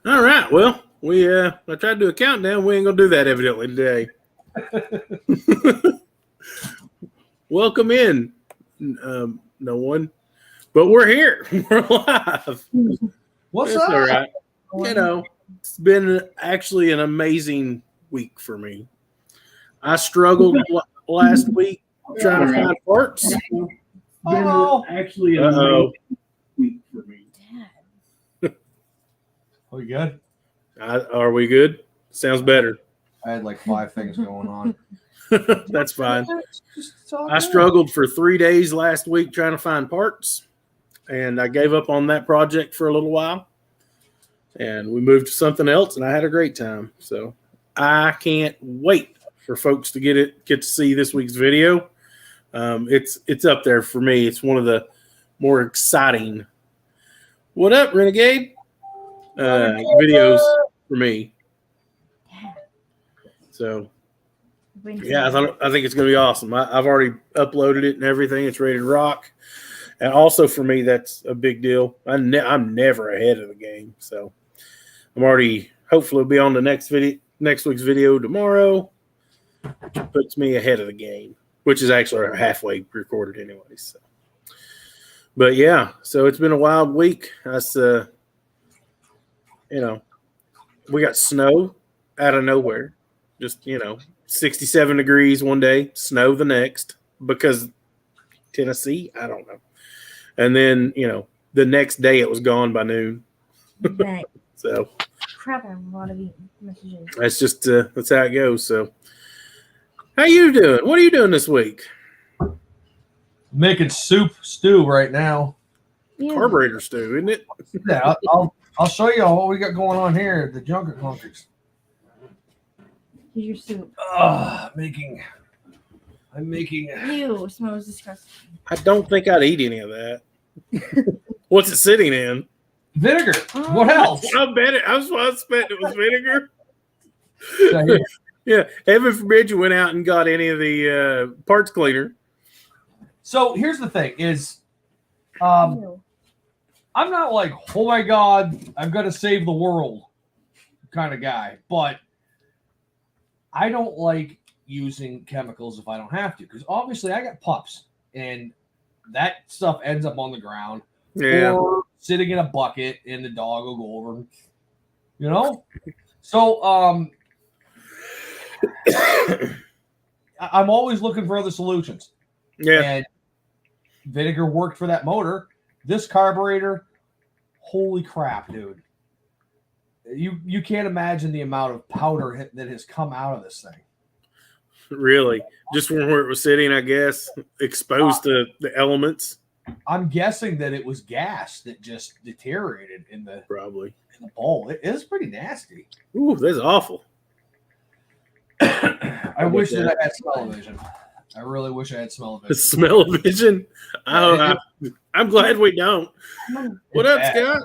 All right. Well, I tried to do a countdown. We ain't gonna do that evidently today. Welcome in, no one, but we're here. We're live. What's up? All right. It's been actually an amazing week for me. I struggled last week trying to find parts. Actually an amazing week for me. Are we good? Are we good? Sounds better. I had like 5 things going on. That's fine. I struggled for 3 days last week trying to find parts, and I gave up on that project for a little while. And we moved to something else, and I had a great time. So I can't wait for folks to get to see this week's video. It's up there for me. It's one of the more exciting. What up, Renegade? Videos for me. So yeah, I think it's going to be awesome. I've already uploaded it and everything. It's ready to rock. And also for me, that's a big deal. I'm never ahead of the game, so I'm already hopefully be on the next week's video tomorrow, which puts me ahead of the game, which is actually halfway recorded anyway. So, but yeah, so it's been a wild week. We got snow out of nowhere. Just, 67 degrees one day, snow the next, because Tennessee, I don't know. And then, the next day it was gone by noon. Right. So Crap, I have a lot of messages. that's just that's how it goes. So how you doing? What are you doing this week? Making stew right now. Yeah. Carburetor stew, isn't it? Yeah, I'll show you all what we got going on here at the Junker Clunkers. Here's your soup. I'm making. Ew, smells disgusting. I don't think I'd eat any of that. What's it sitting in? Vinegar. Oh. What else? I bet it. I was expecting it was vinegar. Here. Yeah, heaven forbid you went out and got any of the parts cleaner. So here's the thing: is Ew. I'm not like, oh my God, I've got to save the world kind of guy, but I don't like using chemicals if I don't have to, because obviously I got pups and that stuff ends up on the ground or sitting in a bucket and the dog will go over, So I'm always looking for other solutions. Yeah. And vinegar worked for that motor. This carburetor, holy crap, dude. You can't imagine the amount of powder that has come out of this thing. Really? Just from where it was sitting, I guess, exposed to the elements. I'm guessing that it was gas that just deteriorated in the bowl. It is pretty nasty. Ooh, that's awful. I wish that I had smell-o-vision. I really wish I had smell-o-vision. The smell-o-vision? I'm glad we don't. What up, bad. Scott?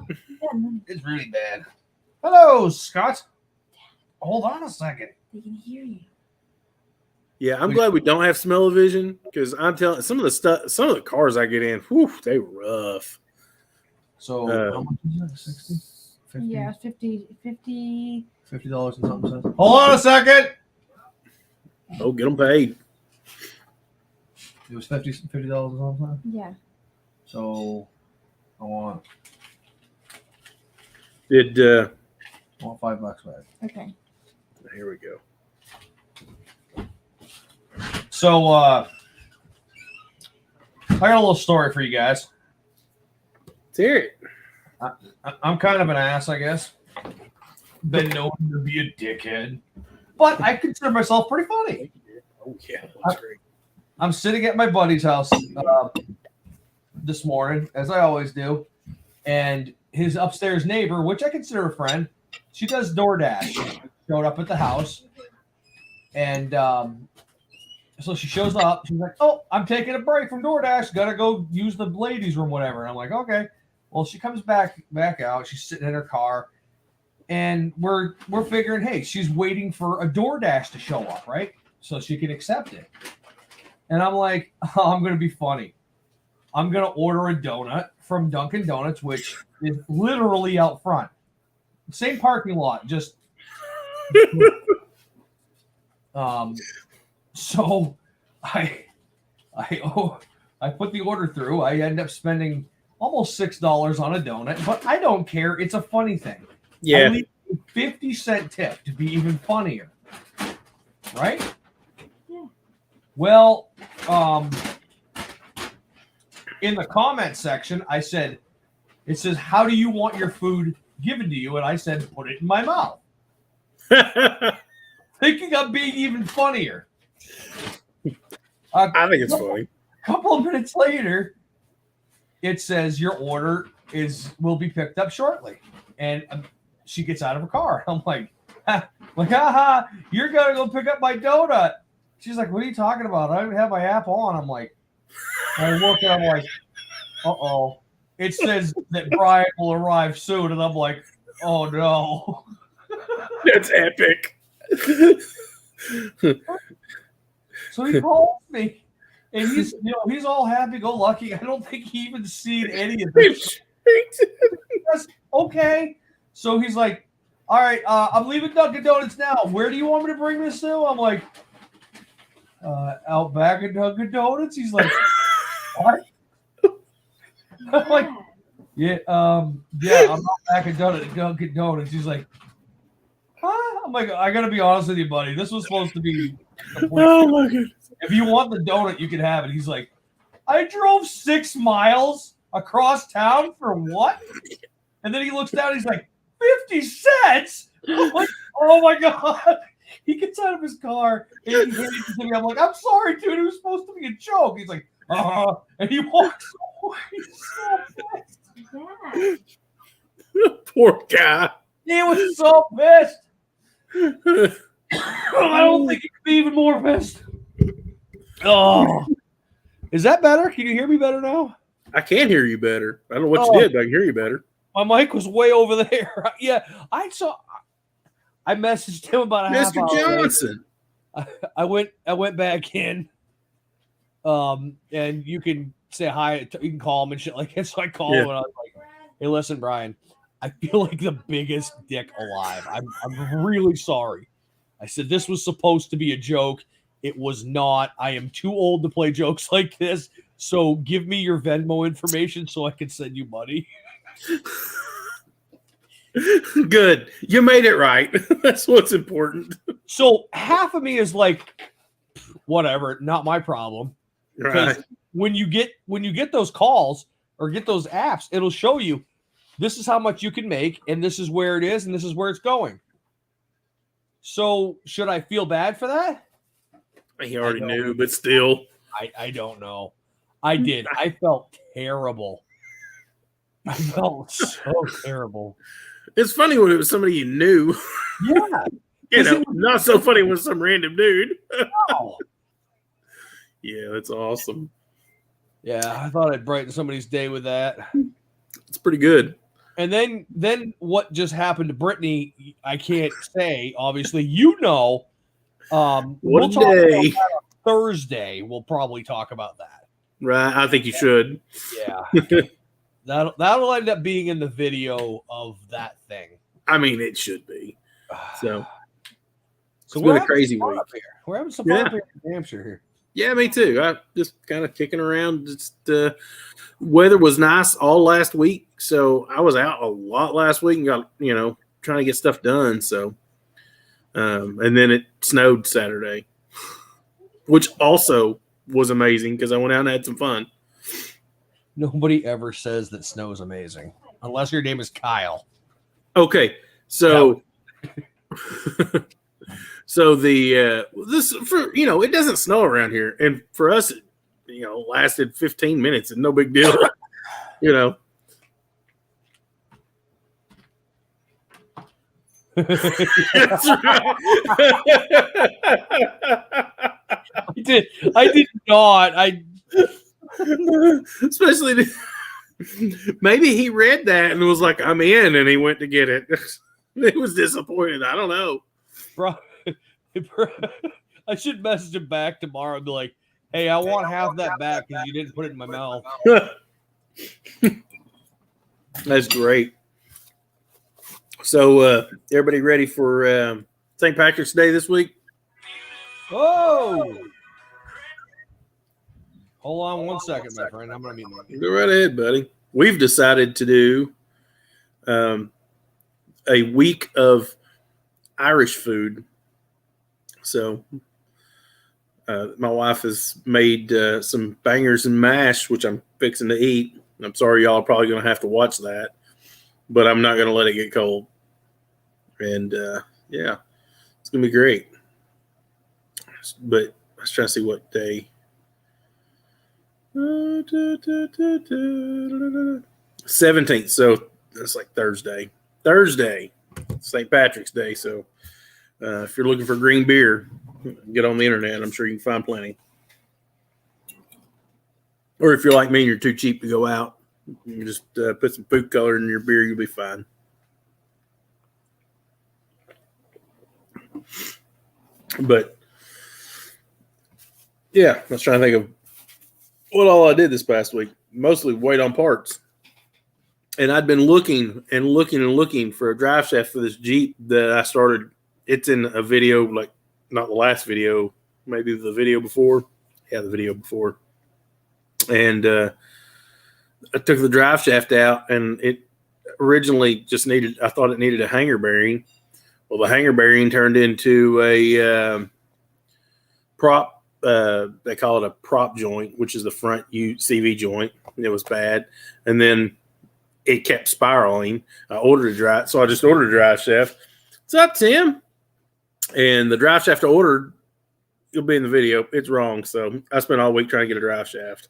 It's really bad. Hello, Scott. Hold on a second. They can hear you. Yeah, I'm glad we don't have smell-o-vision, because I'm telling some of the cars I get in, whew, they rough. So how much is that? 60? 50? Yeah, 50. $50 and something cents. Hold on a second. Oh, get them paid. It was $50 and something. Yeah. So I want $5 back. Okay. Here we go. So I got a little story for you guys. Let's hear it. I'm kind of an ass, I guess. Been known to be a dickhead, but I consider myself pretty funny. Oh yeah, that's great. I'm sitting at my buddy's house this morning, as I always do, and his upstairs neighbor, which I consider a friend, she does DoorDash, showed up at the house, and so she shows up. She's like, "Oh, I'm taking a break from DoorDash. Gotta go use the ladies' room, whatever." And I'm like, "Okay." Well, she comes back out. She's sitting in her car, and we're figuring, hey, she's waiting for a DoorDash to show up, right? So she can accept it. And I'm like, oh, I'm gonna be funny. I'm gonna order a donut from Dunkin' Donuts, which is literally out front. Same parking lot, just so I put the order through. I end up spending almost $6 on a donut, but I don't care. It's a funny thing. Yeah. I leave a 50-cent tip to be even funnier. Right? Yeah. Well, in the comment section, I said, it says, how do you want your food given to you? And I said, put it in my mouth. Thinking of being even funnier. I think it's funny. A couple of minutes later, it says your order will be picked up shortly. And she gets out of her car. I'm like, haha, you're going to go pick up my donut. She's like, what are you talking about? I don't have my app on. I'm like, I look and I'm like, uh-oh. It says that Brian will arrive soon. And I'm like, oh, no. That's epic. So he calls me. And he's all happy-go-lucky. I don't think he even seen any of this. Okay. So he's like, all right, I'm leaving Dunkin' Donuts now. Where do you want me to bring this to? I'm like, out back at Dunkin' Donuts. He's like, what? I'm like, yeah, I'm out back at Dunkin' Donuts. He's like, huh? I'm like, I gotta be honest with you, buddy. This was supposed to be. Oh my god! If you want the donut, you can have it. He's like, I drove 6 miles across town for what? And then he looks down. He's like, 50 cents. I'm like, oh my god! He gets out of his car and he hands it to me. I'm like, I'm sorry, dude. It was supposed to be a joke. He's like, and he walks away. He's so pissed. Yeah. Poor guy. He was so pissed. I don't think he could be even more pissed. Oh, is that better? Can you hear me better now? I can hear you better. I don't know what you did, but I can hear you better. My mic was way over there. Yeah, I messaged him about a half hour. Mr. Johnson. I went back in. And you can say hi. You can call him and shit like that. So I called him and I was like, "Hey, listen, Brian. I feel like the biggest dick alive. I'm really sorry. I said this was supposed to be a joke. It was not. I am too old to play jokes like this. So give me your Venmo information so I can send you money." Good. You made it right. That's what's important. So half of me is like, whatever, not my problem. Because when you get those calls or get those apps, it'll show you this is how much you can make, and this is where it is, and this is where it's going. So should I feel bad for that? He already knew, but still. I don't know. I did. I felt terrible. I felt so terrible. It's funny when it was somebody you knew. Yeah. Not so funny when some random dude. No. Yeah, that's awesome. Yeah, I thought I'd brighten somebody's day with that. It's pretty good. And then what just happened to Brittany, I can't say. Obviously, we'll talk about that on Thursday. We'll probably talk about that. Right, I think you should. Yeah. That'll end up being in the video of that thing. I mean, it should be. So it's we're been a crazy week. We're having some fun up here in New Hampshire here. Yeah, me too. I just kind of kicking around. Just weather was nice all last week, so I was out a lot last week and got trying to get stuff done. So, and then it snowed Saturday, which also was amazing because I went out and had some fun. Nobody ever says that snow is amazing unless your name is Kyle. Okay, so so this for it doesn't snow around here, and for us, it lasted 15 minutes and no big deal, That's right. I did not. Especially maybe he read that and was like, "I'm in," and he went to get it. He was disappointed. I don't know. Bro, I should message him back tomorrow and be like, "Hey, I want half that back because you didn't put it in my mouth." That's great. So, everybody ready for St. Patrick's Day this week? Oh! Hold on 1 second, my friend. I'm going to mute. Go right ahead, buddy. We've decided to do a week of Irish food. So, my wife has made some bangers and mash, which I'm fixing to eat. I'm sorry, y'all are probably going to have to watch that, but I'm not going to let it get cold. And yeah, it's going to be great. But let's try to see what day. 17th. So that's like Thursday. St. Patrick's Day. So if you're looking for green beer, get on the internet. I'm sure you can find plenty. Or if you're like me and you're too cheap to go out, you just put some food color in your beer, you'll be fine. But yeah, I was trying to think of what all I did this past week. Mostly wait on parts. And I'd been looking for a drive shaft for this Jeep that I started. It's in a video, like not the last video, maybe the video before. Yeah, the video before. And I took the drive shaft out, and it originally I thought it needed a hanger bearing. Well, the hanger bearing turned into a prop. They call it a prop joint, which is the front CV joint. It was bad. And then it kept spiraling. I just ordered a drive shaft. What's up, Tim? And the drive shaft I ordered, it'll be in the video. It's wrong. So I spent all week trying to get a drive shaft,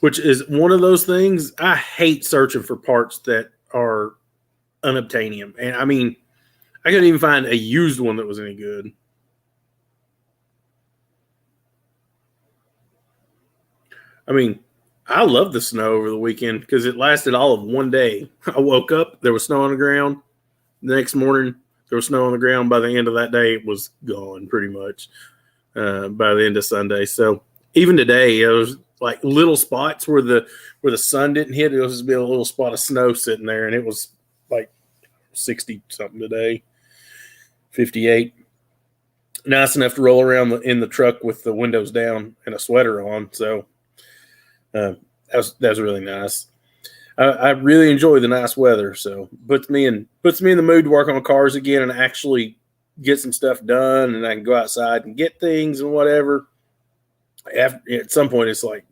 which is one of those things. I hate searching for parts that are unobtainium. And I mean, I couldn't even find a used one that was any good. I mean, I loved the snow over the weekend because it lasted all of one day. I woke up, there was snow on the ground. The next morning, there was snow on the ground. By the end of that day, it was gone pretty much by the end of Sunday. So even today, it was like little spots where the sun didn't hit. It was just be a little spot of snow sitting there, and it was like 60 something today, 58. Nice enough to roll around in the truck with the windows down and a sweater on. So that was really nice. I really enjoy the nice weather, so puts me in the mood to work on cars again and actually get some stuff done, and I can go outside and get things and whatever. At some point, it's like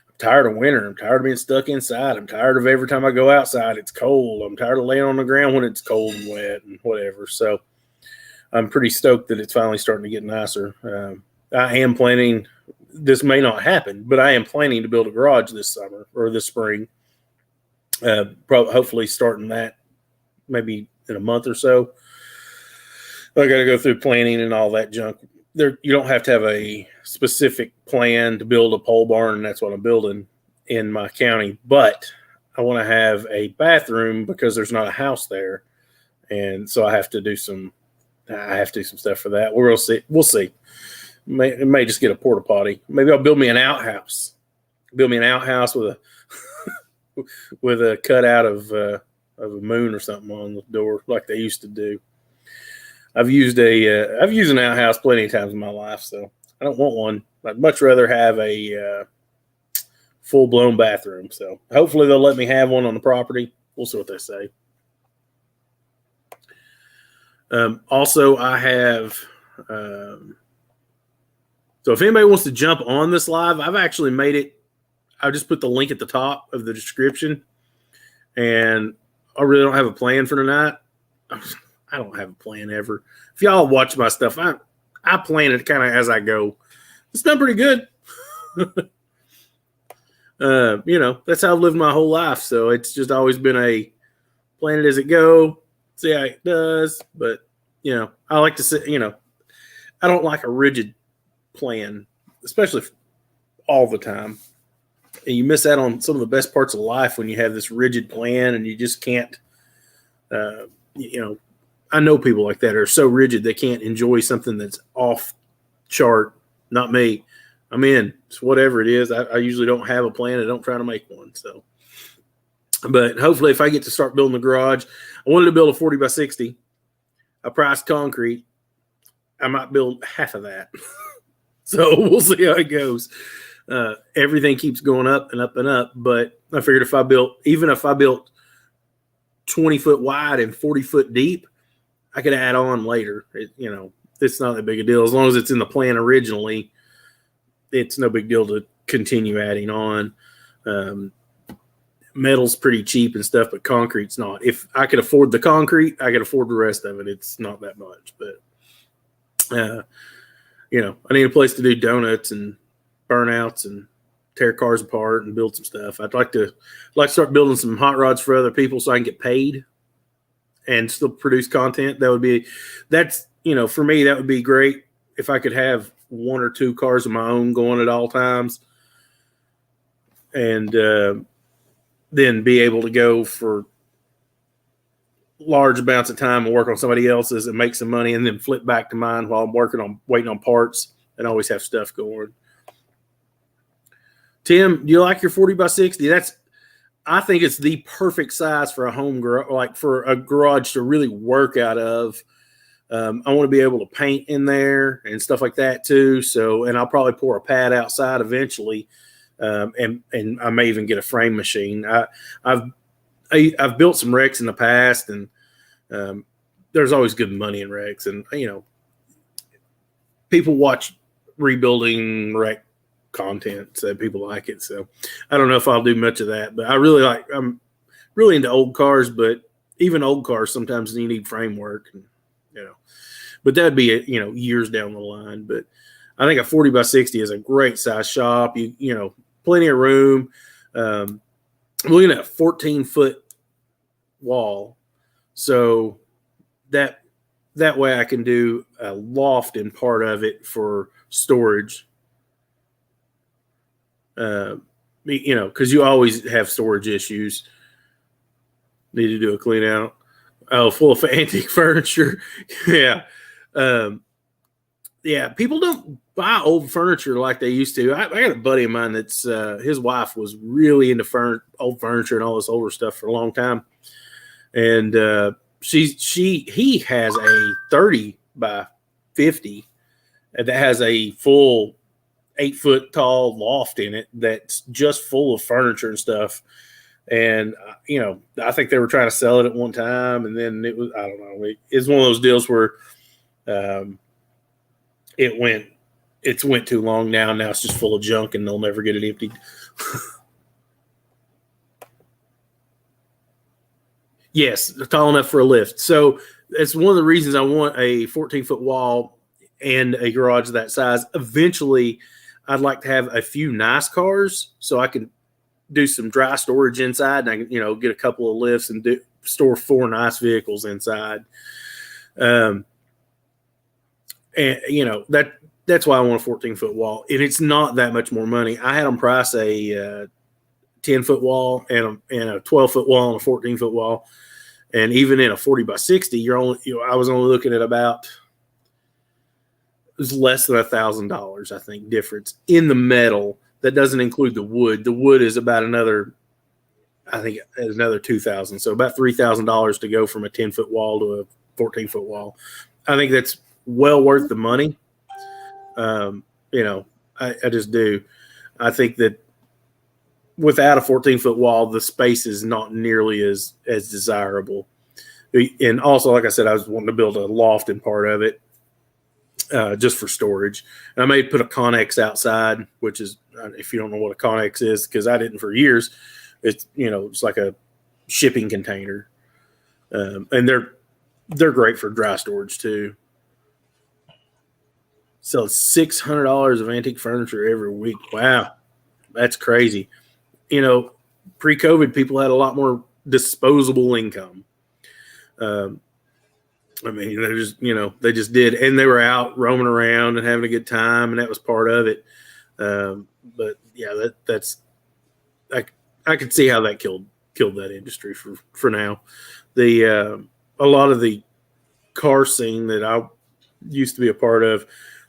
I'm tired of winter. I'm tired of being stuck inside. I'm tired of every time I go outside, it's cold. I'm tired of laying on the ground when it's cold and wet and whatever. So I'm pretty stoked that it's finally starting to get nicer. I am planning. This may not happen, but I am planning to build a garage this summer or this spring. Hopefully starting that maybe in a month or so. I got to go through planning and all that junk. You don't have to have a specific plan to build a pole barn, and that's what I'm building in my county. But I want to have a bathroom because there's not a house there, and so I have to do some stuff for that. We'll see. It may just get a porta potty. Maybe I'll build me an outhouse. Build me an outhouse with a cutout of a moon or something on the door, like they used to do. I've used an outhouse plenty of times in my life, so I don't want one. I'd much rather have a full blown bathroom. So hopefully they'll let me have one on the property. We'll see what they say. Also, I have. So if anybody wants to jump on this live, I've actually made it. I just put the link at the top of the description, and I really don't have a plan for tonight. I don't have a plan ever. If y'all watch my stuff, I plan it kind of as I go. It's done pretty good. That's how I've lived my whole life. So it's just always been a plan it as it go, see how it does. But, I like to say, I don't like a rigid plan, especially all the time. And you miss out on some of the best parts of life when you have this rigid plan and you just can't, I know people like that are so rigid they can't enjoy something that's off chart. Not me. I'm in. It's whatever it is. I usually don't have a plan. I don't try to make one. So, but hopefully, if I get to start building the garage, I wanted to build a 40 by 60. I priced concrete. I might build half of that. So we'll see how it goes. Everything keeps going up and up and up. But I figured if I built 20 foot wide and 40 foot deep, I could add on later. It's not that big a deal. As long as it's in the plan originally, it's no big deal to continue adding on. Metal's pretty cheap and stuff, but concrete's not. If I could afford the concrete, I could afford the rest of it. It's not that much. But, I need a place to do donuts and burnouts and tear cars apart and build some stuff. I'd like to start building some hot rods for other people so I can get paid and still produce content. For me, that would be great if I could have one or two cars of my own going at all times, and then be able to go for large amounts of time and work on somebody else's and make some money, and then flip back to mine while I'm waiting on parts, and always have stuff going. Tim, do you like your 40 by 60? I think it's the perfect size for a home garage, like for a garage to really work out of. I want to be able to paint in there and stuff like that too. So, and I'll probably pour a pad outside eventually. And I may even get a frame machine. I've built some wrecks in the past, and there's always good money in wrecks. And, people watch rebuilding wreck content, so people like it. So I don't know if I'll do much of that, but I'm really into old cars, but even old cars, sometimes you need framework, and, but that'd be, years down the line. But I think a 40 by 60 is a great size shop. Plenty of room. I'm looking at a 14-foot wall. So that way I can do a loft in part of it for storage. Because you always have storage issues. Need to do a clean out. Oh, full of antique furniture. Yeah. People don't buy old furniture like they used to. I got a buddy of mine that's his wife was really into old furniture and all this older stuff for a long time. And he has a 30 by 50 that has a full 8-foot tall loft in it that's just full of furniture and stuff. And, I think they were trying to sell it at one time, and then it was, I don't know. It's one of those deals where it went too long now. Now it's just full of junk, and they'll never get it emptied. Yes, tall enough for a lift. So it's one of the reasons I want a 14-foot wall and a garage that size. Eventually, I'd like to have a few nice cars so I can do some dry storage inside, and I can, get a couple of lifts and store 4 nice vehicles inside. And that's why I want a 14-foot wall, and it's not that much more money. I had them price a 10-foot wall and a 12-foot wall and a 14-foot wall, and even in a 40 by 60, I was only looking at about, it was less than $1,000, I think, difference in the metal. That doesn't include the wood. The wood is about another $2,000. So about $3,000 to go from a 10-foot wall to a 14-foot wall. I think that's well worth the money. I just do. I think that without a 14-foot wall, the space is not nearly as desirable. And also, like I said, I was wanting to build a loft in part of it. Just for storage. And I may put a Connex outside, which is, if you don't know what a Connex is, because I didn't for years, it's like a shipping container. And they're great for dry storage too. So $600 of antique furniture every week. Wow. That's crazy. Pre-COVID, people had a lot more disposable income. They just did, and they were out roaming around and having a good time, and that was part of it. But yeah, I could see how that killed that industry for now. A lot of the car scene that I used to be a part of,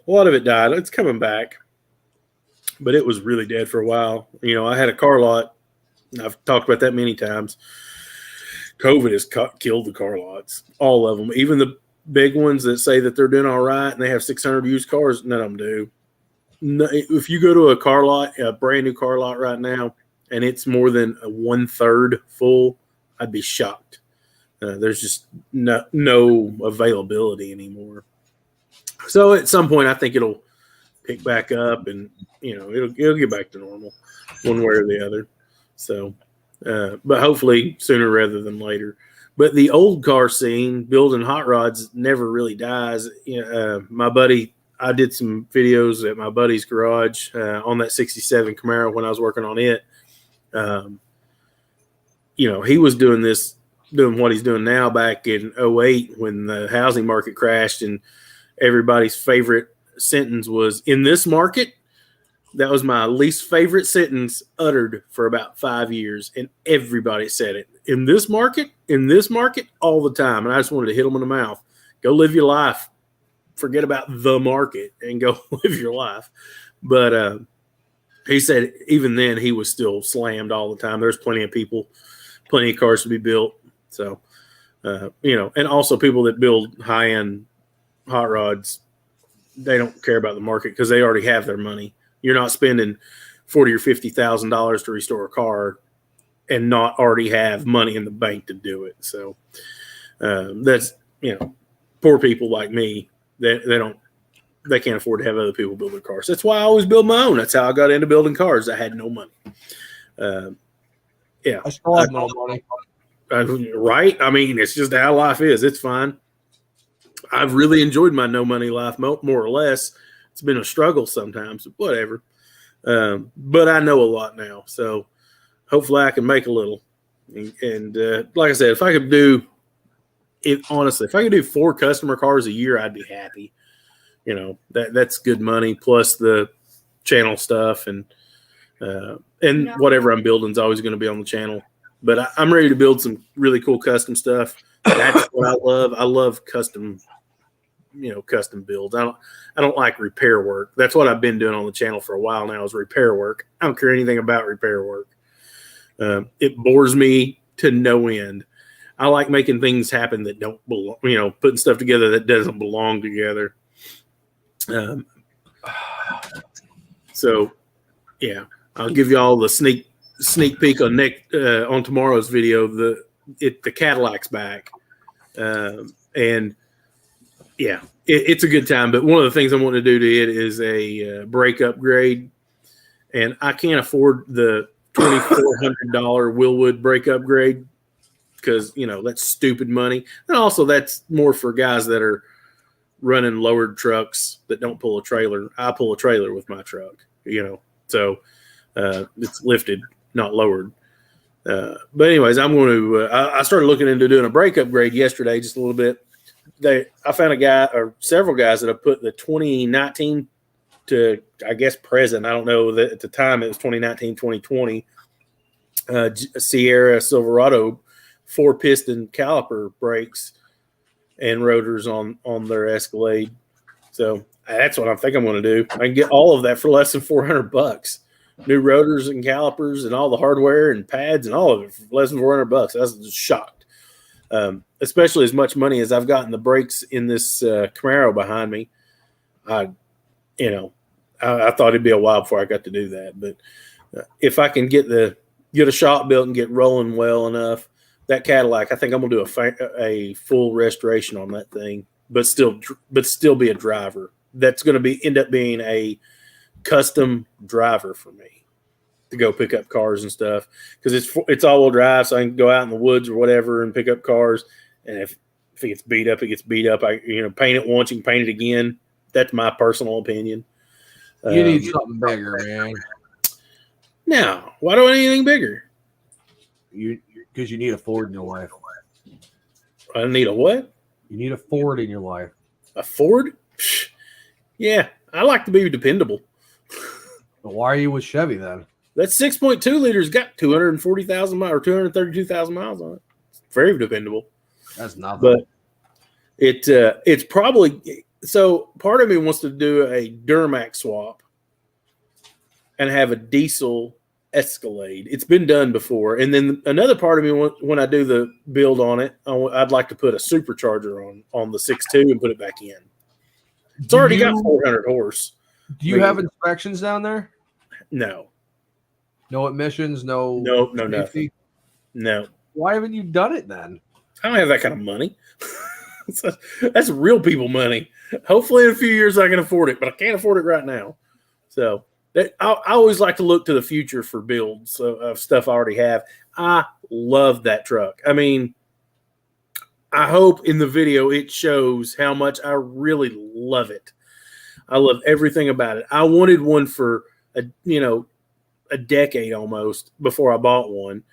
a lot of it died. It's coming back. but it was really dead for a while. You know, I had a car lot. I've talked about that many times. COVID has killed the car lots, all of them, even the big ones that say that they're doing all right and they have 600 used cars. None of them do. No, if you go to a car lot, a brand new car lot right now, and it's more than 1/3 full, I'd be shocked. There's just no availability anymore. So at some point, I think it'll pick back up, and you know it'll get back to normal, one way or the other. So, but hopefully sooner rather than later. But the old car scene, building hot rods, never really dies. My buddy, I did some videos at my buddy's garage on that '67 Camaro when I was working on it. You know, he was doing what he's doing now back in 2008 when the housing market crashed, and everybody's favorite sentence was, "In this market." That was my least favorite sentence uttered for about 5 years, and everybody said it. In this market, all the time. And I just wanted to hit them in the mouth. Go live your life. Forget about the market and go live your life. But he said even then he was still slammed all the time. There's plenty of people, plenty of cars to be built. So, you know, and also people that build high-end hot rods, they don't care about the market because they already have their money. You're not spending $40,000 or $50,000 to restore a car and not already have money in the bank to do it. So that's, you know, poor people like me, they can't afford to have other people build their cars. That's why I always build my own. That's how I got into building cars. I had no money. Yeah, I still have no money. Right? I mean, it's just how life is. It's fine. I've really enjoyed my no money life, more or less. It's been a struggle sometimes, but whatever. But I know a lot now, so hopefully I can make a little. And like I said, if I could do it, honestly, if I could do 4 customer cars a year, I'd be happy. You know, that's good money plus the channel stuff and whatever I'm building is always going to be on the channel. But I'm ready to build some really cool custom stuff. That's what I love. I love custom builds. I don't like repair work. That's what I've been doing on the channel for a while now is repair work. I don't care anything about repair work. It bores me to no end. I like making things happen that don't belong, you know, putting stuff together that doesn't belong together. So yeah, I'll give you all the sneak peek on tomorrow's video. The Cadillac's back. And yeah, it's a good time. But one of the things I want to do to it is a brake upgrade, and I can't afford the $2,400 Willwood brake upgrade because you know that's stupid money. And also, that's more for guys that are running lowered trucks that don't pull a trailer. I pull a trailer with my truck, you know, so it's lifted, not lowered. But anyways, I'm going to. I started looking into doing a brake upgrade yesterday, just a little bit. I found a guy or several guys that have put the 2019 to, I guess, present. I don't know that at the time it was 2019, 2020 Sierra Silverado 4-piston caliper brakes and rotors on their Escalade. So that's what I think I'm going to do. I can get all of that for less than $400. New rotors and calipers and all the hardware and pads and all of it for less than $400. I was just shocked. Especially as much money as I've gotten the brakes in this Camaro behind me. I thought it'd be a while before I got to do that. But if I can get a shop built and get rolling well enough, that Cadillac, I think I'm gonna do a full restoration on that thing, but still be a driver. That's gonna end up being a custom driver for me to go pick up cars and stuff because it's all-wheel drive, so I can go out in the woods or whatever and pick up cars. And if it gets beat up, it gets beat up. I paint it once, you can paint it again. That's my personal opinion. You need something bigger, man. Now, why do I need anything bigger? Because you need a Ford in your life. I need a what? You need a Ford in your life. A Ford? Psh, yeah, I like to be dependable. But why are you with Chevy then? That 6.2 liters got 240,000 miles or 232,000 miles on it. It's very dependable. That's nothing. But it's probably so. Part of me wants to do a Duramax swap, and have a diesel Escalade. It's been done before. And then another part of me, when I do the build on it, I'd like to put a supercharger on the 6.2 and put it back in. It's already got 400 horse. Do you have inspections down there? No. No emissions, no nothing. No. Why haven't you done it then? I don't have that kind of money. That's real people money. Hopefully in a few years I can afford it, but I can't afford it right now. So I always like to look to the future for builds of stuff I already have. I love that truck. I mean, I hope in the video it shows how much I really love it. I love everything about it. I wanted one for a decade almost before I bought one.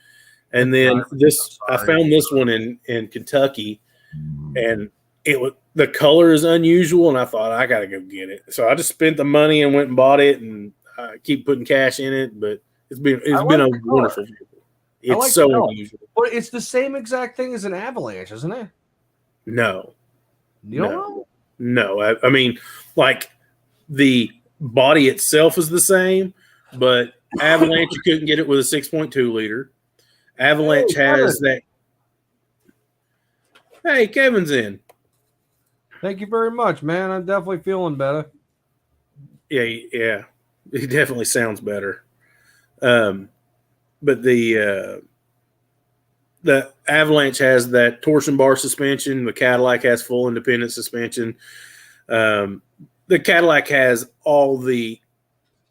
And then I found this one in Kentucky, and the color is unusual, and I thought I got to go get it. So I just spent the money and went and bought it, and I keep putting cash in it. But it's been a wonderful vehicle. It's so unusual. But it's the same exact thing as an Avalanche, isn't it? No, you don't know? No. I mean, like the body itself is the same, but Avalanche you couldn't get it with a 6.2 liter. Avalanche has that. Hey, Kevin's in. Thank you very much, man. I'm definitely feeling better. Yeah. It definitely sounds better. But the Avalanche has that torsion bar suspension. The Cadillac has full independent suspension. The Cadillac has all the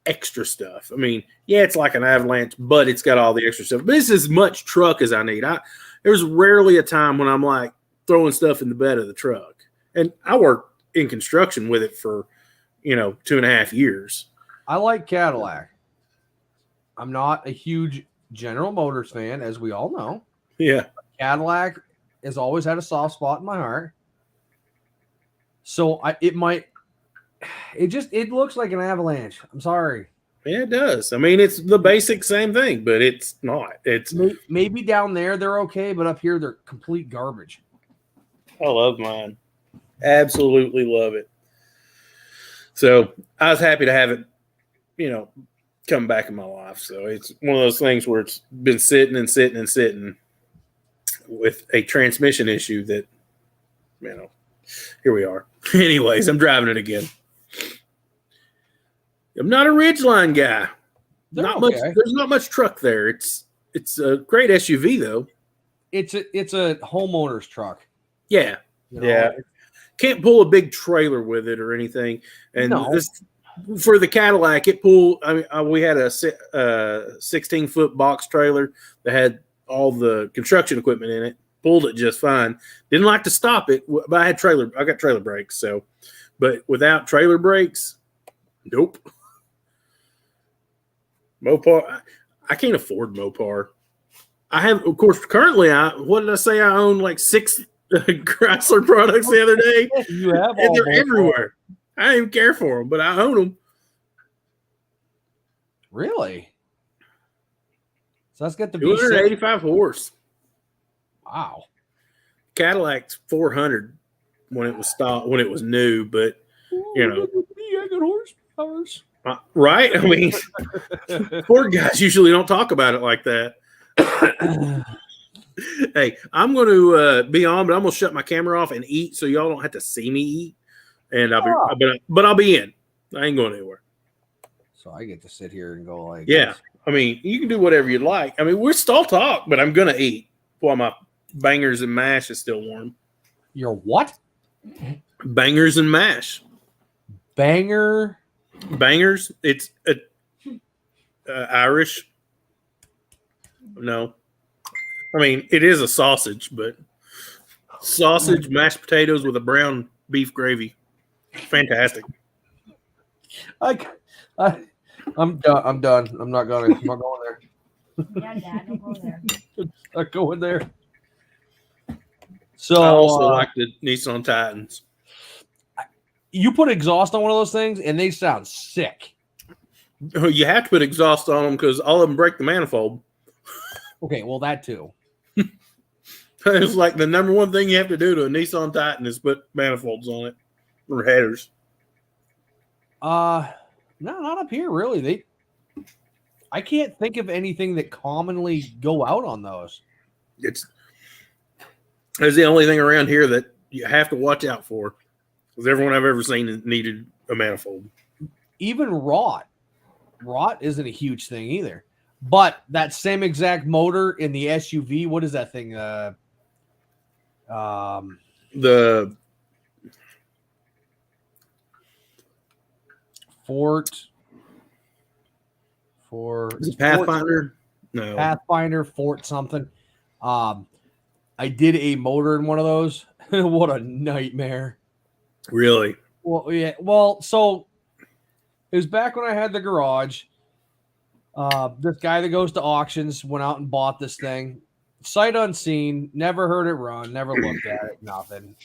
extra stuff. I mean, yeah, it's like an Avalanche, but it's got all the extra stuff. But it's as much truck as I need. There's rarely a time when I'm like throwing stuff in the bed of the truck. And I worked in construction with it for, 2.5 years. I like Cadillac. I'm not a huge General Motors fan, as we all know. Yeah. Cadillac has always had a soft spot in my heart. So it looks like an Avalanche. I'm sorry. Yeah, it does. I mean, it's the basic same thing, but it's not. It's maybe down there they're okay, but up here they're complete garbage. I love mine. Absolutely love it. So I was happy to have it, come back in my life. So it's one of those things where it's been sitting with a transmission issue that, here we are. Anyways, I'm driving it again. I'm not a Ridgeline guy. There's not much truck there. It's a great SUV though. It's a homeowner's truck. Yeah. Yeah. Can't pull a big trailer with it or anything. And for the Cadillac, it pulled. I mean, we had a 16-foot box trailer that had all the construction equipment in it. Pulled it just fine. Didn't like to stop it, but I got trailer brakes. So, but without trailer brakes, nope. Mopar, I can't afford Mopar. I have, of course, currently. What did I say? I own like 6 Chrysler products the other day. You have, and they're everywhere. I don't even care for them, but I own them. Really? So let's get the 285 horse. Wow. Cadillac's 400 when it was new, but I got horsepowers. Right? I mean, Ford guys usually don't talk about it like that. Hey, I'm going to be on, but I'm going to shut my camera off and eat, so y'all don't have to see me eat. And I'll be in. I ain't going anywhere. So I get to sit here and go like, yeah. I mean, you can do whatever you like. I mean, we're still talk, but I'm going to eat while my bangers and mash is still warm. Your what? Bangers and mash. Bangers. It's Irish. No. I mean, it is a sausage, but sausage, mashed potatoes with a brown beef gravy. Fantastic. I'm done. I'm not going there. Yeah, Dad, don't go there. Not going there. So I also like the Nissan Titans. You put exhaust on one of those things, and they sound sick. You have to put exhaust on them because all of them break the manifold. Okay, well, that too. It's like the number one thing you have to do to a Nissan Titan is put manifolds on it or headers. No, not up here, really. I can't think of anything that commonly go out on those. It's the only thing around here that you have to watch out for, because everyone I've ever seen needed a manifold. Even rot isn't a huge thing either. But that same exact motor in the SUV, what is that thing? The Fort is it Pathfinder? No, Pathfinder, Fort something. I did a motor in one of those. What a nightmare. really. Well, yeah. Well, so it was back when I had the garage. This guy that goes to auctions went out and bought this thing. Sight unseen, never heard it run, never looked at it, nothing.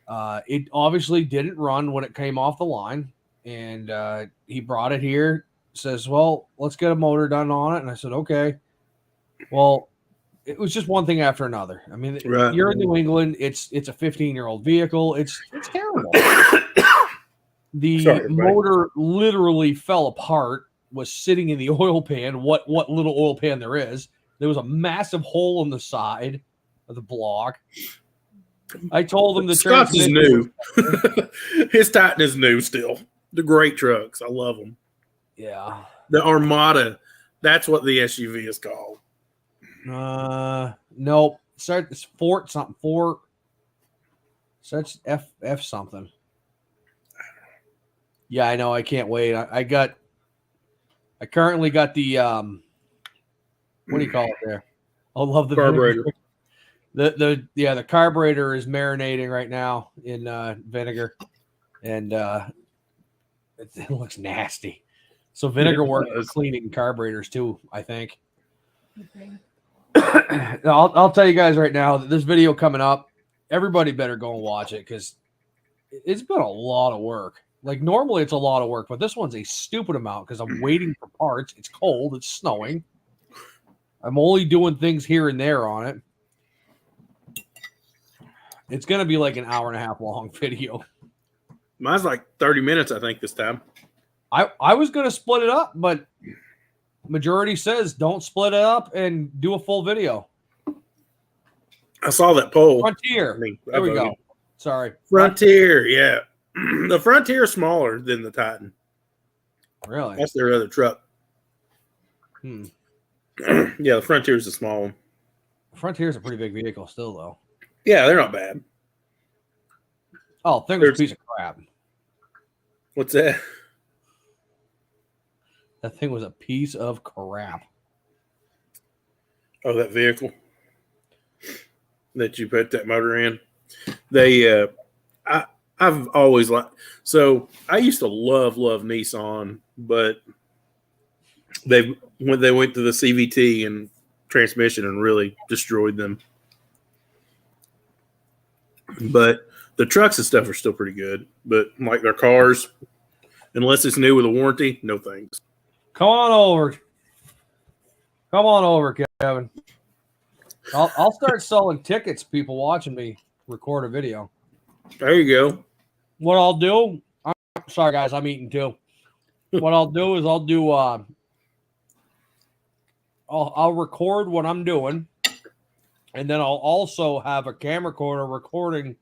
It obviously didn't run when it came off the line. And he brought it here, says, well, let's get a motor done on it. And I said, okay. Well, it was just one thing after another. I mean, Right. You're in New England. It's a 15-year-old vehicle. It's terrible. The motor literally fell apart, was sitting in the oil pan, what little oil pan there is. There was a massive hole in the side of the block. I told him the Scott's is transmission new. His Titan is new still. The great trucks. I love them. Yeah. The Armada. That's what the SUV is called. Nope. It's Fort something. Fort. Such F something. Yeah, I know. I can't wait. I currently got the what do you call it there? I love the Carburetor. Vinegar. The carburetor is marinating right now in vinegar, and it looks nasty. So vinegar works for cleaning carburetors too, I think. Okay. I'll tell you guys right now that this video coming up, everybody better go and watch it because it's been a lot of work. Like normally it's a lot of work, but this one's a stupid amount because I'm waiting for parts. It's cold. It's snowing. I'm only doing things here and there on it. It's going to be like an hour and a half long video. Mine's like 30 minutes, I think, this time. I was going to split it up, but majority says don't split it up and do a full video. I saw that poll. Frontier. There we go. Sorry. Frontier, yeah. The Frontier is smaller than the Titan. Really? That's their other truck. Yeah, the Frontier is a small one. Frontier is a pretty big vehicle still, though. Yeah, they're not bad. Oh, thing was a piece of crap. What's that? That thing was a piece of crap. Oh, that vehicle that you put that motor in. They, I've always liked. So I used to love Nissan, but when they went to the CVT and transmission and really destroyed them. But the trucks and stuff are still pretty good. But like their cars, unless it's new with a warranty, no thanks. Come on over, Kevin. I'll start selling tickets. People watching me record a video. There you go. What I'll do, sorry guys, I'm eating too. What I'll do is I'll record what I'm doing, and then I'll also have a camera recorder recording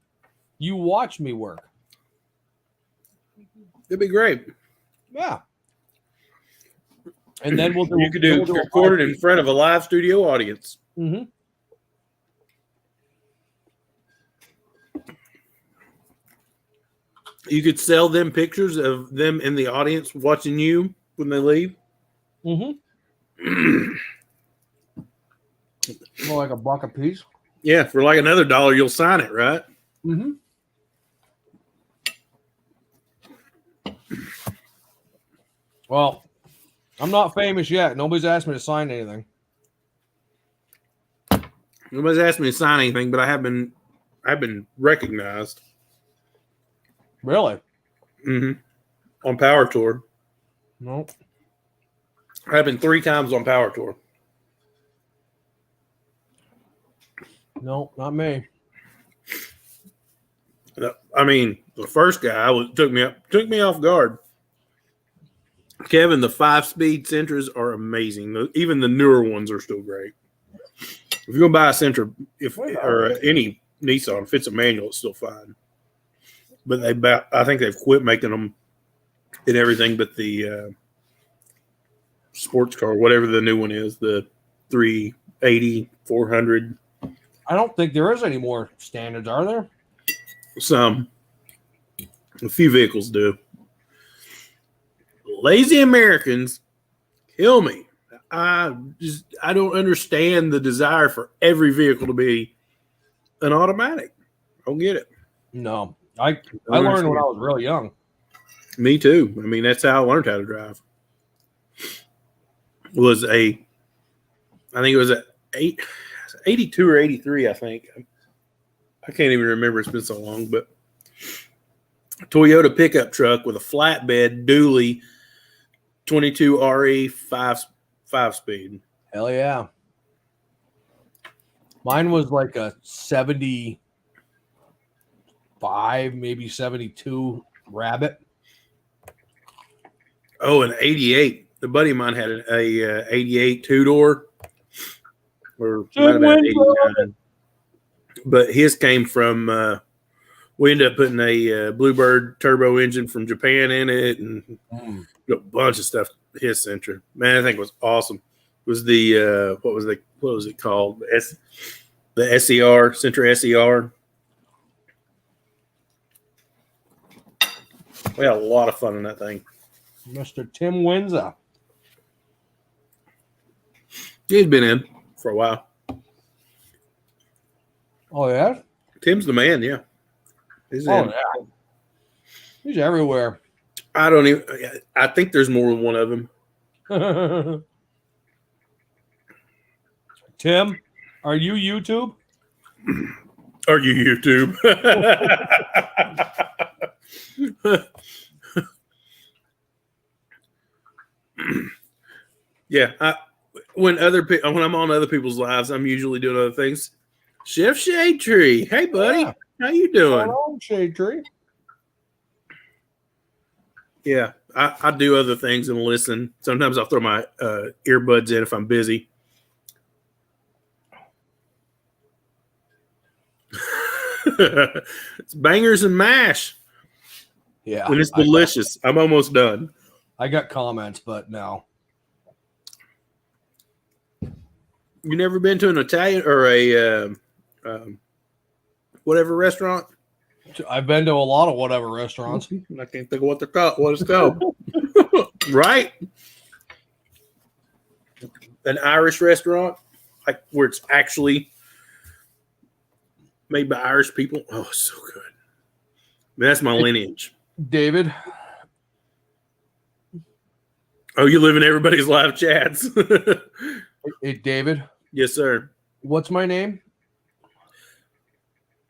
you watch me work. It'd be great. Yeah. And then we'll do. You could do record it in front of a live studio audience. Mm-hmm. You could sell them pictures of them in the audience watching you when they leave. Mm-hmm. More like $1 a piece. Yeah, for like another $1, you'll sign it, right? Mm-hmm. Well, I'm not famous yet. Nobody's asked me to sign anything. Nobody's asked me to sign anything, but I've been recognized. Really? Mm-hmm. On Power Tour. Nope. I've been 3 times on Power Tour. No, not me. I mean, the first guy took me off guard. Kevin, the 5-speed Sentras are amazing. Even the newer ones are still great. If you're gonna buy a Sentra, or any Nissan, if it's a manual, it's still fine. But I think they've quit making them in everything but the sports car, whatever the new one is, the 380, 400. I don't think there is any more standards, are there? Some. A few vehicles do. Lazy Americans kill me. I don't understand the desire for every vehicle to be an automatic. I don't get it. No. I learned when I was real young. Me too. I mean, that's how I learned how to drive. I think it was 82 or 83, I think. I can't even remember. It's been so long, but a Toyota pickup truck with a flatbed dually 22 RE 5-speed. Hell yeah. Mine was like a 75, maybe 72 Rabbit. Oh, an 88. A buddy of mine had a 88 two-door. Or might have been an 89. But his came from we ended up putting a Bluebird turbo engine from Japan in it and a bunch of stuff. His Sentra, man, I think it was awesome. It was the what was it called? The SER, Sentra SER. We had a lot of fun in that thing. Mr. Tim Windsor. He's been in for a while. Oh, yeah? Tim's the man, yeah. He's in. Yeah. He's everywhere. I think there's more than one of them. Tim, are you YouTube? Are you YouTube? Yeah, when I'm on other people's lives, I'm usually doing other things. Chef Shade Tree, hey buddy, Yeah. how you doing? Hello, Shade Tree. Yeah, I do other things and listen. Sometimes I'll throw my earbuds in if I'm busy. It's bangers and mash. Yeah. And it's delicious. I'm almost done. I got comments, but no. You never been to an Italian or a whatever restaurant? I've been to a lot of whatever restaurants. I can't think of what they're called. What it's called, right? An Irish restaurant, like where it's actually made by Irish people. Oh, so good. Man, that's my lineage. David. Oh, you live in everybody's live chats. Hey, David. Yes, sir. What's my name?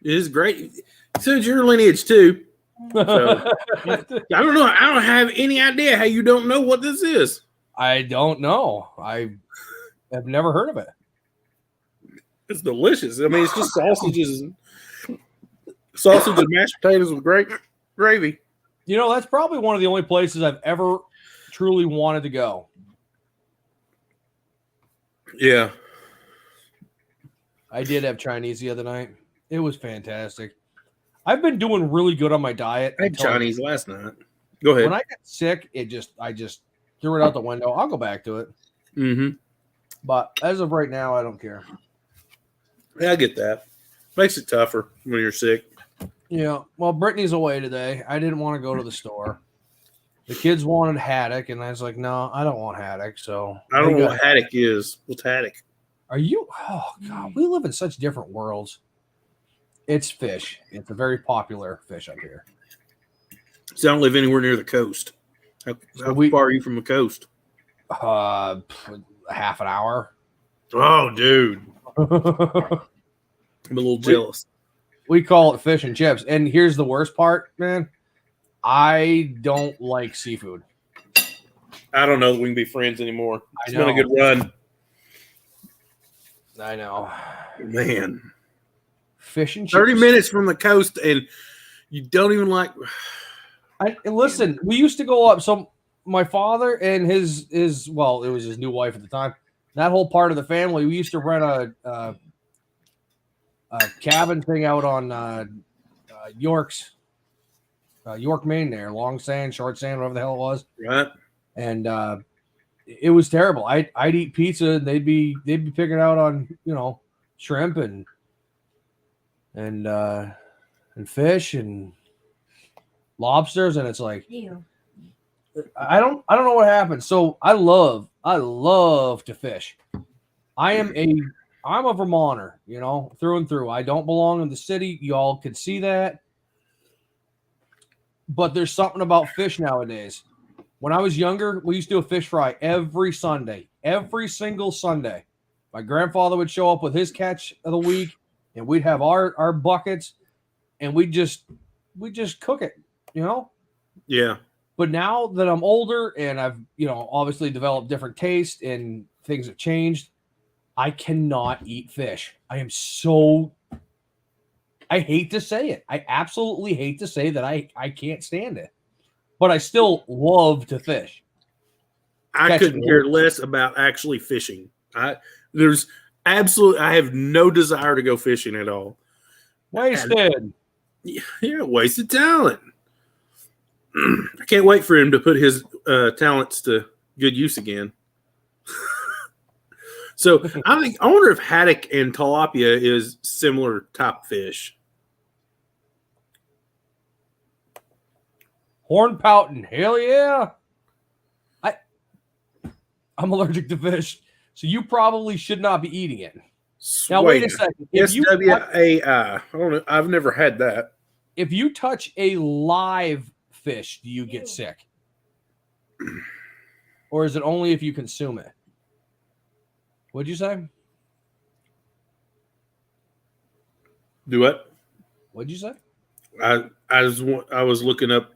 It is great. So it's your lineage too. So, I don't know. I don't have any idea how you don't know what this is. I don't know. I have never heard of it. It's delicious. I mean, it's just sausage and mashed potatoes with great gravy. You know, that's probably one of the only places I've ever truly wanted to go. Yeah. I did have Chinese the other night. It was fantastic. I've been doing really good on my diet. I had Chinese last night. Go ahead. When I got sick, I just threw it out the window. I'll go back to it. Mm-hmm. But as of right now, I don't care. Yeah, I get that. Makes it tougher when you're sick. Yeah. Well, Brittany's away today. I didn't want to go to the store. The kids wanted haddock, and I was like, no, I don't want haddock. So I don't know what haddock is. What's haddock? Are you? Oh, God. We live in such different worlds. It's fish. It's a very popular fish up here. See, I don't live anywhere near the coast. How far are you from the coast? Half an hour. Oh, dude. I'm a little jealous. We call it fish and chips. And here's the worst part, man. I don't like seafood. I don't know that we can be friends anymore. It's been a good run. I know. Man. Fish and chips. 30 minutes from the coast, and you don't even like. Listen, we used to go up. So my father and his well, it was his new wife at the time. That whole part of the family, we used to rent a cabin thing out on York, Maine. There, long sand, short sand, whatever the hell it was. Right. And it was terrible. I'd eat pizza, and they'd be picking out on shrimp and fish and lobsters, and it's like Ew. I don't know what happened. So I love to fish. I'm a Vermonter, through and through. I don't belong in the city. Y'all can see that. But there's something about fish nowadays. When I was younger, we used to do a fish fry every Sunday, every single Sunday. My grandfather would show up with his catch of the week, and we'd have our buckets, and we'd just cook it, Yeah. But now that I'm older and I've, obviously developed different tastes and things have changed, I cannot eat fish. I hate to say it. I absolutely hate to say that I can't stand it. But I still love to fish. I couldn't care less about actually fishing. I have no desire to go fishing at all. Wasted. Yeah, wasted talent. I can't wait for him to put his talents to good use again. So I wonder if haddock and tilapia is similar type fish. Horn pouting, hell yeah! I'm allergic to fish, so you probably should not be eating it. Now wait a second. SWAI. I don't know. I've never had that. If you touch a live fish, do you get sick? Or is it only if you consume it? What'd you say? Do what? What'd you say? I was looking up.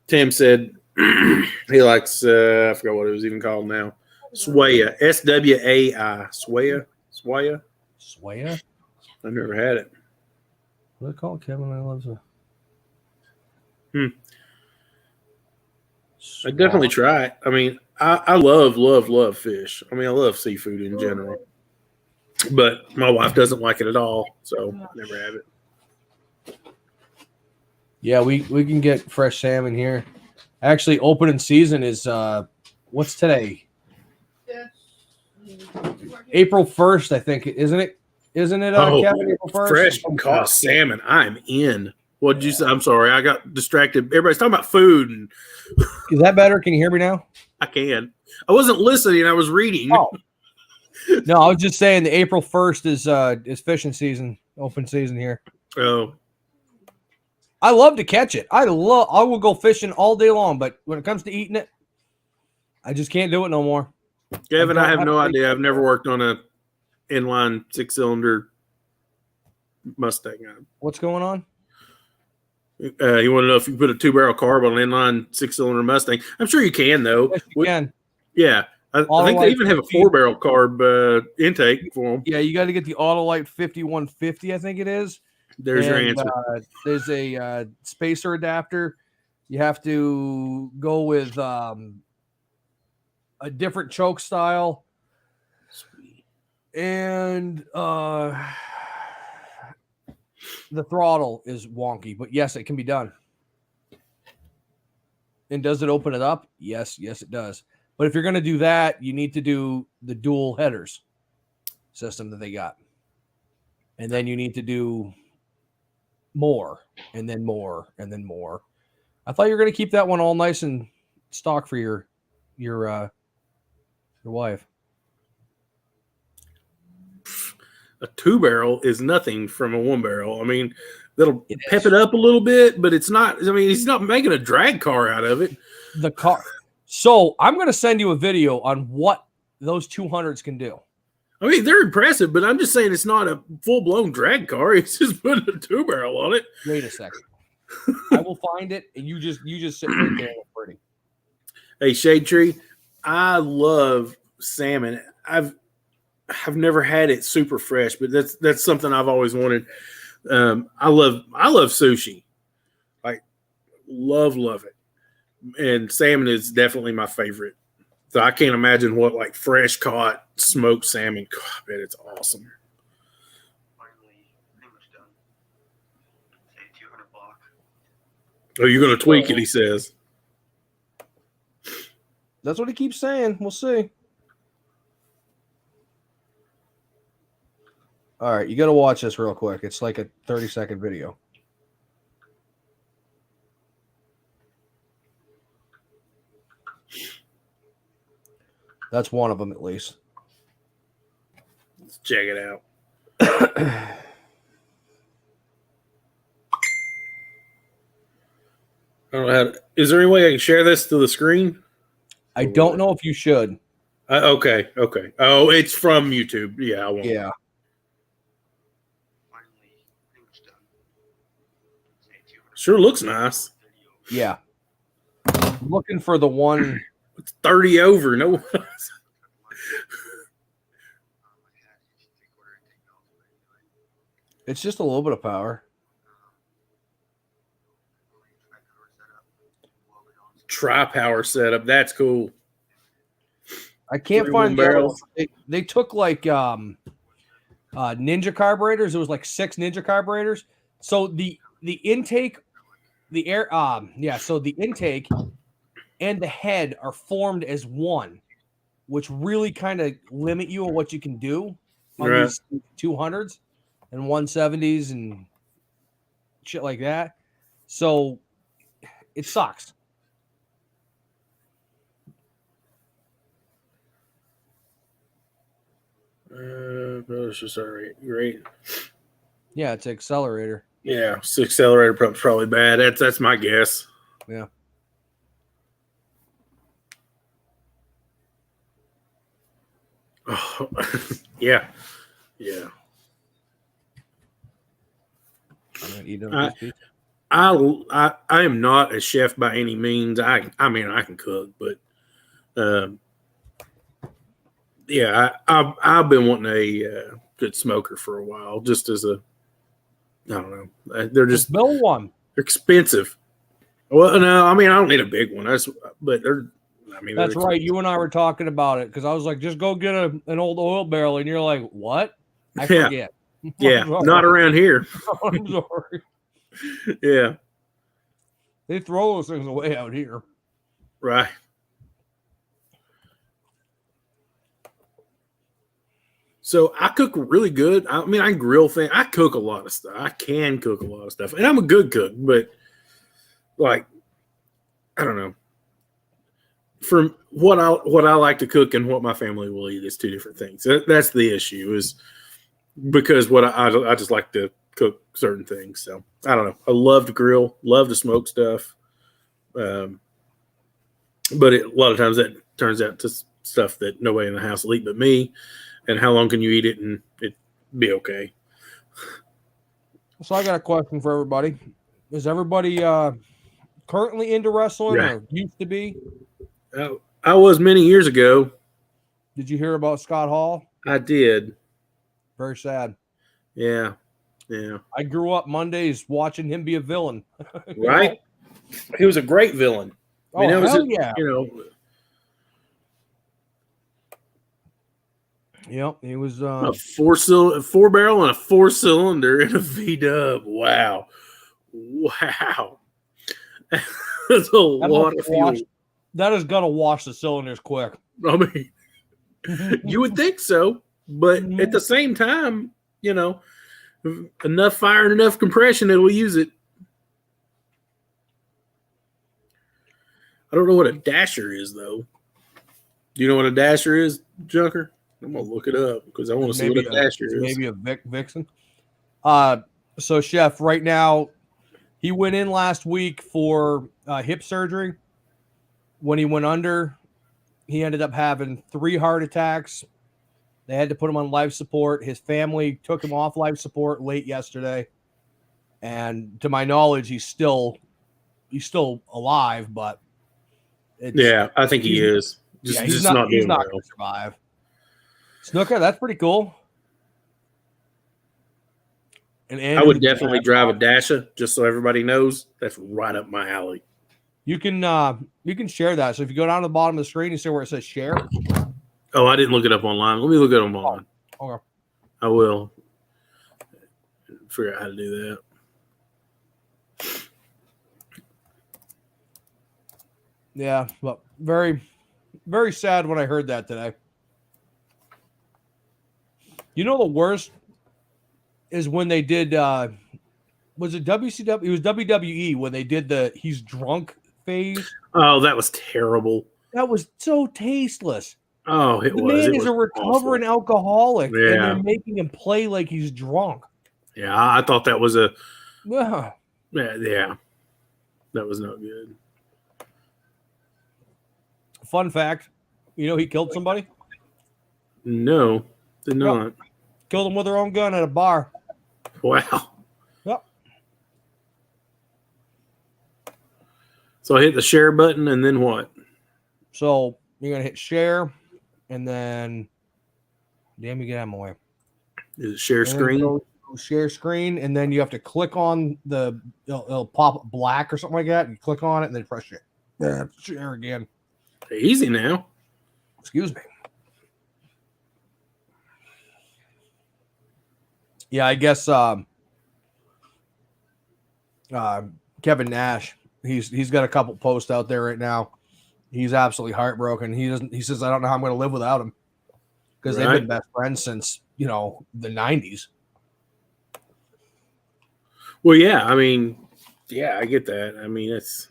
Tim said he likes. I forgot what it was even called now. Swaya. SWAI. Swaya. Swaya. I've never had it. What do they call it, Kevin? I love it. I'd definitely try it. I mean, I love fish. I mean, I love seafood in general. But my wife doesn't like it at all, so never have it. Yeah, we can get fresh salmon here. Actually, opening season is what's today? April 1st, I think, isn't it? Isn't it, Kevin? April 1st? Fresh caught salmon. I'm in. What did you say? I'm sorry, I got distracted. Everybody's talking about food. And is that better? Can you hear me now? I can. I wasn't listening. I was reading. Oh. No, I was just saying the April 1st is fishing season, open season here. Oh. I love to catch it. I will go fishing all day long, but when it comes to eating it, I just can't do it no more. Kevin, I have no idea. I've never worked on a inline 6-cylinder Mustang. What's going on? You want to know if you put a 2-barrel carb on an inline 6-cylinder Mustang? I'm sure you can, though. Yes, you can. Yeah. I think they even have a 4-barrel carb intake for them. Yeah, you got to get the Autolite 5150, I think it is. There's your answer. There's a spacer adapter. You have to go with a different choke style. Sweet. And the throttle is wonky, but yes, it can be done. And does it open it up? Yes, it does. But if you're going to do that, you need to do the dual headers system that they got. And then you need to do more, and then more, and then more. I thought you were going to keep that one all nice and stock for your wife. A 2-barrel is nothing from a 1-barrel. I mean, that'll pep it up a little bit, but it's not. I mean, he's not making a drag car out of it. The car. So I'm going to send you a video on what those 200s can do. I mean, they're impressive, but I'm just saying it's not a full-blown drag car. It's just putting a 2-barrel on it. Wait a second. I will find it, and you just sit right there and look pretty. Hey, Shade Tree, I love salmon. I've never had it super fresh, but that's something I've always wanted. I love sushi. Like love it. and salmon is definitely my favorite. So I can't imagine what like fresh caught smoked salmon. God, I bet it's awesome. Finally, pretty much done. Say $200. Oh, you're gonna tweak it, he says. That's what he keeps saying. We'll see. All right, you got to watch this real quick. It's like a 30-second video. That's one of them, at least. Let's check it out. I don't know how to, is there any way I can share this to the screen? I don't know if you should. Okay. Oh, it's from YouTube. Yeah, I won't. Yeah. Finally, pretty much done. Say $200. Sure looks nice. Yeah. I'm looking for the one. It's 30 over. No. I had 3/4 intake valve, but anyway. It's just a little bit of power. Tri-power setup. That's cool. I can't 31 find the other barrels. one. They took like Ninja carburetors. It was like 6 Ninja carburetors. So the intake, the air, so the intake and the head are formed as one, which really kind of limit you on what you can do on Right. these 200s and 170s and shit like that. So it sucks. It's just all right. Great. Yeah, it's an accelerator. Yeah, accelerator pump's probably bad. That's my guess. Yeah. Oh, yeah. I'm gonna eat another piece. I am not a chef by any means. I mean I can cook, but yeah, I've been wanting a good smoker for a while. Just as a, I don't know, they're just Bill one. they're expensive. Well, no, I mean I don't need a big one. But they're. I mean That's they're right. You and I were talking about it because I was like, just go get an old oil barrel, and you're like, what? I Yeah. forget. Yeah, I'm sorry. not around here. I'm sorry. Yeah, They throw those things away out here. right. So I cook really good. I mean, I grill things. I cook a lot of stuff. I can cook a lot of stuff, and I'm a good cook. But like, I don't know. From what I like to cook and what my family will eat is 2 different things. That's the issue. Is because what I just like to cook certain things. So I don't know. I love to grill, love to smoke stuff. But a lot of times that turns out to stuff that nobody in the house will eat but me. And how long can you eat it and it be okay? So I got a question for everybody. Is everybody currently into wrestling Yeah. or used to be? I was many years ago. Did you hear about Scott Hall? I did. Very sad. Yeah. I grew up Mondays watching him be a villain. You Right? He was a great villain. know? that Oh, was hell it, yeah. You know, Yep, he was. a 4 barrel and a 4-cylinder in a V-dub. Wow. That's a lot of fuel. That has got to wash the cylinders quick. I mean, you would think so, but at the same time, you know, enough fire and enough compression, it will use it. I don't know what a dasher is, though. Do you know what a dasher is, Junker? I'm gonna look it up because I want to see what a dasher is. Maybe a Vixen. So Chef, right now, he went in last week for hip surgery. When he went under, he ended up having 3 heart attacks. They had to put him on life support. His family took him off life support late yesterday, and to my knowledge, he's still alive. But Yeah, I think he is. he's not doing going well. to survive. Snooker, that's pretty cool. And I would definitely drive a Dasher, just so everybody knows. That's right up my alley. You can share that. So if you go down to the bottom of the screen, you see where it says share. Oh, I didn't look it up online. Let me look it up online. Okay. I will figure out how to do that. Yeah, but very, very sad when I heard that today. You know the worst is when they did was it WCW? It was WWE when they did the he's drunk phase. Oh, that was terrible. That was so tasteless. Oh, it The was. man It is was a recovering awful. alcoholic, and Yeah. they're making him play like he's drunk. Yeah, I thought that was a Yeah. yeah. That was not good. Fun fact, you know he killed somebody? No, did not. Killed him with their own gun at a bar. Wow. Yep. So I hit the share button and then what? So you're gonna hit share, and then damn, you get out of my way. Is it share And then screen? go to share screen, and then you have to click on it'll pop up black or something like that. You click on it, and then press share. Yeah, share again. Easy now. Excuse me. Yeah, I guess Kevin Nash, he's got a couple posts out there right now. He's absolutely heartbroken. He says, I don't know how I'm going to live without him. Because they've been best friends since, the 90s. Well, yeah, I mean, yeah, I get that. I mean, it's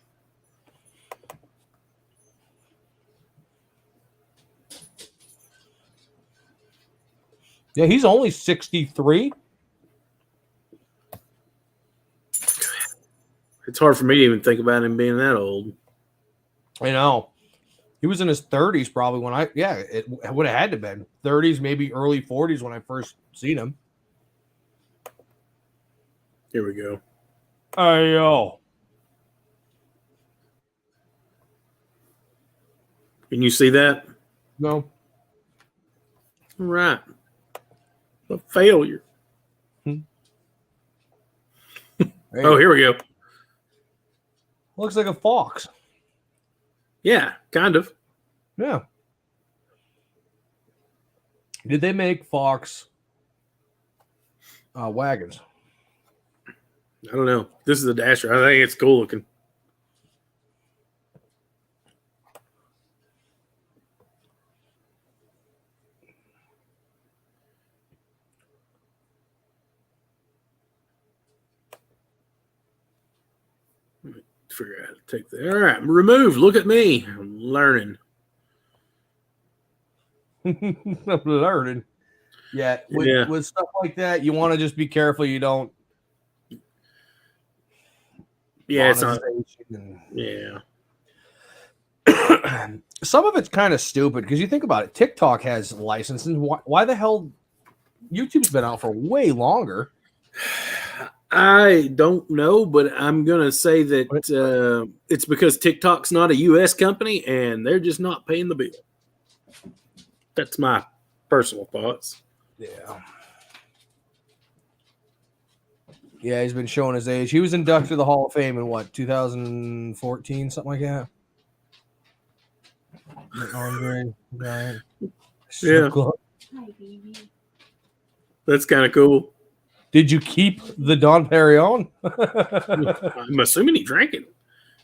Yeah, he's only 63. it's hard for me to even think about him being that old. I know. He was in his 30s probably when it would have had to been 30s, maybe early 40s when I first seen him. Here we go. Ayo. Can you see that? No. All right. A failure. Hey, Oh, here we go. looks like a fox. Yeah, kind of. Yeah. Did they make Fox wagons? I don't know. This is a Dasher. I think it's cool looking. Figure out how to take that. All right, remove. Look at me. I'm learning. I'm learning. Yeah, with stuff like that, you want to just be careful you don't. Yeah, it's not. And... Yeah. Some of it's kind of stupid because you think about it. TikTok has licenses. Why the hell? YouTube's been out for way longer. I don't know, but I'm going to say that it's because TikTok's not a U.S. company and they're just not paying the bill. That's my personal thoughts. Yeah. Yeah, he's been showing his age. He was inducted to the Hall of Fame in what, 2014, something like that? Andre, right? Yeah. Cool. Hi, baby. That's kind of cool. Did you keep the Don Perignon? I'm assuming he drank it.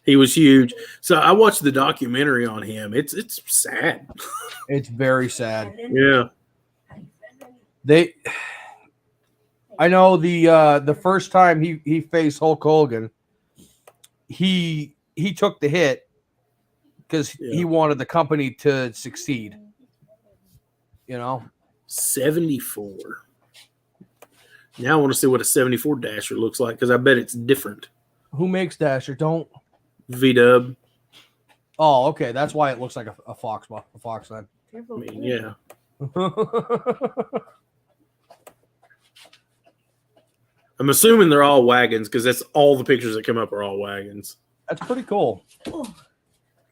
He was huge. So I watched the documentary on him. It's sad. It's very sad. Yeah. I know the first time he faced Hulk Hogan, he took the hit because he wanted the company to succeed. 74. Now I want to see what a 74 Dasher looks like because I bet it's different. Who makes Dasher? Don't. V-Dub. Oh, okay. That's why it looks like a fox. A fox then. I mean, yeah. I'm assuming they're all wagons because that's all the pictures that come up are all wagons. That's pretty cool.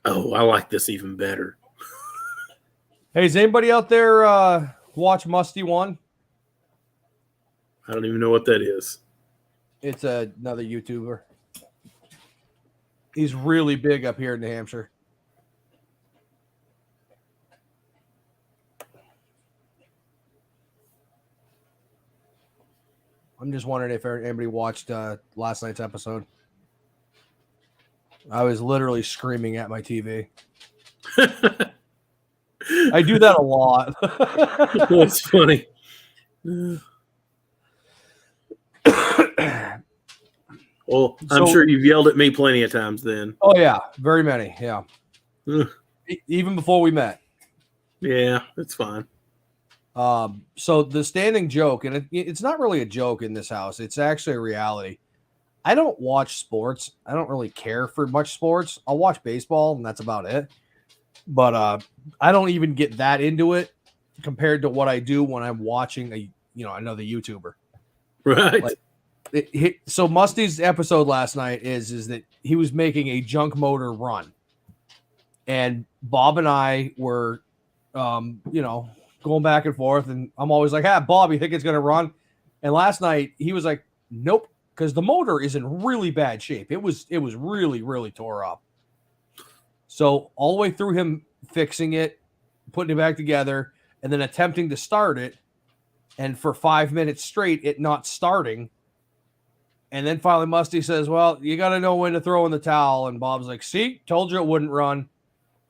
Oh, I like this even better. Hey, does anybody out there watch Musty One? I don't even know what that is. It's another YouTuber. He's really big up here in New Hampshire. I'm just wondering if anybody watched last night's episode. I was literally screaming at my TV. I do that a lot. That's funny. Well, I'm sure you've yelled at me plenty of times then. Oh, yeah. Very many. Yeah. Even before we met. Yeah, that's fine. So the standing joke, and it's not really a joke in this house. It's actually a reality. I don't watch sports. I don't really care for much sports. I'll watch baseball, and that's about it. But I don't even get that into it compared to what I do when I'm watching another YouTuber. Right. Like, so Musty's episode last night is that he was making a junk motor run, and Bob and I were, going back and forth, and I'm always like, Bob, you think it's gonna run? And last night he was like, nope, because the motor is in really bad shape. It was really, really tore up. So all the way through him fixing it, putting it back together, and then attempting to start it, and for 5 minutes straight, it not starting. And then finally Musty says, well, you got to know when to throw in the towel. And Bob's like, see, told you it wouldn't run.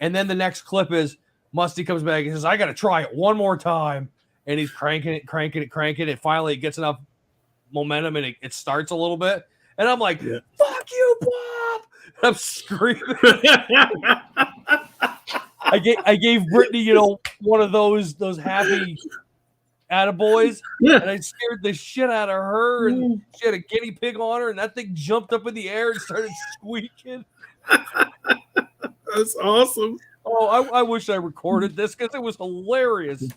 And then the next clip is Musty comes back and says, I got to try it one more time. And he's cranking it. And finally it gets enough momentum and it starts a little bit. And I'm like, fuck you, Bob. I'm screaming. I gave Brittany, one of those happy attaboys, and I scared the shit out of her, and she had a guinea pig on her, and that thing jumped up in the air and started squeaking. That's awesome. Oh, I wish I recorded this because it was hilarious.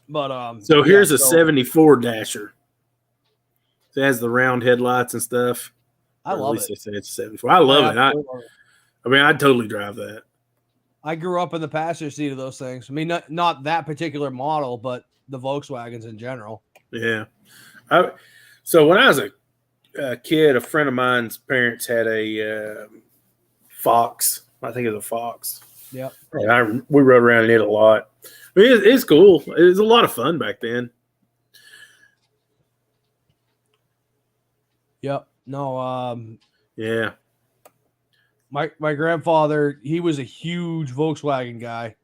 But so here's a 74 Dasher. It has the round headlights and stuff. I love it. They say it's 74. I love it. I mean, I'd totally drive that. I grew up in the passenger seat of those things. I mean, not that particular model, but the Volkswagens in general. Yeah. So when I was a kid, a friend of mine's parents had a Fox. I think it was a Fox. Yep. And we rode around in it a lot. I mean, it's cool. It was a lot of fun back then. Yep. No. Yeah. My grandfather, he was a huge Volkswagen guy.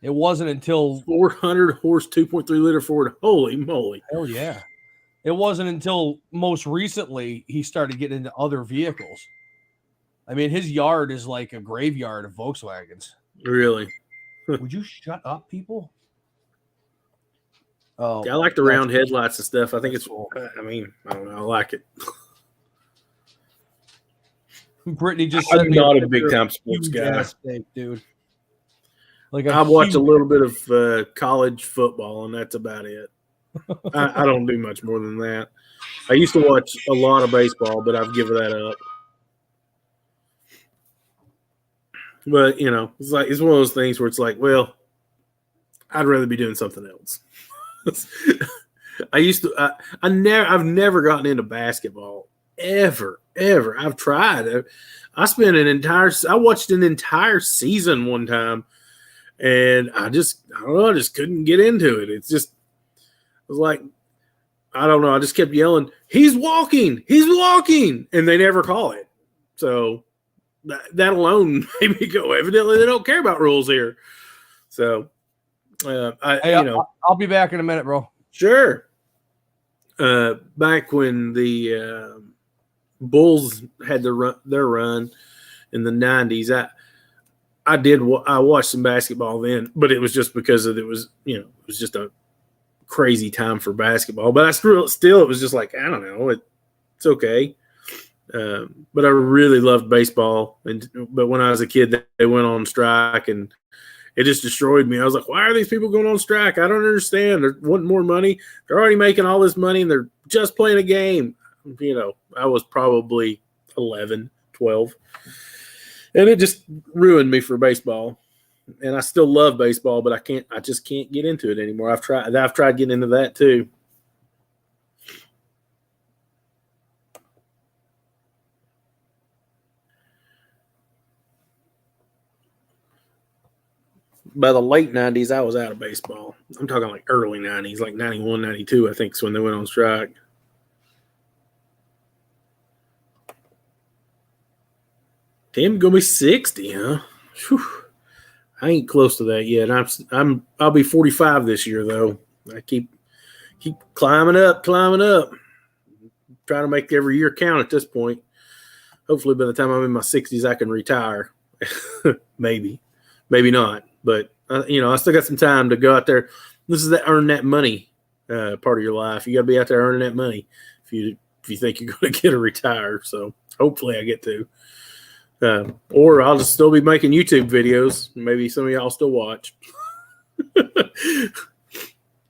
It wasn't until 400 horse, 2.3 liter Ford. Holy moly! Hell yeah! It wasn't until most recently he started getting into other vehicles. I mean, his yard is like a graveyard of Volkswagens. Really? Would you shut up, people? Oh, Yeah, I like the round headlights and stuff. I think it's cool. I mean, I don't know. I like it. Brittany just I'm sent me not a big time sports guy. Steak, dude. Like I watch a little bit of college football, and that's about it. I don't do much more than that. I used to watch a lot of baseball, but I've given that up. But it's one of those things where it's like, well, I'd rather be doing something else. I've never gotten into basketball ever. I've tried. I watched an entire season one time, and I don't know, I just couldn't get into it. It was like, I don't know, I just kept yelling, he's walking, and they never call it. So that alone made me go, evidently they don't care about rules here. So I'll be back in a minute, bro. Sure. Back when the Bulls had their run in the 90s, I watched some basketball then, but it was just because it was just a crazy time for basketball. But I still it was just like, I don't know, it's okay. But I really loved baseball, but when I was a kid, they went on strike, and it just destroyed me. I was like, why are these people going on strike? I don't understand. They're wanting more money. They're already making all this money, and they're just playing a game. I was probably 11, 12. And it just ruined me for baseball. And I still love baseball, but I just can't get into it anymore. I've tried getting into that too. by the late 90s, I was out of baseball. I'm talking like early 90s, like 91, 92, I think is when they went on strike. Tim gonna be 60, huh? Whew. I ain't close to that yet. I'll be 45 this year though. I keep climbing up. Trying to make every year count at this point. Hopefully by the time I'm in my 60s, I can retire. Maybe not. But I still got some time to go out there. This is the earn that money part of your life. You got to be out there earning that money if you think you're going to get to retire. So hopefully I get to. Or I'll just still be making YouTube videos. Maybe some of y'all still watch.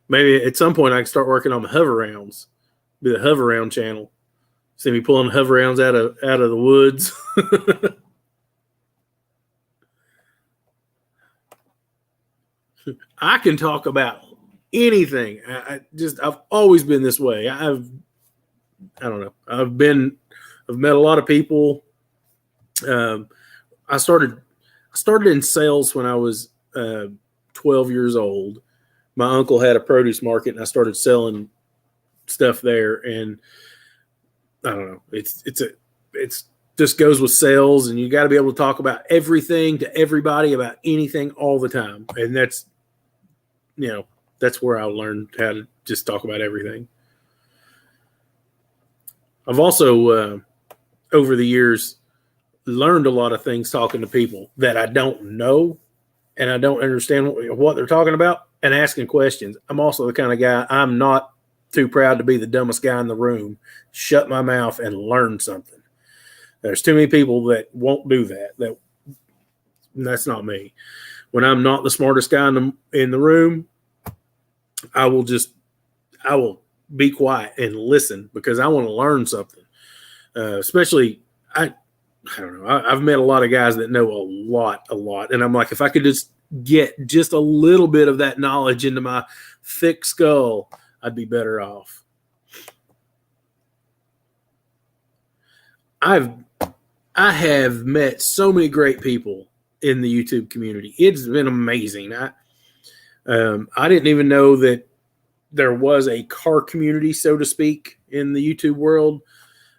Maybe at some point I can start working on the hover rounds. Be the hover round channel. See me pulling hover rounds out of the woods. I can talk about anything. I've always been this way. I don't know. I've met a lot of people. I started in sales when I was 12 years old. My uncle had a produce market, and I started selling stuff there. And I don't know. It's just goes with sales, and you got to be able to talk about everything to everybody about anything all the time. And that's where I learned how to just talk about everything. I've also over the years learned a lot of things talking to people that I don't know and I don't understand what they're talking about and asking questions. I'm also the kind of guy, I'm not too proud to be the dumbest guy in the room. Shut my mouth and learn something. There's too many people that won't do that. That's not me. When I'm not the smartest guy in the room, I will be quiet and listen because I want to learn something. Especially, I don't know. I've met a lot of guys that know a lot. And I'm like, if I could just get just a little bit of that knowledge into my thick skull, I'd be better off. I have met so many great people in the YouTube community. It's been amazing. I didn't even know that there was a car community, so to speak, in the YouTube world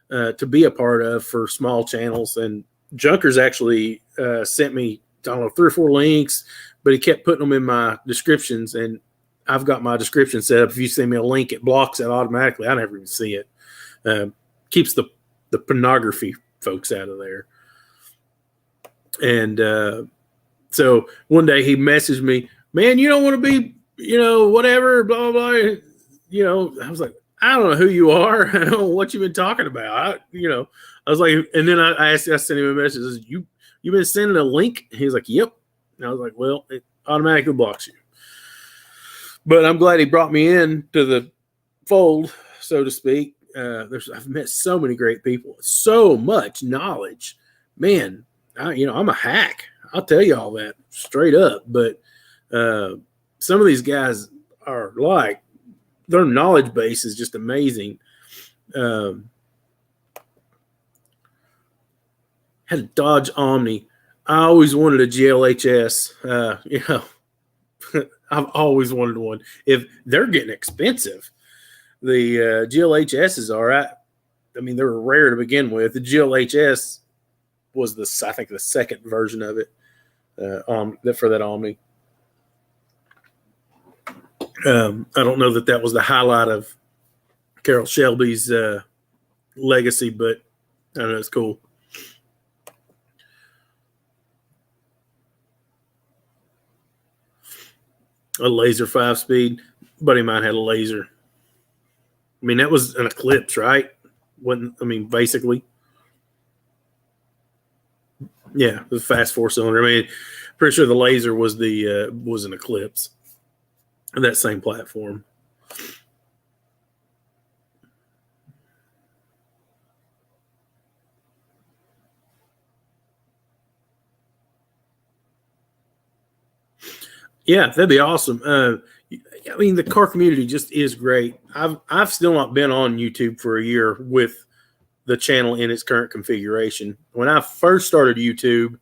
to be a part of for small channels. And Junkers actually sent me, I don't know, 3 or 4 links, but he kept putting them in my descriptions. And I've got my description set up. If you send me a link, it blocks it automatically. I never even see it. Keeps the pornography folks out of there. And so one day he messaged me, man, you don't want to be, whatever, blah, blah, blah. I was like, I don't know who you are. I don't know what you've been talking about. I was like, and then I sent him a message. I said, you've been sending a link? He's like, yep. And I was like, well, it automatically blocks you. But I'm glad he brought me in to the fold, so to speak. I've met so many great people, so much knowledge, man. I'm a hack. I'll tell you all that straight up. But some of these guys are like, their knowledge base is just amazing. Had a Dodge Omni. I always wanted a GLHS. I've always wanted one. If they're getting expensive, the GLHSs are. I mean, they were rare to begin with. The GLHS was I think the second version of it for that Omni. I don't know that was the highlight of Carroll Shelby's legacy, but I know it's cool. A laser 5-speed. Buddy of mine had a laser. I mean, that was an Eclipse, right? Basically. Yeah, it was a fast 4-cylinder. I mean, pretty sure the laser was an Eclipse. That same platform. Yeah, that'd be awesome. The car community just is great. I've still not been on YouTube for a year with the channel in its current configuration. When I first started YouTube,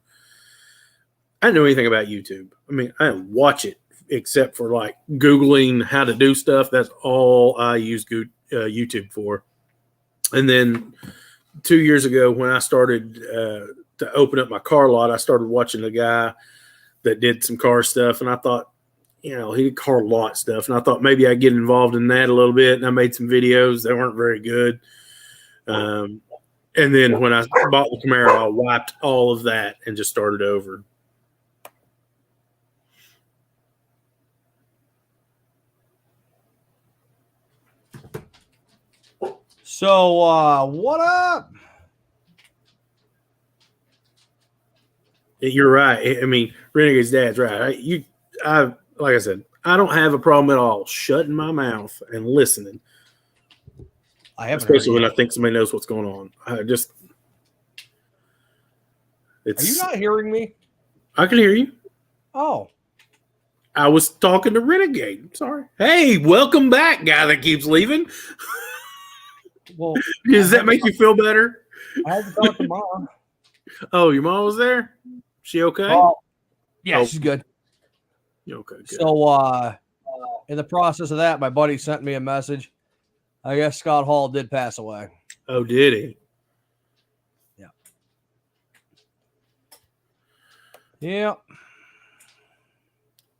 I didn't know anything about YouTube. I mean, I didn't watch it except for like Googling how to do stuff. That's all I use YouTube for. And then 2 years ago, when I started to open up my car lot, I started watching a guy that did some car stuff. And I thought, he did car lot stuff. And I thought maybe I'd get involved in that a little bit. And I made some videos that weren't very good. And then when I bought the Camaro, I wiped all of that and just started over. So, what up? You're right. I mean, Renegade's dad's right. Like I said, I don't have a problem at all shutting my mouth and listening. I haven't, especially when I think somebody knows what's going on. Are you not hearing me? I can hear you. Oh. I was talking to Renegade. Sorry. Hey, welcome back, guy that keeps leaving. Well, does that make you feel better? I had to talk to Mom. Oh, your mom was there? She okay? Yeah, she's good. Okay, good. So, in the process of that, my buddy sent me a message. I guess Scott Hall did pass away. Oh, did he? Yeah. Yeah.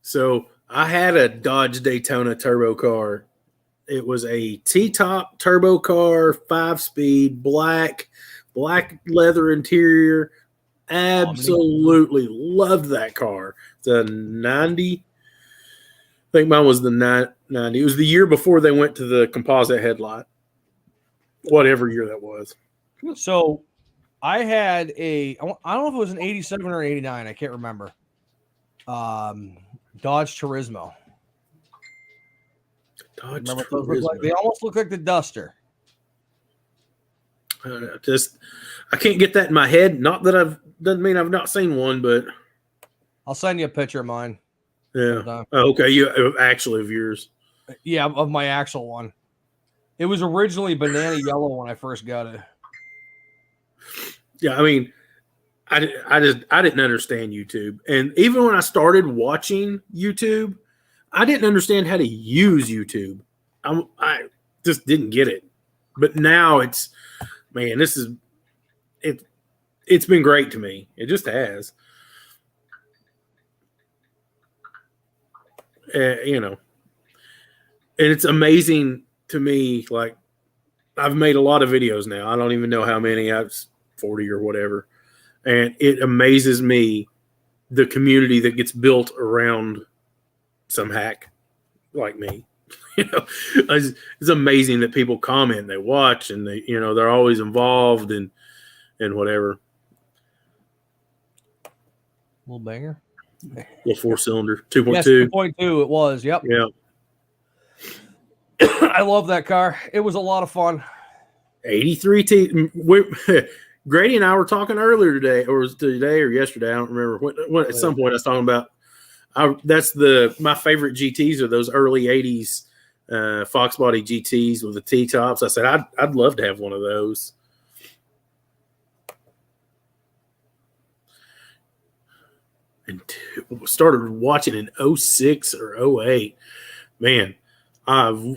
So I had a Dodge Daytona turbo car. It was a T-top turbo car, 5-speed, black leather interior. Absolutely loved that car. It's a 90. I think mine was the 90. It was the year before they went to the composite headlight. Whatever year that was. So I had I don't know if it was an 87 or 89. I can't remember. Dodge Turismo. Dodge Remember what those look like? They almost look like the Duster. I can't get that in my head. Not that doesn't mean I've not seen one, but I'll send you a picture of mine. Yeah. Oh, okay. You actually of yours. Yeah, of my actual one. It was originally banana yellow when I first got it. Yeah, I mean, I didn't understand YouTube, and even when I started watching YouTube, I didn't understand how to use YouTube. I just didn't get it. But now it's been great to me. It just has. And it's amazing to me. Like, I've made a lot of videos now. I don't even know how many. I've 40 or whatever. And it amazes me the community that gets built around some hack like me. It's amazing that people comment, they watch, and they're always involved and whatever. Little banger. Little 4-cylinder, 2.2. Yes, 2.2 it was. Yep. Yeah. I love that car. It was a lot of fun. 83 T. Grady and I were talking earlier today, or was it today or yesterday? I don't remember. When at some point I was talking about. That's my favorite GTs are those early 80s Fox body GTs with the T-tops. I said I'd love to have one of those. And started watching in 06 or 08. Man, I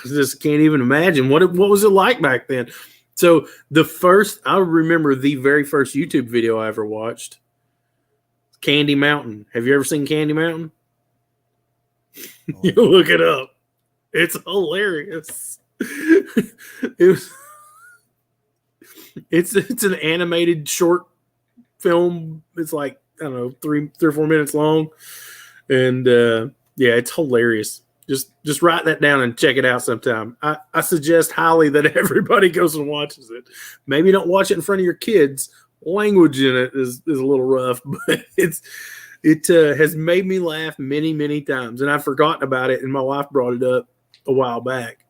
just can't even imagine what was it like back then. So I remember the very first YouTube video I ever watched. Candy Mountain. Have you ever seen Candy Mountain? You look it up. It's hilarious. It's an animated short film. It's like, I don't know, 3 or 4 minutes long. And yeah, it's hilarious. Just write that down and check it out sometime. I suggest highly that everybody goes and watches it. Maybe don't watch it in front of your kids. Language in it is a little rough, but it has made me laugh many, many times. And I've forgotten about it, and my wife brought it up a while back.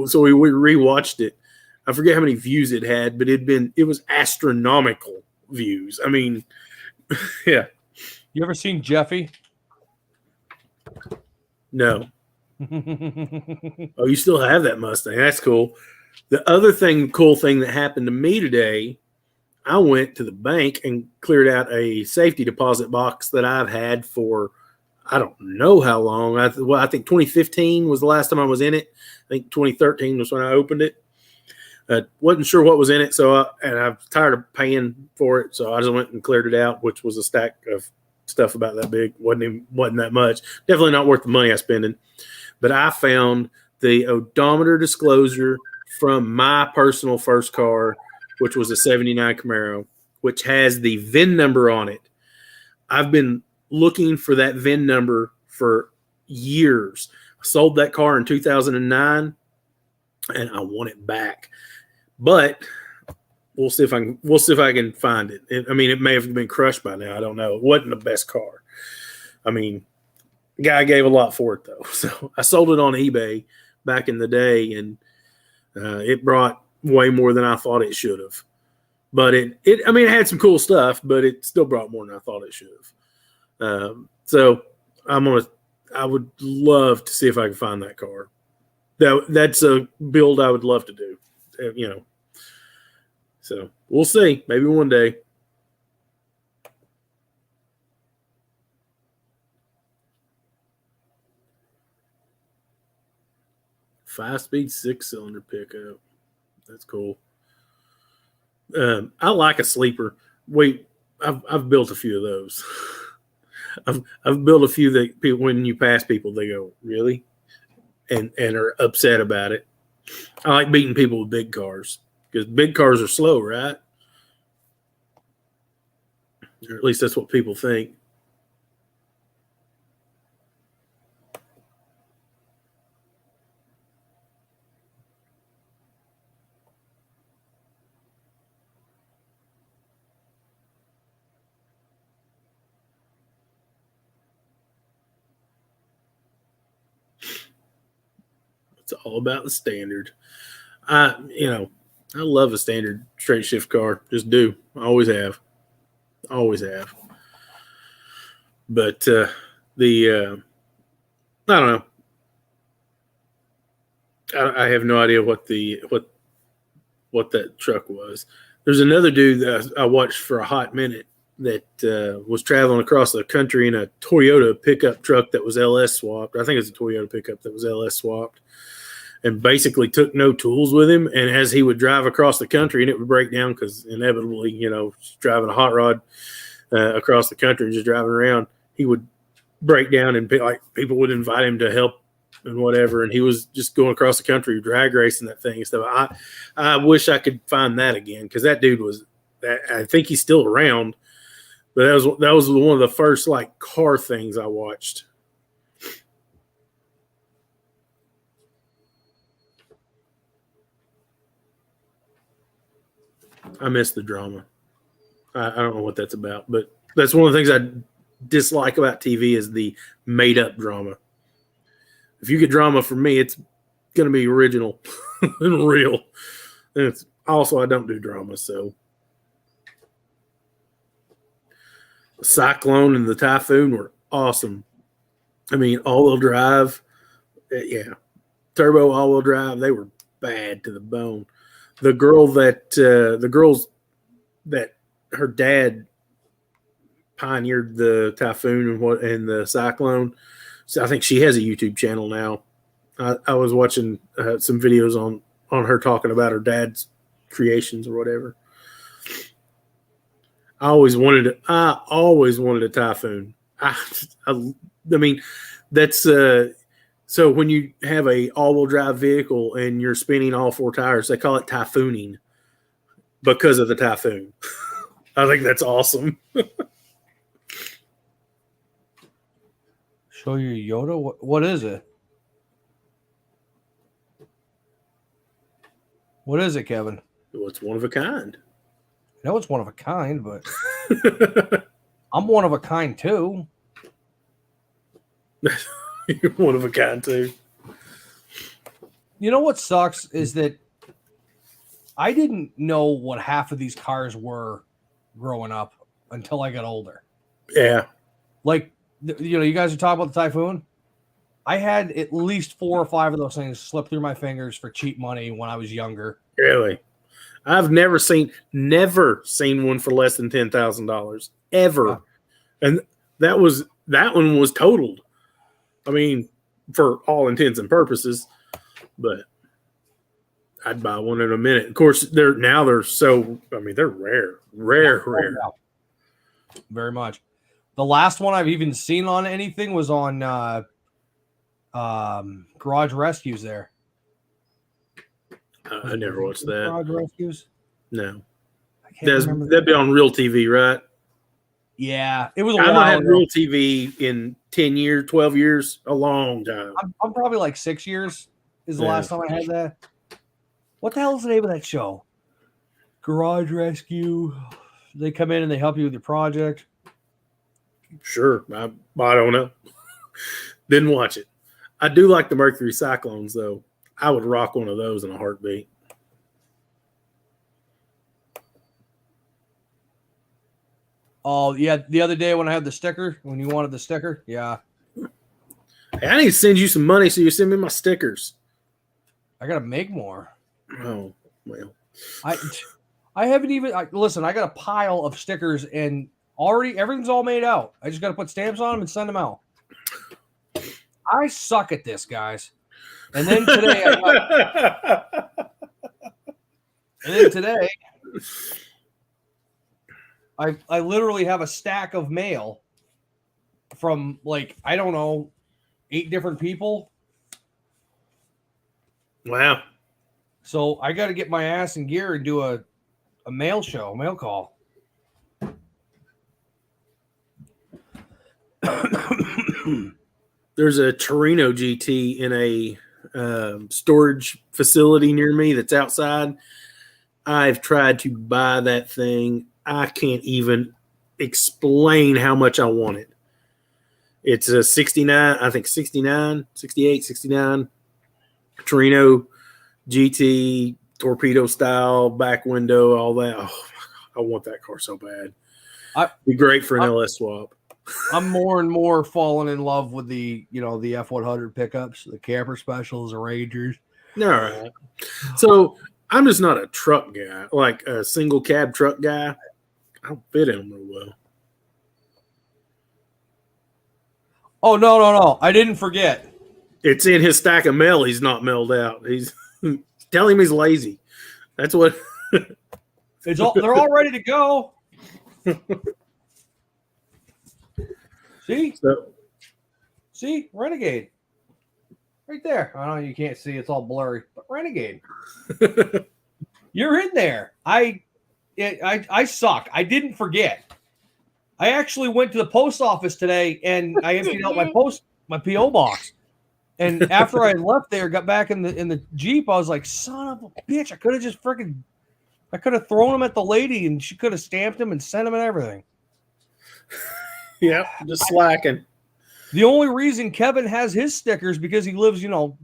So we rewatched it. I forget how many views it had, but it was astronomical views. I mean, yeah. You ever seen Jeffy? No. Oh, you still have that Mustang. That's cool. The other cool thing that happened to me today, I went to the bank and cleared out a safety deposit box that I've had for I don't know how long. I think 2015 was the last time I was in it. I think 2013 was when I opened it. Wasn't sure what was in it, and I'm tired of paying for it, so I just went and cleared it out, which was a stack of stuff about that big. wasn't that much. Definitely not worth the money I spent. But I found the odometer disclosure from my personal first car, which was a '79 Camaro, which has the VIN number on it. I've been looking for that VIN number for years. I sold that car in 2009, and I want it back. But we'll see if I can find it. It may have been crushed by now. I don't know. It wasn't the best car. The guy gave a lot for it though. So I sold it on eBay back in the day, and it brought way more than I thought it should have. But it had some cool stuff, but it still brought more than I thought it should have. So I would love to see if I can find that car. That's a build I would love to do. So we'll see. Maybe one day. Five-speed 6-cylinder pickup. That's cool. I like a sleeper. I've built a few of those. I've built a few that people, when you pass people, they go, "Really?" and are upset about it. I like beating people with big cars because big cars are slow, right? Or at least that's what people think. It's all about the standard. I love a standard straight shift car. Just do. Always have. But I don't know. I have no idea what that truck was. There's another dude that I watched for a hot minute that was traveling across the country in a Toyota pickup truck that was LS swapped. I think it's a Toyota pickup that was LS swapped, and basically took no tools with him. And as he would drive across the country, and it would break down because inevitably, driving a hot rod across the country and just driving around, he would break down, and people would invite him to help and whatever. And he was just going across the country, drag racing that thing and stuff. I wish I could find that again, because that dude was. I think he's still around, but that was one of the first car things I watched. I miss the drama. I don't know what that's about, but that's one of the things I dislike about TV is the made-up drama. If you get drama from me, it's going to be original and real. And it's also, I don't do drama, so. The Cyclone and the Typhoon were awesome. All-wheel drive, turbo all-wheel drive, they were bad to the bone. The girls that her dad pioneered the Typhoon and the Cyclone. So I think she has a YouTube channel now. I was watching some videos on her talking about her dad's creations or whatever. I always wanted a Typhoon. That's so when you have a all-wheel drive vehicle and you're spinning all four tires, they call it typhooning because of the Typhoon. I think that's awesome. Show you Yoda? What is it? What is it, Kevin? Well, it's one of a kind. I know it's one of a kind, but I'm one of a kind too. You're one of a kind too. You know what sucks is that I didn't know what half of these cars were growing up until I got older. Yeah. You guys are talking about the Typhoon. I had at least 4 or 5 of those things slip through my fingers for cheap money when I was younger. Really? I've never seen one for less than $10,000 ever. Yeah. And that one was totaled. I mean, for all intents and purposes, but I'd buy one in a minute. Of course, they're rare. Very much. The last one I've even seen on anything was on Garage Rescues there. I never watched that. Garage Rescues? No. I can't remember That'd be on Real TV, right? Yeah, it was a I've while not had ago. Real TV in 10 years, 12 years, a long time. I'm probably like 6 years is the last time I had that. What the hell is the name of that show? Garage Rescue. They come in and they help you with your project. Sure. I don't know. Didn't watch it. I do like the Mercury Cyclones, though. I would rock one of those in a heartbeat. Oh, yeah. The other day when I had the sticker, when you wanted the sticker. Yeah. Hey, I need to send you some money so you send me my stickers. I got to make more. Oh, well. I haven't even listen. I got a pile of stickers and already everything's all made out. I just got to put stamps on them and send them out. I suck at this, guys. And then today, I literally have a stack of mail from like I don't know 8 different people. Wow. So I got to get my ass in gear and do a mail call. There's a Torino GT in a storage facility near me that's outside. I've tried to buy that thing. I can't even explain how much I want it. It's a 69, I think 69, 68, 69 Torino GT, torpedo style, back window, all that. Oh, I want that car so bad. Be great for an LS swap. I'm more and more falling in love with the F100 pickups, the camper specials, the Rangers. All right. So I'm just not a truck guy, like a single cab truck guy. I don't fit in them real well. Oh, no. I didn't forget. It's in his stack of mail. He's not mailed out. He's tell him he's lazy. That's what. They're all ready to go. See, Renegade, right there. I know you can't see; it's all blurry, but Renegade, you're in there. I suck. I didn't forget. I actually went to the post office today and I emptied out my PO box. And after I left there, got back in the Jeep, I was like, son of a bitch! I could have just I could have thrown them at the lady and she could have stamped them and sent them and everything. Yeah, just slacking. The only reason Kevin has his stickers because he lives, 5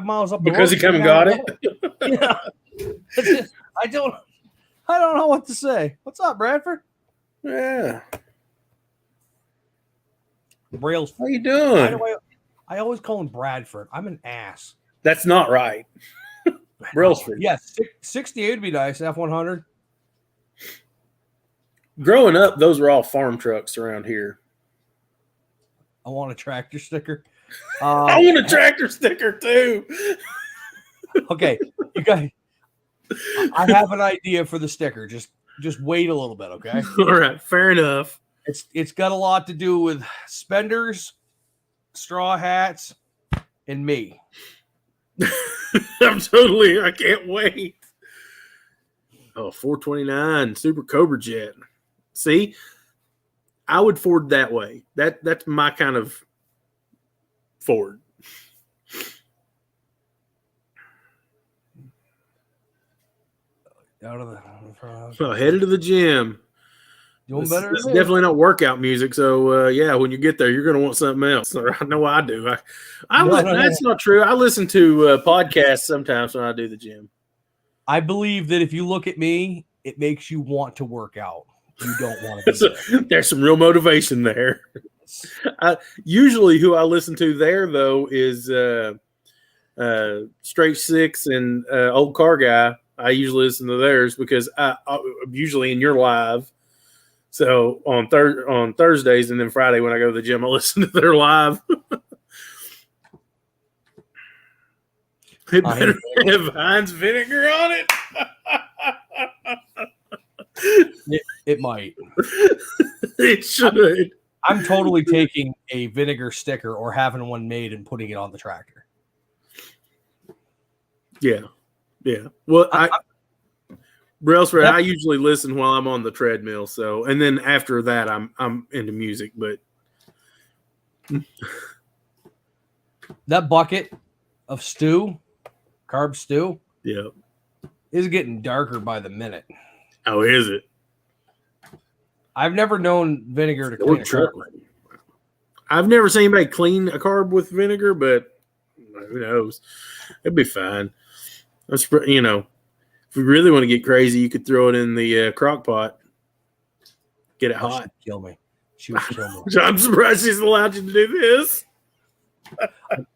miles up the road. Because he come and got it. Yeah. I don't know what to say. What's up, Bradford? Yeah. Braille's. How you doing? I always call him Bradford. I'm an ass. That's not right. Brailsford. Yeah, 68 would be nice. F100. Growing up, those were all farm trucks around here. I want a tractor sticker. I want a tractor sticker too. Okay, you guys. I have an idea for the sticker. Just wait a little bit, okay? All right, fair enough. It's got a lot to do with spenders, straw hats, and me. I can't wait. Oh, 429 Super Cobra Jet. See, I would Ford that way. That's my kind of Ford. Headed to the gym. Doing better. It's definitely not workout music. So yeah, when you get there, you're gonna want something else. I know I do. That's not true. I listen to podcasts sometimes when I do the gym. I believe that if you look at me, it makes you want to work out. You don't want to be there. There's some real motivation there. Usually who I listen to there, though, is Straight Six and Old Car Guy. I usually listen to theirs because I'm usually in your live. So on Thursdays and then Friday when I go to the gym, I listen to their live. It better have Heinz vinegar on it. It might. It should. I'm totally taking a vinegar sticker or having one made and putting it on the tractor. Yeah. Well, Brailsford, I usually listen while I'm on the treadmill. So, and then after that, I'm into music. But that bucket of carb stew, yeah, is getting darker by the minute. Oh, is it? I've never known vinegar to clean a carb. I've never seen anybody clean a carb with vinegar, but who knows? It'd be fine. That's, if we really want to get crazy, you could throw it in the crock pot. Get it hot. Kill me. She would kill me. I'm surprised she's allowed you to do this.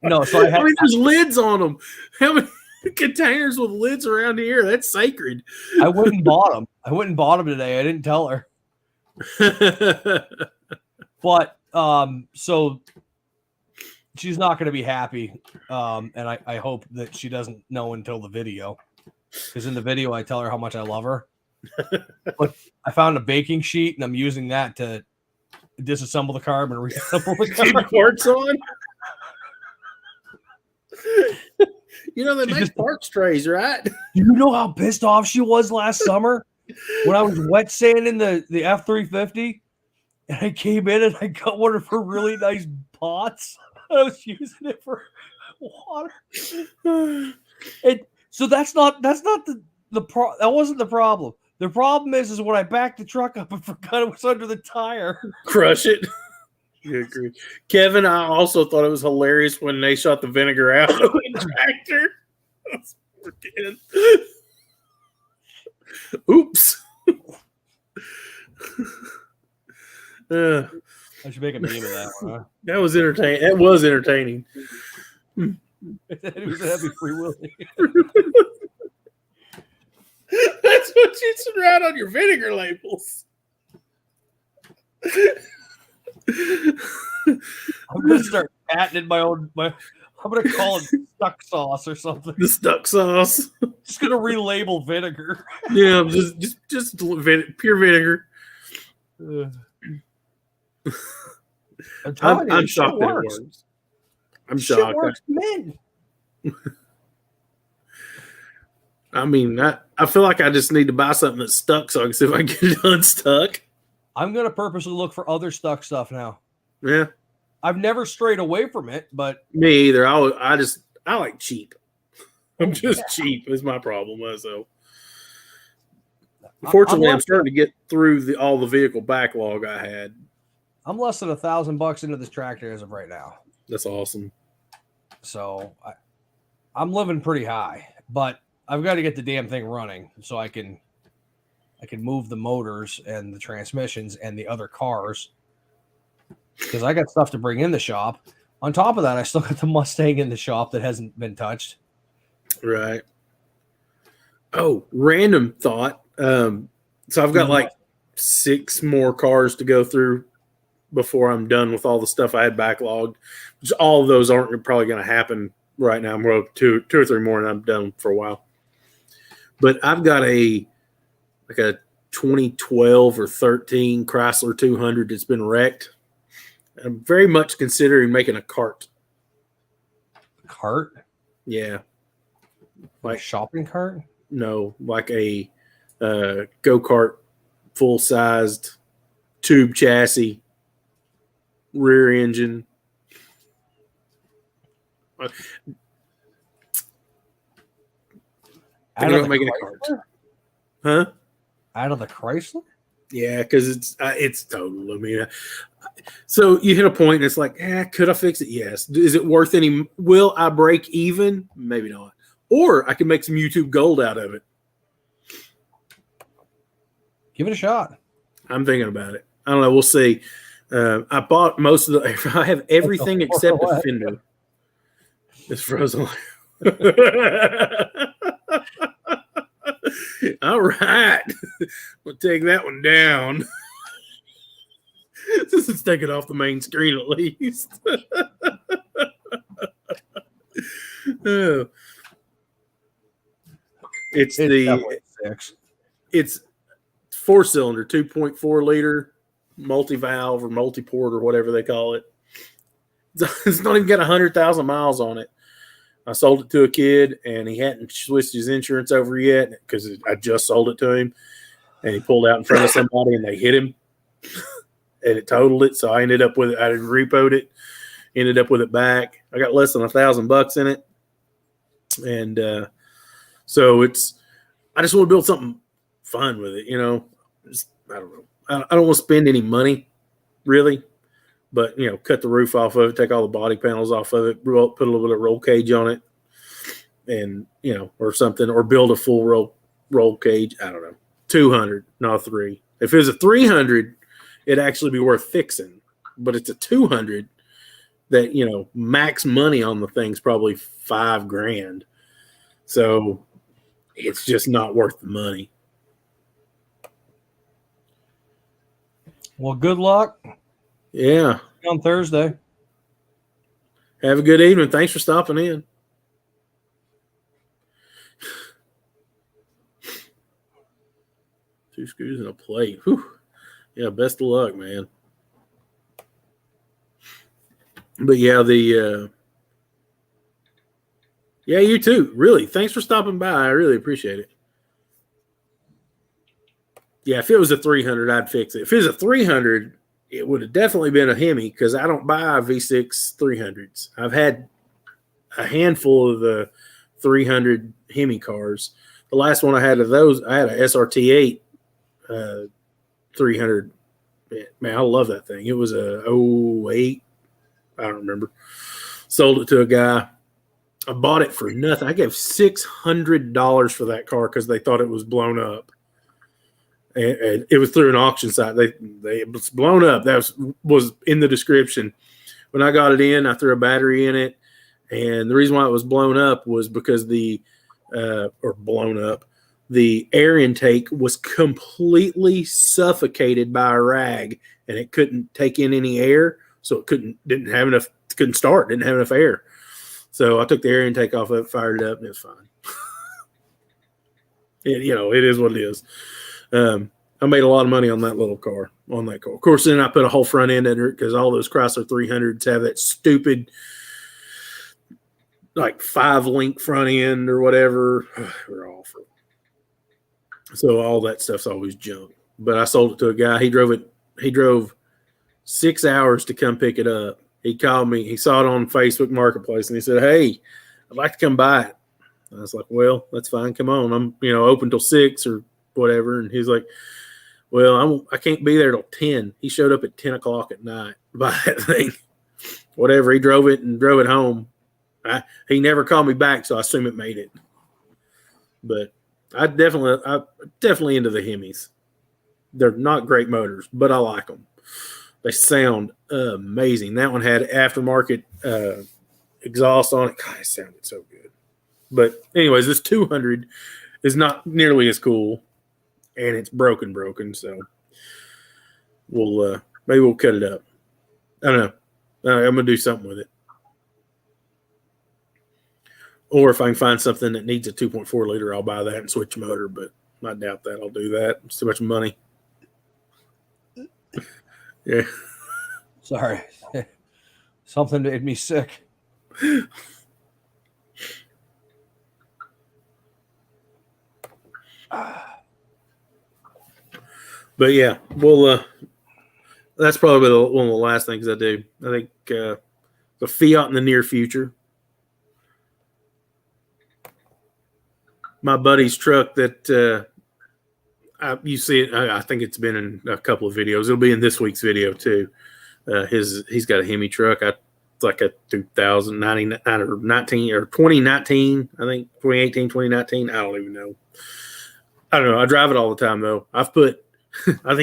No, so there's lids on them. How many containers with lids around here? That's sacred. I went and bought them. Today. I didn't tell her. But so she's not going to be happy, and I hope that she doesn't know until the video, because in the video I tell her how much I love her. But I found a baking sheet and I'm using that to disassemble the carb and reassemble the carb. Keep parts on. The nice parts trays, right? You know how pissed off she was last summer when I was wet sanding the F-350, and I came in and I got one of her really nice pots. I was using it for water. So that's not that wasn't the problem. The problem is when I backed the truck up and forgot it was under the tire. Crush it. You agree. Kevin, I also thought it was hilarious when they shot the vinegar out of the tractor. Oops. I should make a meme of that one. Huh? That was entertaining. That was entertaining. It was a heavy free willy. That's what you should write on your vinegar labels. I'm gonna start patenting I'm gonna call it stuck sauce or something. The stuck sauce. Just gonna relabel vinegar. Yeah, just pure vinegar. I'm shocked that it works. I'm shocked. Works, man. I mean, I feel like I just need to buy something that's stuck so I can see if I can get it unstuck. I'm gonna purposely look for other stuck stuff now. Yeah, I've never strayed away from it, but me either. I like cheap. I'm just cheap. Is my problem. So, fortunately, I'm starting to get through all the vehicle backlog I had. I'm less than $1,000 into this tractor as of right now. That's awesome. So I'm living pretty high, but I've got to get the damn thing running so I can move the motors and the transmissions and the other cars, because I got stuff to bring in the shop. On top of that, I still got the Mustang in the shop that hasn't been touched. Right. Oh, random thought. So I've got like 6 more cars to go through before I'm done with all the stuff I had backlogged, which all of those aren't probably going to happen right now. I'm going to 2 or 3 more and I'm done for a while. But I've got a 2012 or 13 Chrysler 200 that's been wrecked. I'm very much considering making a cart. Cart? Yeah. Like a shopping cart? No, like a go-kart, full-sized tube chassis, rear engine. Out of the Chrysler? Huh? Out of the Chrysler? Yeah, because it's total. I mean, so you hit a point and it's like, could I fix it? Yes. Is it worth any? Will I break even? Maybe not. Or I can make some YouTube gold out of it. Give it a shot. I'm thinking about it. I don't know. We'll see. I bought most of the. I have everything except the fender. It's frozen. All right. We'll take that one down. This is taking off the main screen at least. Oh. It's definitely six. It's 4-cylinder, 2.4 liter multi-valve or multi-port or whatever they call it. It's not even got 100,000 miles on it. I sold it to a kid, and he hadn't switched his insurance over yet because I just sold it to him. And he pulled out in front of somebody, and they hit him, and it totaled it. So I ended up with it. I repoed it, ended up with it back. I got less than $1,000 in it, and so it's. I just want to build something fun with it, Just, I don't know. I don't want to spend any money, really. But, cut the roof off of it, take all the body panels off of it, put a little bit of roll cage on it, and, or something, or build a full roll cage. I don't know. 200, not 3. If it was a 300, it'd actually be worth fixing. But it's a 200 that, max money on the thing's probably $5,000. So it's just not worth the money. Well, good luck. Yeah. On Thursday. Have a good evening. Thanks for stopping in. Two screws and a plate. Whew. Yeah, best of luck, man. But yeah, yeah, you too. Really, thanks for stopping by. I really appreciate it. Yeah, if it was a 300, I'd fix it. If it was a 300, it would have definitely been a Hemi because I don't buy V6 300s. I've had a handful of the 300 Hemi cars. The last one I had of those, I had a SRT8 300. Man, I love that thing. It was a 08. I don't remember. Sold it to a guy. I bought it for nothing. I gave $600 for that car because they thought it was blown up. And it was through an auction site. It was blown up. That was in the description. When I got it in, I threw a battery in it, and the reason why it was blown up was because the air intake was completely suffocated by a rag, and it couldn't take in any air, so it couldn't start, didn't have enough air. So I took the air intake off of it, fired it up, and it's fine. It is what it is. I made a lot of money on that little car, Of course, then I put a whole front end in it because all those Chrysler 300s have that stupid, like 5-link front end or whatever. They're awful. So all that stuff's always junk. But I sold it to a guy. He drove 6 hours to come pick it up. He called me. He saw it on Facebook Marketplace, and he said, "Hey, I'd like to come buy it." I was like, "Well, that's fine. Come on. I'm open till 6 or whatever." And he's like, "Well, I can't be there till 10. He showed up at 10 o'clock at night to buy that thing. Whatever. He drove it home. He never called me back, so I assume it made it. But I'm definitely into the Hemis. They're not great motors, but I like them. They sound amazing. That one had aftermarket exhaust on it. God, it sounded so good. But anyways, this 200 is not nearly as cool, and it's broken. So maybe we'll cut it up. I don't know. I'm gonna do something with it, or if I can find something that needs a 2.4 liter, I'll buy that and switch motor. But I doubt that I'll do that. It's too much money. Yeah. Sorry. Something made me sick. But yeah, well, that's probably one of the last things I do. I think the Fiat in the near future. My buddy's truck that you see it. I think it's been in a couple of videos. It'll be in this week's video too. He's got a Hemi truck. It's like a 2019 or 2019. I think 2018, 2019. I don't even know. I don't know. I drive it all the time though. I think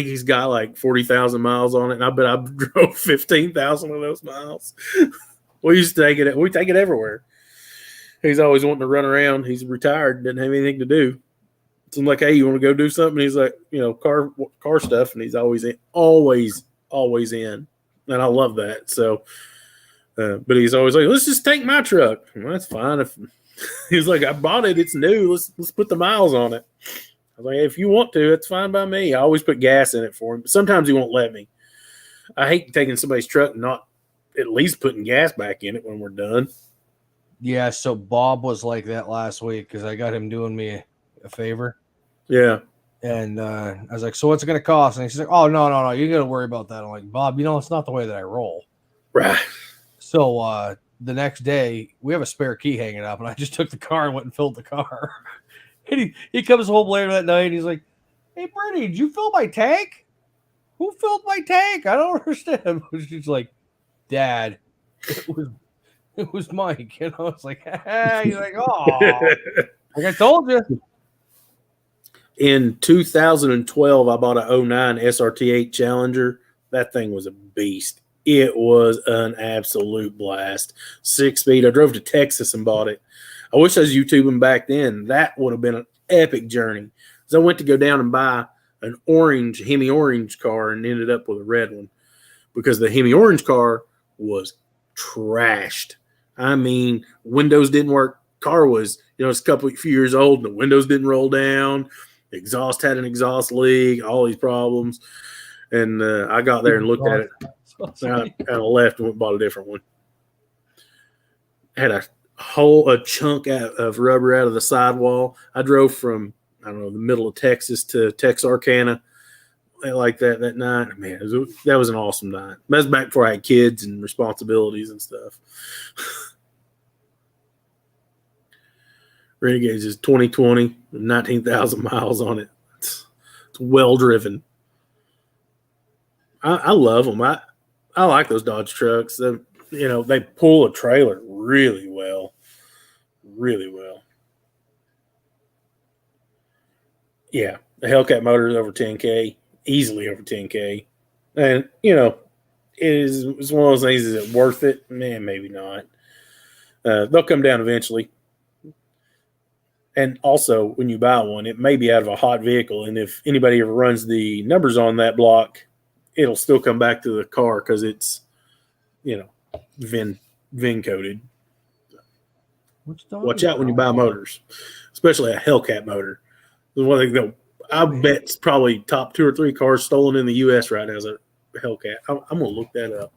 he's got like 40,000 miles on it, and I bet I drove 15,000 of those miles. We used to take it everywhere. He's always wanting to run around. He's retired, doesn't have anything to do. So I'm like, hey, you want to go do something? He's like, car stuff, and he's always in. And I love that. So, but he's always like, let's just take my truck. Well, that's fine. If he's like, I bought it, it's new. Let's put the miles on it. I was like, hey, if you want to, it's fine by me. I always put gas in it for him. But sometimes he won't let me. I hate taking somebody's truck and not at least putting gas back in it when we're done. Yeah, so Bob was like that last week because I got him doing me a favor. Yeah. And I was like, so what's it going to cost? And he's like, oh, no, you got to worry about that. I'm like, Bob, it's not the way that I roll. Right. So the next day, we have a spare key hanging up, and I just took the car and went and filled the car. And he comes home later that night, and he's like, hey, Brittany, did you fill my tank? Who filled my tank? I don't understand. She's like, Dad, it was Mike. And I was like, hey. He's like, oh, like I told you. In 2012, I bought a 09 SRT8 Challenger. That thing was a beast. It was an absolute blast. 6-speed. I drove to Texas and bought it. I wish I was YouTubing back then. That would have been an epic journey. So I went to go down and buy an orange, Hemi orange car and ended up with a red one because the Hemi orange car was trashed. I mean, windows didn't work. Car was, it's a few years old and the windows didn't roll down. The exhaust had an exhaust leak, all these problems. And I got there and looked at it. And I left and went and bought a different one. Had a chunk of rubber out of the sidewall. I drove from, the middle of Texas to Texarkana like that night. Man, that was an awesome night. That was back before I had kids and responsibilities and stuff. Renegades is 2020, 19,000 miles on it. It's well driven. I love them. I like those Dodge trucks. They pull a trailer really well. Really well. Yeah, the Hellcat motor is over 10K, easily over 10K. And, it's one of those things, is it worth it? Man, maybe not. They'll come down eventually. And also, when you buy one, it may be out of a hot vehicle. And if anybody ever runs the numbers on that block, it'll still come back to the car because it's, VIN coded. Watch out when you buy motors, especially a Hellcat motor. I bet it's probably top 2 or 3 cars stolen in the U.S. right now as a Hellcat. I'm going to look that up.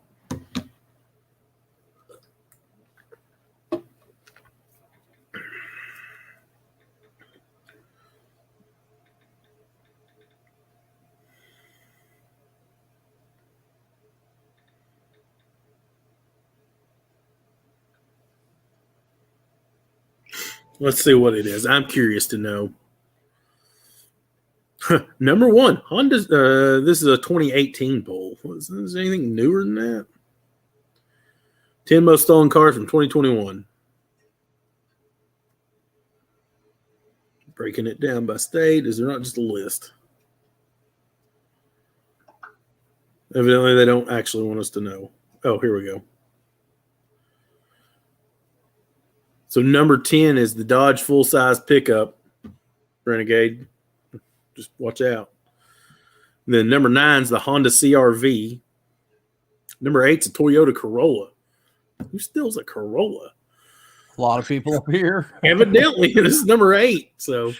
Let's see what it is. I'm curious to know. Number 1, Honda. This is a 2018 poll. Is there anything newer than that? 10 most stolen cars from 2021. Breaking it down by state. Is there not just a list? Evidently, they don't actually want us to know. Oh, here we go. So number 10 is the Dodge full-size pickup, Renegade. Just watch out. And then number 9 is the Honda CR-V. Number 8 is a Toyota Corolla. Who steals a Corolla? A lot of people up here. Evidently, this is number 8. So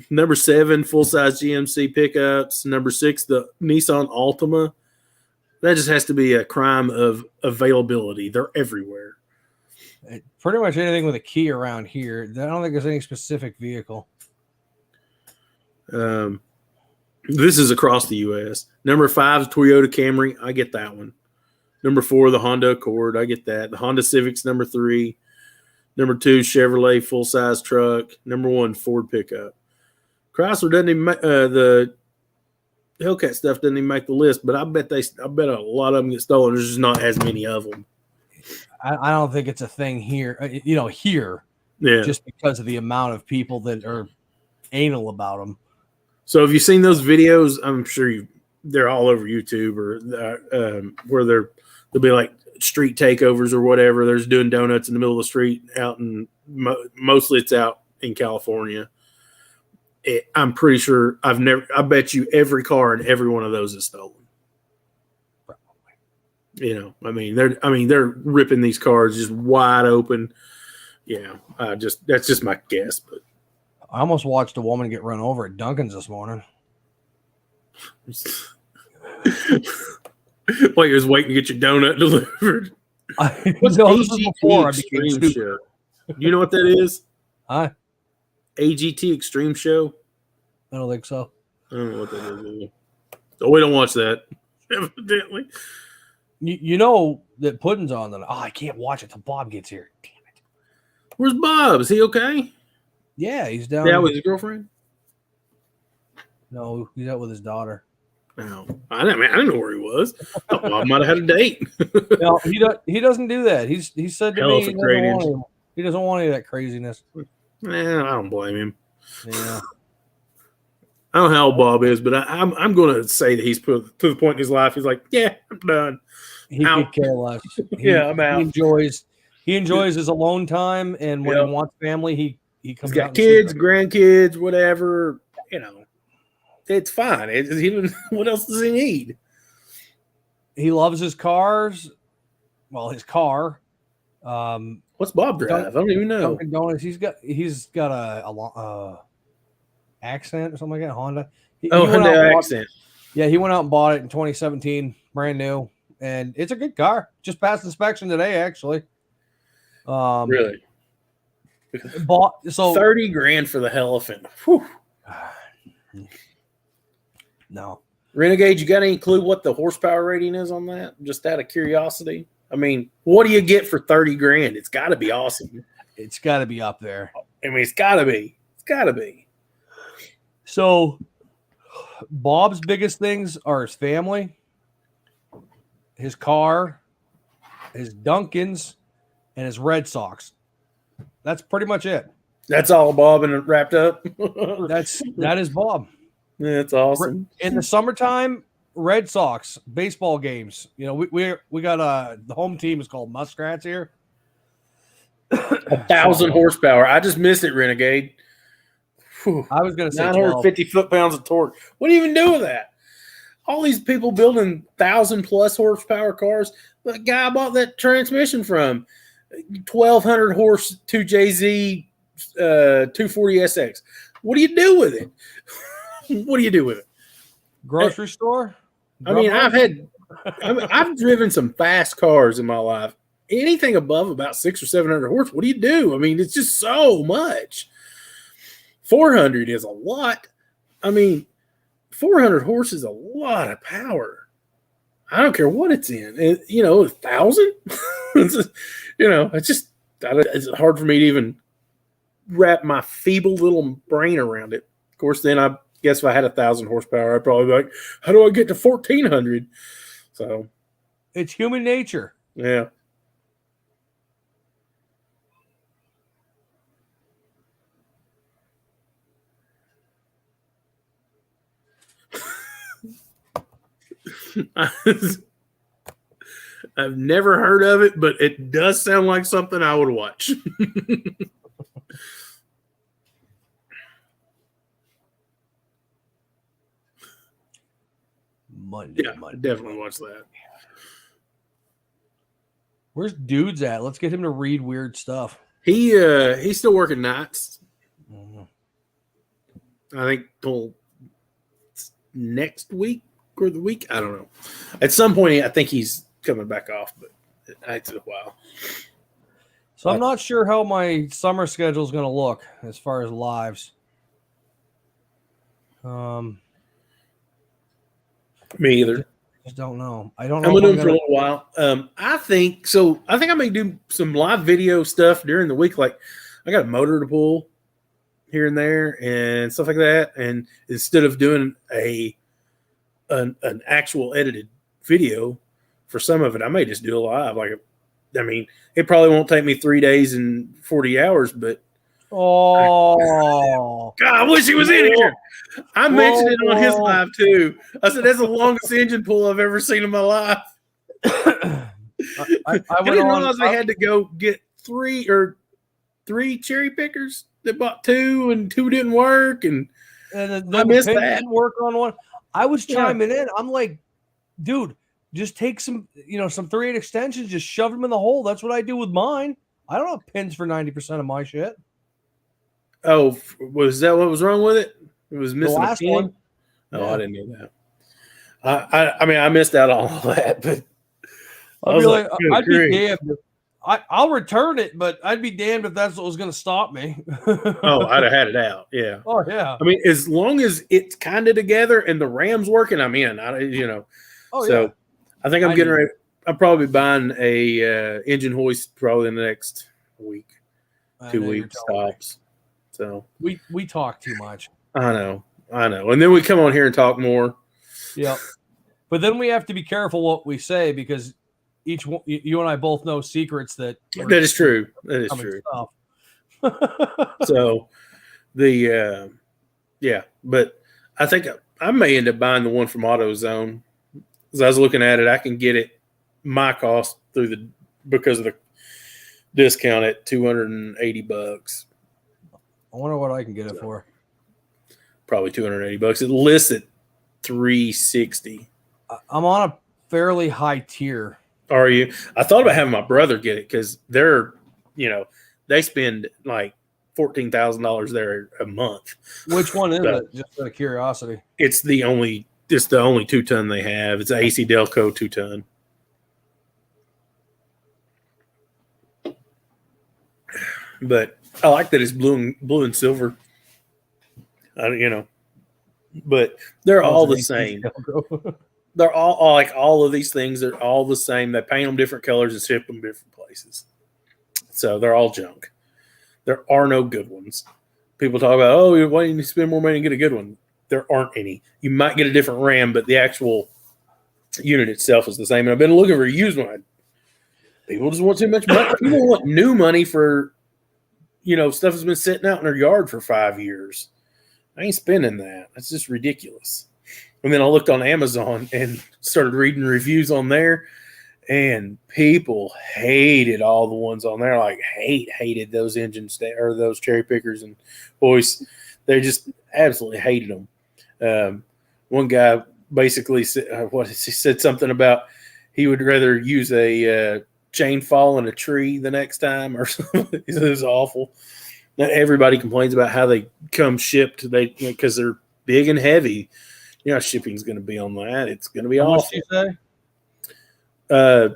number 7, full-size GMC pickups. Number 6, the Nissan Altima. That just has to be a crime of availability. They're everywhere. Pretty much anything with a key around here. I don't think there's any specific vehicle. This is across the U.S. Number 5 is Toyota Camry. I get that one. Number 4, the Honda Accord. I get that. The Honda Civic's number 3. Number 2, Chevrolet full-size truck. Number 1, Ford pickup. Chrysler doesn't even the Hellcat stuff doesn't even make the list, but I bet a lot of them get stolen. There's just not as many of them. I don't think it's a thing here. Here, Yeah. Just because of the amount of people that are anal about them. So have you seen those videos? I'm sure they're all over YouTube or where they'll be like street takeovers or whatever. They're just doing donuts in the middle of the street out in mostly it's out in California. I'm pretty sure I bet you every car in every one of those is stolen. They're ripping these cars just wide open. Yeah, that's just my guess. But I almost watched a woman get run over at Dunkin's this morning. Wait, you was waiting to get your donut delivered. What's AGT before I Extreme became stupid. Show? You know what that is? Huh? AGT Extreme Show? I don't think so. I don't know what that is. So we don't watch that, evidently. You know that Puddin's on then. Oh, I can't watch it till Bob gets here. Damn it. Where's Bob? Is he okay? Yeah, he's down. Yeah, with his girlfriend? No, he's out with his daughter. No. I didn't know where he was. I thought Bob might have had a date. No, he doesn't do that. He said to Hell, me he doesn't want any of that craziness. I don't blame him. Yeah. I don't know how old Bob is, but I'm going to say that he's put to the point in his life. He's like, yeah, I'm done. He could care less. I'm out. He enjoys his alone time, and when he wants family, he comes. He's out got and kids, sees grandkids, whatever. It's fine. What else does he need? He loves his cars. Well, his car. What's Bob drive? I don't even know. Dunkin' Donuts. He's got a accent or something like that. Honda. Honda accent. Yeah, he went out and bought it in 2017, brand new, and it's a good car. Just passed inspection today, actually. Really? Bought so $30,000 for the Elephant. Whew. No. Renegade, you got any clue what the horsepower rating is on that? Just out of curiosity. I mean, what do you get for $30,000? It's got to be awesome. It's got to be up there. I mean, it's got to be. It's got to be. So, Bob's biggest things are his family, his car, his Dunkins, and his Red Sox. That's pretty much it. That's all Bob and wrapped up. That is Bob. Yeah, that's awesome. In the summertime, Red Sox baseball games. You know, we got the home team is called Muskrats here. 1,000 horsepower. I just missed it, Renegade. Whew. I was going to say 950 foot-pounds of torque. What do you even do with that? All these people building 1,000+ horsepower cars. The guy I bought that transmission from, 1,200 horse 2JZ 240SX. What do you do with it? What do you do with it? Grocery store? I mean, I've driven some fast cars in my life. Anything above about 600 or 700 horse, what do you do? I mean, it's just so much. 400 is a lot. I mean, 400 horse is a lot of power. I don't care what it's in. 1,000? It's hard for me to even wrap my feeble little brain around it. Of course, then I guess if I had 1,000 horsepower, I'd probably be like, how do I get to 1,400? So it's human nature. Yeah. I've never heard of it, but it does sound like something I would watch. Monday. Definitely watch that. Where's Dudes at? Let's get him to read weird stuff. He's still working nights. Mm-hmm. I think till next week or the week. I don't know. At some point, I think he's coming back off, but it's a while. So I'm not sure how my summer schedule is going to look as far as lives. Me either. Just don't know. I don't know. I'm gonna do them for a little while. I think I may do some live video stuff during the week. Like I got a motor to pull here and there and stuff like that. And instead of doing an actual edited video for some of it, I may just do a live. It probably won't take me 3 days and 40 hours, but God, I wish he was in here. I mentioned it on his live too. I said that's the longest engine pull I've ever seen in my life. I didn't realize they had to go get three cherry pickers. They bought two and two didn't work, and And I then the missed pin that. didn't work on one. I was Yeah. chiming in. I'm like, dude, just take some 3/8 extensions, just shove them in the hole. That's what I do with mine. I don't have pins for 90% of my shit. Oh, was that what was wrong with it? It was The missing a last pin? one. Oh, Yeah. I didn't know that. I mean, I missed out on all that, but I I'd was be like, like, good I'd be grief. damned. I'll return it, but I'd be damned if that's what was going to stop me. Oh, I'd have had it out. Yeah. Oh, yeah. I mean, as long as it's kind of together and the ram's working, I'm in. Oh, So yeah. I think I'm I getting need ready. I'm probably buying a engine hoist probably in the next week, I 2 know you're weeks telling me. tops. So We talk too much. I know, and then we come on here and talk more. Yep. But then we have to be careful what we say because each one, you and I both know secrets that That is true. That is common true. stuff. So yeah, but I think I may end up buying the one from AutoZone. As I was looking at it, I can get it my cost because of the discount at $280. I wonder what I can get it for. Probably $280. It lists at $360. I'm on a fairly high tier. Are you? I thought about having my brother get it because they spend like $14,000 there a month. Which one is So, it? Just out of curiosity. It's the only 2-ton they have. It's an AC Delco 2-ton. But I like that it's blue and silver. But they're all the same. They're all like all of these things are all the same. They paint them different colors and ship them different places. So they're all junk. There are no good ones. People talk about, oh, why didn't you spend more money and get a good one? There aren't any. You might get a different RAM, but the actual unit itself is the same. And I've been looking for a used one. People just want too much money. People want new money for, stuff that's been sitting out in their yard for 5 years. I ain't spending that. That's just ridiculous. And then I looked on Amazon and started reading reviews on there, and people hated all the ones on there. Like hated those engines or those cherry pickers and hoists. They just absolutely hated them. One guy basically said, he said something about he would rather use a chain fall in a tree the next time or something. It was awful. Everybody complains about how they come shipped because they're big and heavy. Shipping's going to be on that. It's going to be How much awful. did you say?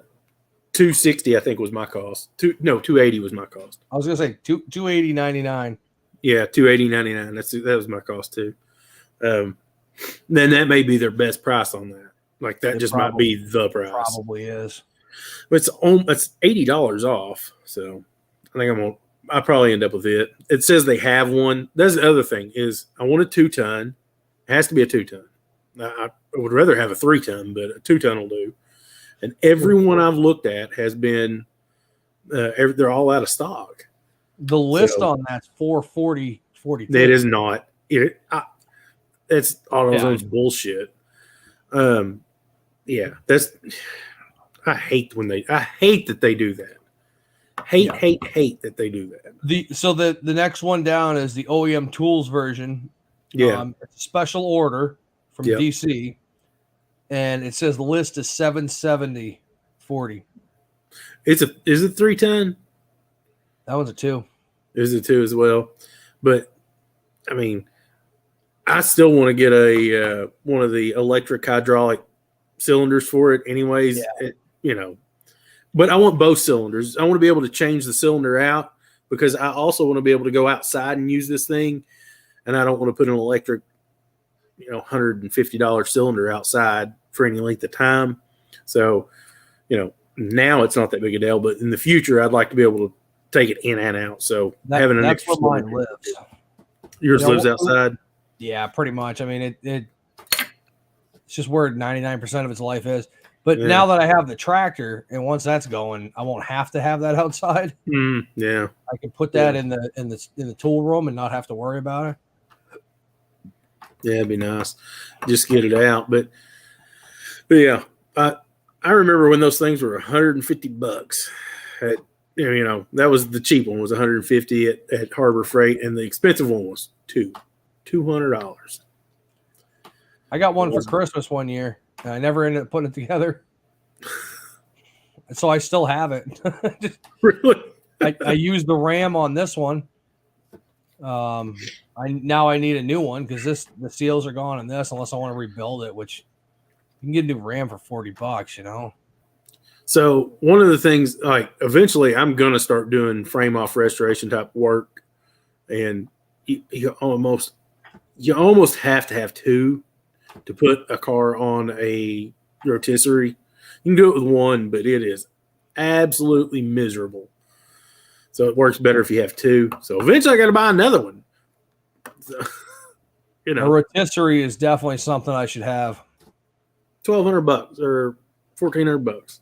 $260 I think was my cost. $280 was my cost. I was gonna say $280.99. Yeah, $280.99. That was my cost too. Then that may be their best price on that. Like that might be the price. Probably is. But it's $80 off. So I think I'll probably end up with it. It says they have one. That's the other thing is I want a 2-ton. It has to be a 2-ton. I would rather have a 3-ton, but a 2-ton will do. And every one I've looked at has been, they're all out of stock. The list on that's 440.42. That is not it. That's AutoZone's bullshit. Yeah, I hate that they do that. Hate that they do that. So the next one down is the OEM Tools version. Yeah, it's a special order from DC, and it says the list is 770.40. is it 3-ton? That one's a 2. Is it 2 as well? But I mean, I still want to get a one of the electric hydraulic cylinders for it, anyways. But I want both cylinders. I want to be able to change the cylinder out because I also want to be able to go outside and use this thing, and I don't want to put an electric, $150 cylinder outside for any length of time. So, now it's not that big a deal, but in the future, I'd like to be able to take it in and out. So having an extra where mine lives. Yours lives outside. Yeah, pretty much. I mean, it's just where 99% of its life is. But now that I have the tractor, and once that's going, I won't have to have that outside. Yeah, I can put that in the tool room and not have to worry about it. Yeah, it'd be nice. Just get it out. But yeah, I remember when those things were $150. That was the cheap one was $150 at Harbor Freight, and the expensive one was $2. $200. I got one for Christmas one year, and I never ended up putting it together. So I still have it. Really? I used the RAM on this one. I need a new one because the seals are gone in this unless I want to rebuild it, which you can get a new RAM for $40, you know. So one of the things, like eventually I'm going to start doing frame off restoration type work, and you almost have to have two to put a car on a rotisserie. You can do it with one, but it is absolutely miserable. So it works better if you have two. So eventually I got to buy another one. So, you know, a rotisserie is definitely something I should have. $1,200 or $1,400.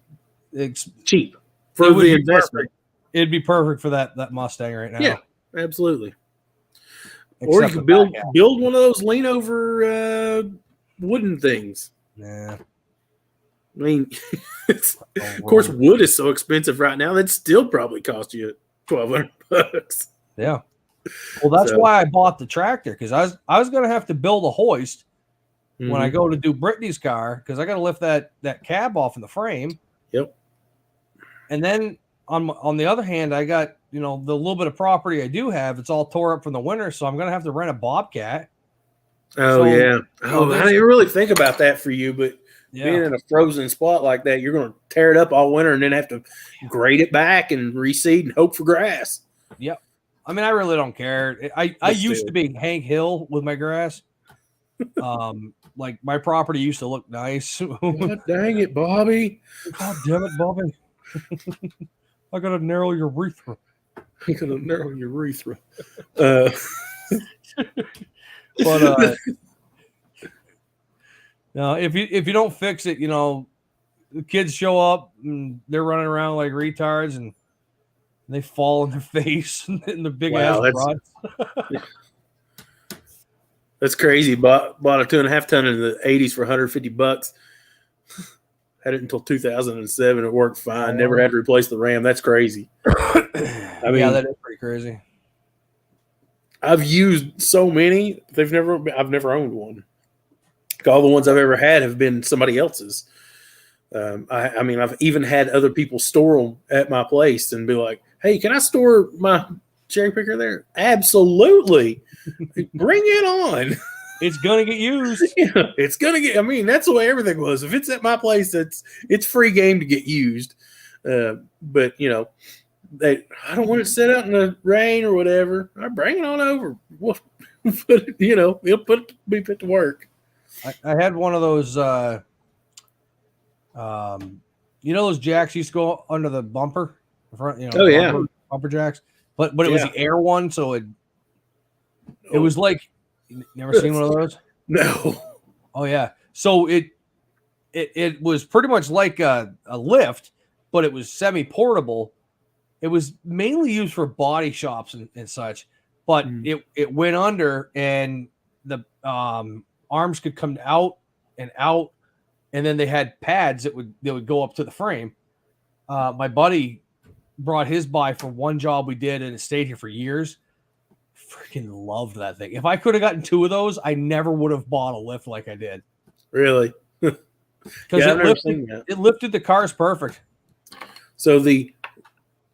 It's cheap for the investment. Perfect. It'd be perfect for that Mustang right now. Yeah, absolutely. Except or you could build one of those lean over wooden things. Yeah. I mean, of course, wood is so expensive right now. That'd still probably cost you $1,200. Yeah. Well, that's why I bought the tractor, because I was going to have to build a hoist when I go to do Brittany's car, because I got to lift that cab off in the frame. Yep. And then on the other hand, I got, the little bit of property I do have, it's all tore up from the winter, so I'm going to have to rent a Bobcat. Oh, yeah. Oh, I didn't really think about that for you, but being in a frozen spot like that, you're going to tear it up all winter and then have to grade it back and reseed and hope for grass. Yep. I mean, I really don't care. I used to be Hank Hill with my grass. Like my property used to look nice. God dang it, Bobby. God damn it, Bobby. I got to narrow your urethra. I got to narrow your urethra. But no, if you don't fix it, the kids show up and they're running around like retards and they fall on their face in the big ass rods. That's crazy. Bought a 2.5 ton in the 80s for $150. Had it until 2007. It worked fine. Never had to replace the RAM. That's crazy. I mean, yeah, that is pretty crazy. I've used so many. I've never owned one. All the ones I've ever had have been somebody else's. I mean, I've even had other people store them at my place and be like, "Hey, can I store my cherry picker there?" Absolutely. Bring it on. It's gonna get used. Yeah, it's gonna get. I mean, that's the way everything was. If it's at my place, it's free game to get used. But I don't want it to sit out in the rain or whatever. I bring it on over. We'll put it'll be put to work. I had one of those. Those jacks used to go under the bumper, front. Bumper jacks. But it was the air one, so it was like, you never seen one of those? No. Oh yeah. So it was pretty much like a lift, but it was semi-portable. It was mainly used for body shops and such, but it went under and the arms could come out, and then they had pads that would go up to the frame. My buddy brought his by for one job we did, and it stayed here for years. Freaking loved that thing. If I could have gotten two of those, I never would have bought a lift like I did. Really? Because it lifted the cars perfect. So the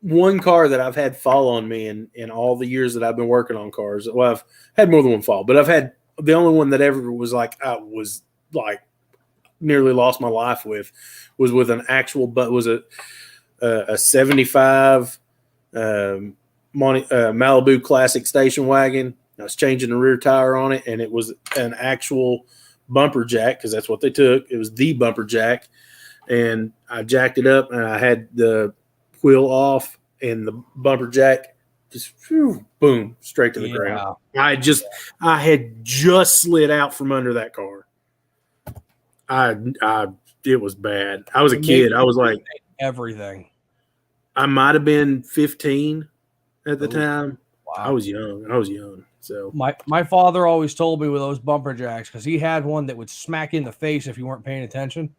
one car that I've had fall on me in all the years that I've been working on cars, well, I've had more than one fall, but I've had the only one that ever was like I was like nearly lost my life with was with an actual, but was a 75 Malibu Classic station wagon. I was changing the rear tire on it, and it was an actual bumper jack because that's what they took. It was the bumper jack, and I jacked it up, and I had the wheel off, and the bumper jack just boom straight to the ground. I had just slid out from under that car. It was bad. I was a kid. I was like everything. I might have been 15 at the time. Wow. I was young. So my father always told me with those bumper jacks, because he had one that would smack you in the face if you weren't paying attention.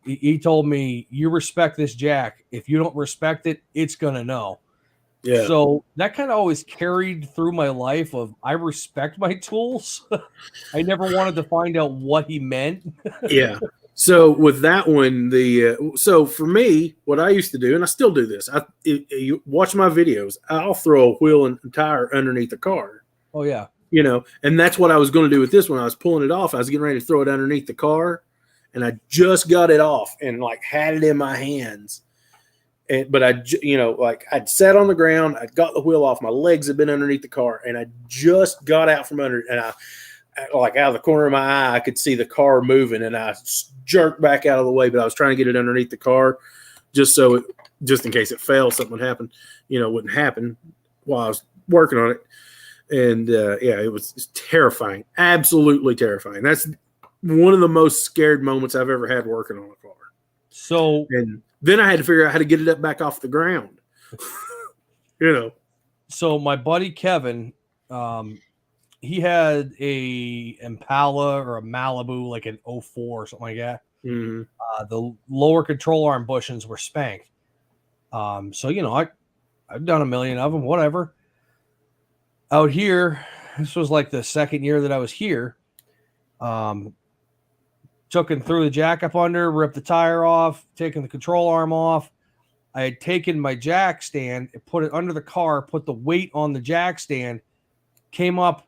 He told me, you respect this jack. If you don't respect it, it's gonna know. Yeah. So that kind of always carried through my life of I respect my tools. I never wanted to find out what he meant. Yeah. So with that one, so for me, what I used to do, and I still do this, you watch my videos, I'll throw a wheel and tire underneath the car. Oh yeah. And that's what I was going to do with this one. I was pulling it off. I was getting ready to throw it underneath the car, and I just got it off and like had it in my hands. But I'd sat on the ground, I'd got the wheel off, my legs had been underneath the car, and I just got out from under it, and I like out of the corner of my eye, I could see the car moving, and I jerked back out of the way, but I was trying to get it underneath the car just in case it fell, something would happen, wouldn't happen while I was working on it. And it was terrifying, absolutely terrifying. That's one of the most scared moments I've ever had working on a car. So, and then I had to figure out how to get it up back off the ground. So my buddy Kevin, he had a Impala or a Malibu, like an 04 or something like that. Mm-hmm. The lower control arm bushings were spanked. So I've done a million of them, whatever. Out here, this was like the second year that I was here. Took and threw the jack up under, ripped the tire off, taking the control arm off. I had taken my jack stand, put it under the car, put the weight on the jack stand, came up,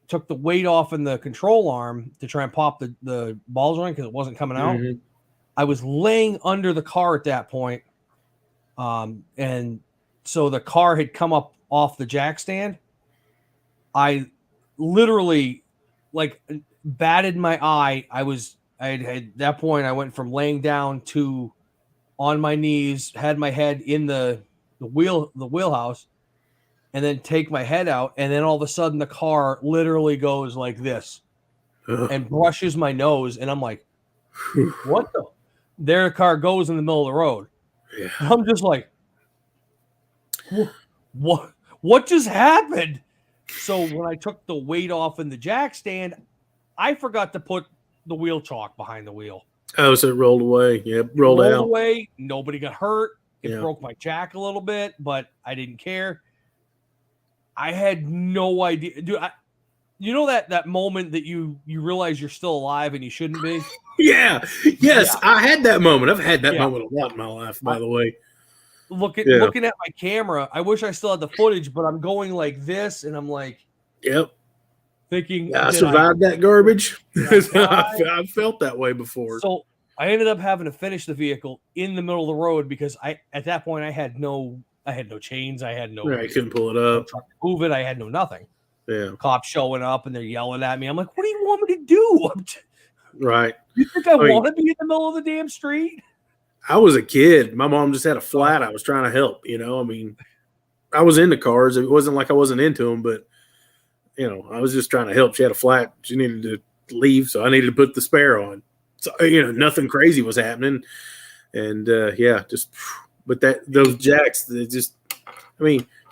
took the weight off in the control arm to try and pop the ball joint because it wasn't coming out. Mm-hmm. I was laying under the car at that point. And so the car had come up off the jack stand. I literally batted my eye. At that point, I went from laying down to on my knees, had my head in the wheelhouse, and then take my head out. And then all of a sudden the car literally goes like this and brushes my nose. And I'm like, what there the car goes in the middle of the road. Yeah. I'm just like, what just happened? So when I took the weight off in the jack stand, I forgot to put the wheel chalk behind the wheel. Oh, so it rolled away. Yeah, rolled out. Away. Nobody got hurt. It Yeah. broke my jack a little bit, but I didn't care. I had no idea. Dude, that moment that you realize you're still alive and you shouldn't be? Yeah. Yes, Yeah. I had that moment. I've had that Yeah. moment a lot in my life, by the way. Looking at my camera, I wish I still had the footage, but I'm going like this, and I'm like, Yep. thinking, I survived that garbage. Did I I've felt that way before. So I ended up having to finish the vehicle in the middle of the road because at that point I had no chains, I had no I couldn't pull it up. truck to move it, I had no nothing. Yeah. Cops showing up and they're yelling at me. I'm like, what do you want me to do? Right. You think I want to be in the middle of the damn street? I was a kid. My mom just had a flat. I was trying to help, I mean, I was into cars. It wasn't like I wasn't into them, but I was just trying to help. She had a flat. She needed to leave, so I needed to put the spare on. So, nothing crazy was happening. And, but those jacks,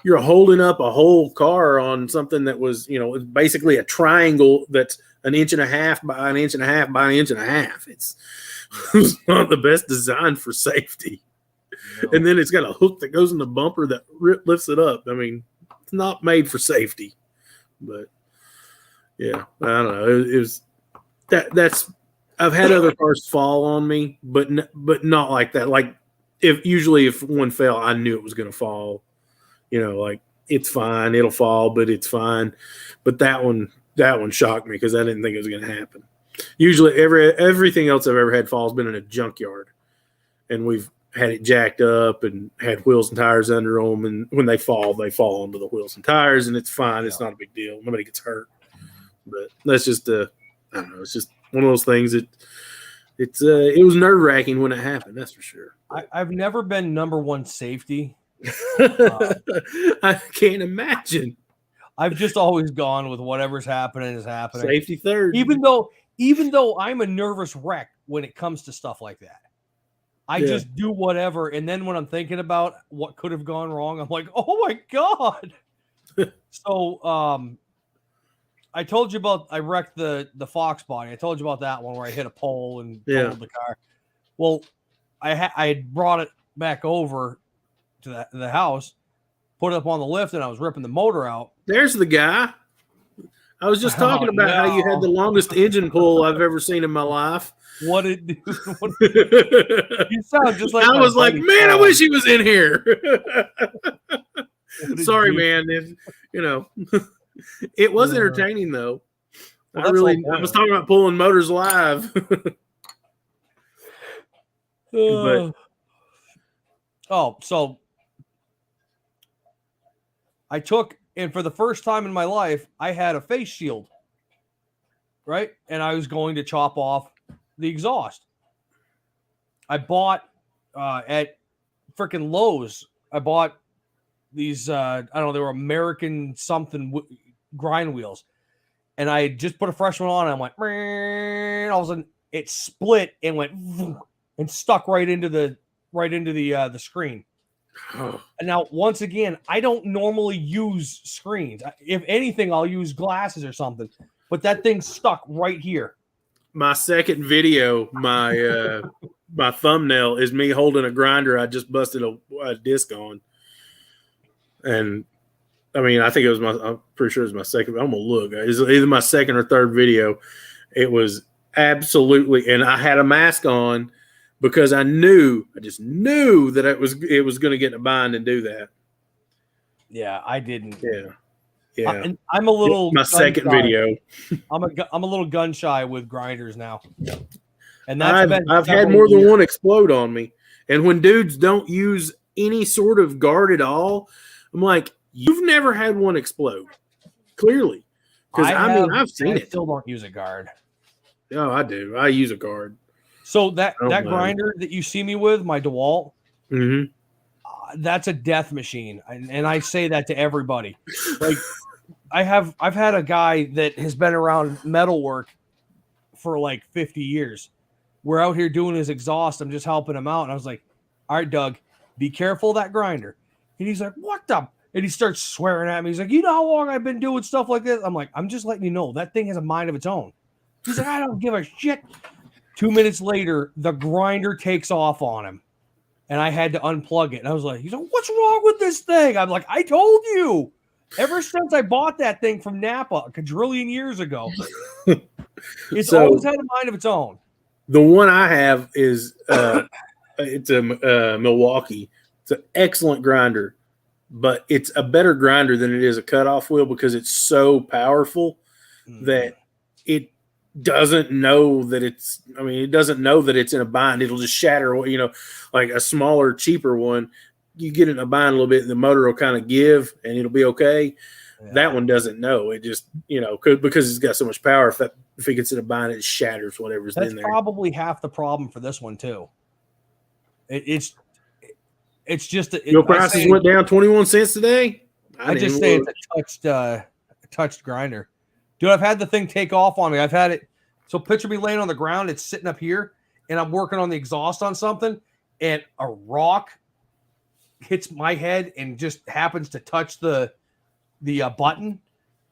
you're holding up a whole car on something that was, basically a triangle that's an inch and a half by an inch and a half by an inch and a half. It's not the best design for safety. No. And then it's got a hook that goes in the bumper that lifts it up. I mean, it's not made for safety. But yeah, I don't know. It was that's I've had other cars fall on me, but not like that. Like if one fell, I knew it was going to fall. Like it's fine, it'll fall, but it's fine. But that one shocked me because I didn't think it was going to happen. Usually, everything else I've ever had fall has been in a junkyard, and we've had it jacked up and had wheels and tires under them. And when they fall onto the wheels and tires, and it's fine. Yeah. It's not a big deal. Nobody gets hurt. But that's just I don't know. It's just one of those things that it was nerve wracking when it happened. That's for sure. I've never been number one safety. I can't imagine. I've just always gone with whatever's happening is happening. Safety third. Even though I'm a nervous wreck when it comes to stuff like that. I just do whatever. And then when I'm thinking about what could have gone wrong, I'm like, oh my God. So I told you about I wrecked the Fox body. I told you about that one where I hit a pole and totaled the car. Well, I had brought it back over to the house. put it up on the lift, and I was ripping the motor out. There's the guy. I was just talking about how you had the longest engine pull I've ever seen in my life. What did you sound just like? I was like, man, I wish he was in here. Sorry, man. It was entertaining though. Well, I was talking about pulling motors live. But so I took, and for the first time in my life, I had a face shield, right? And I was going to chop off the exhaust. I bought at freaking Lowe's. I bought these, I don't know, they were American something grind wheels. And I just put a fresh one on, and I went, all of a sudden it split and went and stuck right into the screen. And now, once again, I don't normally use screens. If anything, I'll use glasses or something. But that thing stuck right here. My second video, my thumbnail is me holding a grinder I just busted a disc on. And I mean, I think I'm pretty sure it was my second. I'm gonna look. It's either my second or third video. It was absolutely, and I had a mask on because I just knew that it was going to get in a bind and do that. Yeah, I didn't. Yeah. I'm a little my second shy. video. I'm a little gun shy with grinders now. And that's I've had more than one explode on me. And when dudes don't use any sort of guard at all, I'm like, you've never had one explode. Clearly. Because I've seen it. I still don't use a guard. No, I do. I use a guard. So that grinder that you see me with, my DeWalt, that's a death machine. And I say that to everybody. Like I've had a guy that has been around metalwork for like 50 years. We're out here doing his exhaust. I'm just helping him out. And I was like, all right, Doug, be careful of that grinder. And he's like, what the? And he starts swearing at me. He's like, you know how long I've been doing stuff like this? I'm like, I'm just letting you know that thing has a mind of its own. He's like, I don't give a shit. 2 minutes later, the grinder takes off on him. And I had to unplug it. And I was like, he's like, what's wrong with this thing? I'm like, I told you. Ever since I bought that thing from Napa a quadrillion years ago, it's always had a mind of its own. The one I have is it's a Milwaukee. It's an excellent grinder, but it's a better grinder than it is a cutoff wheel because it's so powerful that it doesn't know that it's in a bind. It'll just shatter, like a smaller, cheaper one. You get it in a bind a little bit and the motor will kind of give and it'll be okay. Yeah. That one doesn't know. It just, because it's got so much power, if it gets in a bind, it shatters whatever's in there. That's probably half the problem for this one too. It's just your prices went down 21 cents today. I just say it's a touched grinder. Dude, I've had the thing take off on me. I've had it. So picture me laying on the ground. It's sitting up here, and I'm working on the exhaust on something, and a rock hits my head and just happens to touch the button.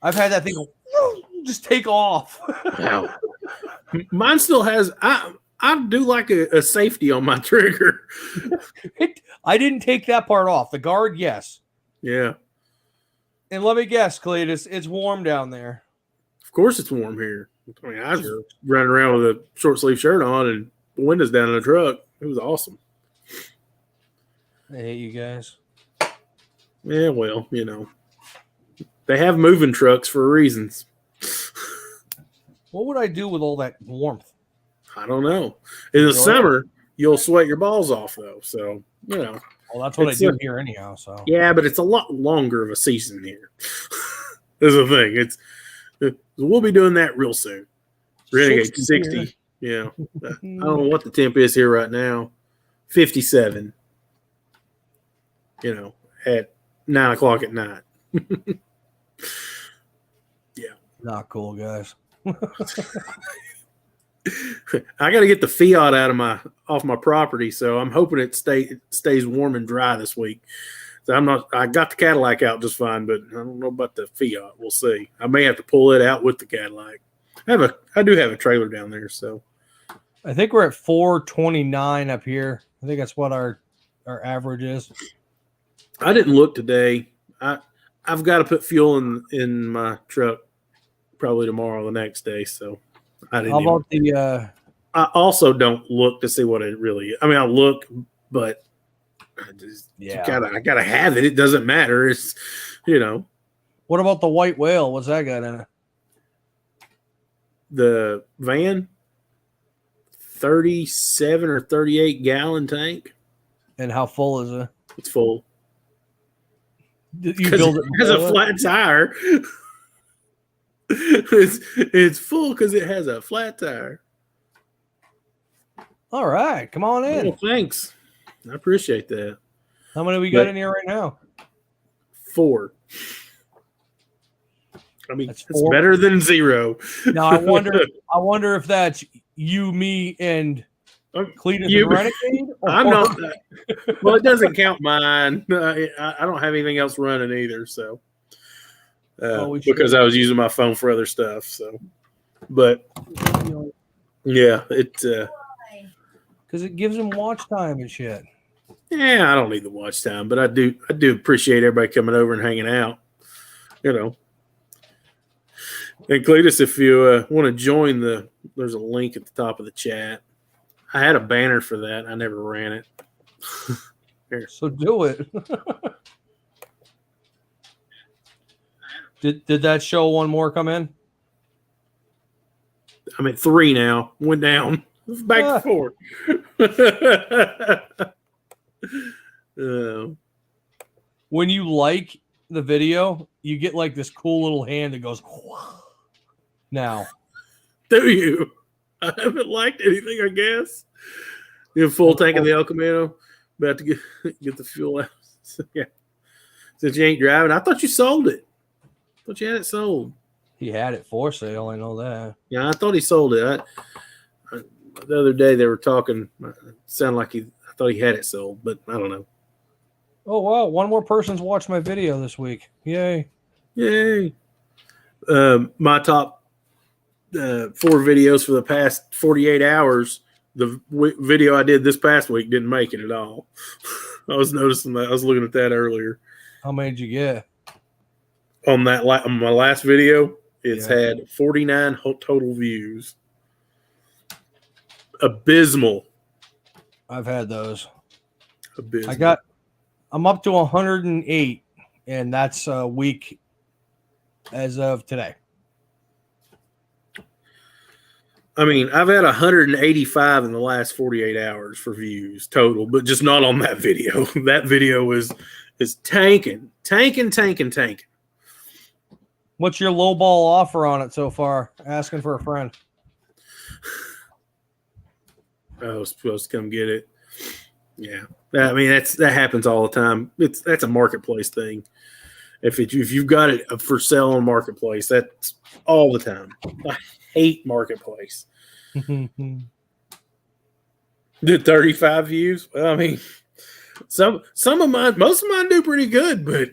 I've had that thing just take off. Wow. Mine still has. I do like a safety on my trigger. I didn't take that part off. The guard, yes. Yeah. And let me guess, Cletus, it's warm down there. Of course it's warm here. I mean, I was running around with a short sleeve shirt on and the windows down in the truck. It was awesome. I hate you guys. Yeah, well, they have moving trucks for reasons. What would I do with all that warmth? I don't know. In the summer, you'll sweat your balls off, though. So, Well, that's what I do here anyhow. So yeah, but it's a lot longer of a season here. Is the thing. We'll be doing that real soon. Renegade 60. Yeah. I don't know what the temp is here right now. 57. At 9 o'clock at night. Yeah. Not cool, guys. I got to get the Fiat off my property, so I'm hoping it stays warm and dry this week. So I got the Cadillac out just fine, but I don't know about the Fiat. We'll see. I may have to pull it out with the Cadillac. I do have a trailer down there, so I think we're at 429 up here. I think that's what our average is. I didn't look today. I've got to put fuel in my truck probably tomorrow or the next day. So I didn't. How about the? I also don't look to see what it really is. I mean, I look, but I gotta have it. It doesn't matter. It's What about the white whale? What's that got in it? The van, 37 or 38 gallon tank. And how full is it? It's full. You build it has a flat tire. it's full because it has a flat tire. All right, come on in. Oh, thanks. I appreciate that. How many we got in here right now? 4. I mean, That's it's 4. better than 0. Now I wonder if that's you, me, and Cletus and Renegade. I'm not. Well, it doesn't count mine. I don't have anything else running either. So, because I was using my phone for other stuff. So, but yeah, because it gives them watch time and shit. Yeah, I don't need the watch time, but I do appreciate everybody coming over and hanging out. And Cletus, if you want to join there's a link at the top of the chat. I had a banner for that. I never ran it. Here. So do it. Did that show one more come in? I'm at 3 now. Went down. Back to 4. When you like the video, you get like this cool little hand that goes now. Do you? I haven't liked anything, I guess. You have full tank of the El Camino. About to get the fuel out. Yeah. Since you ain't driving, I thought you sold it. I thought you had it sold. He had it for sale. I know that. Yeah, I thought he sold it. The other day they were talking. It sounded like I thought he had it sold, but I don't know. Oh wow! One more person's watched my video this week. Yay! Yay! My top 4 videos for the past 48 hours. The video I did this past week didn't make it at all. I was noticing that. I was looking at that earlier. How many did you get? On my last video, it's had 49 total views. Abysmal. I've had those. Abysmal. I'm up to 108, and that's a week as of today. I mean, I've had 185 in the last 48 hours for views total, but just not on that video. That video is tanking. What's your low ball offer on it so far? Asking for a friend. I was supposed to come get it. Yeah, I mean that happens all the time. That's a marketplace thing. If you've got it for sale on marketplace, that's all the time. I hate marketplace. Did 35 views? Well, I mean, some of mine, most of mine do pretty good, but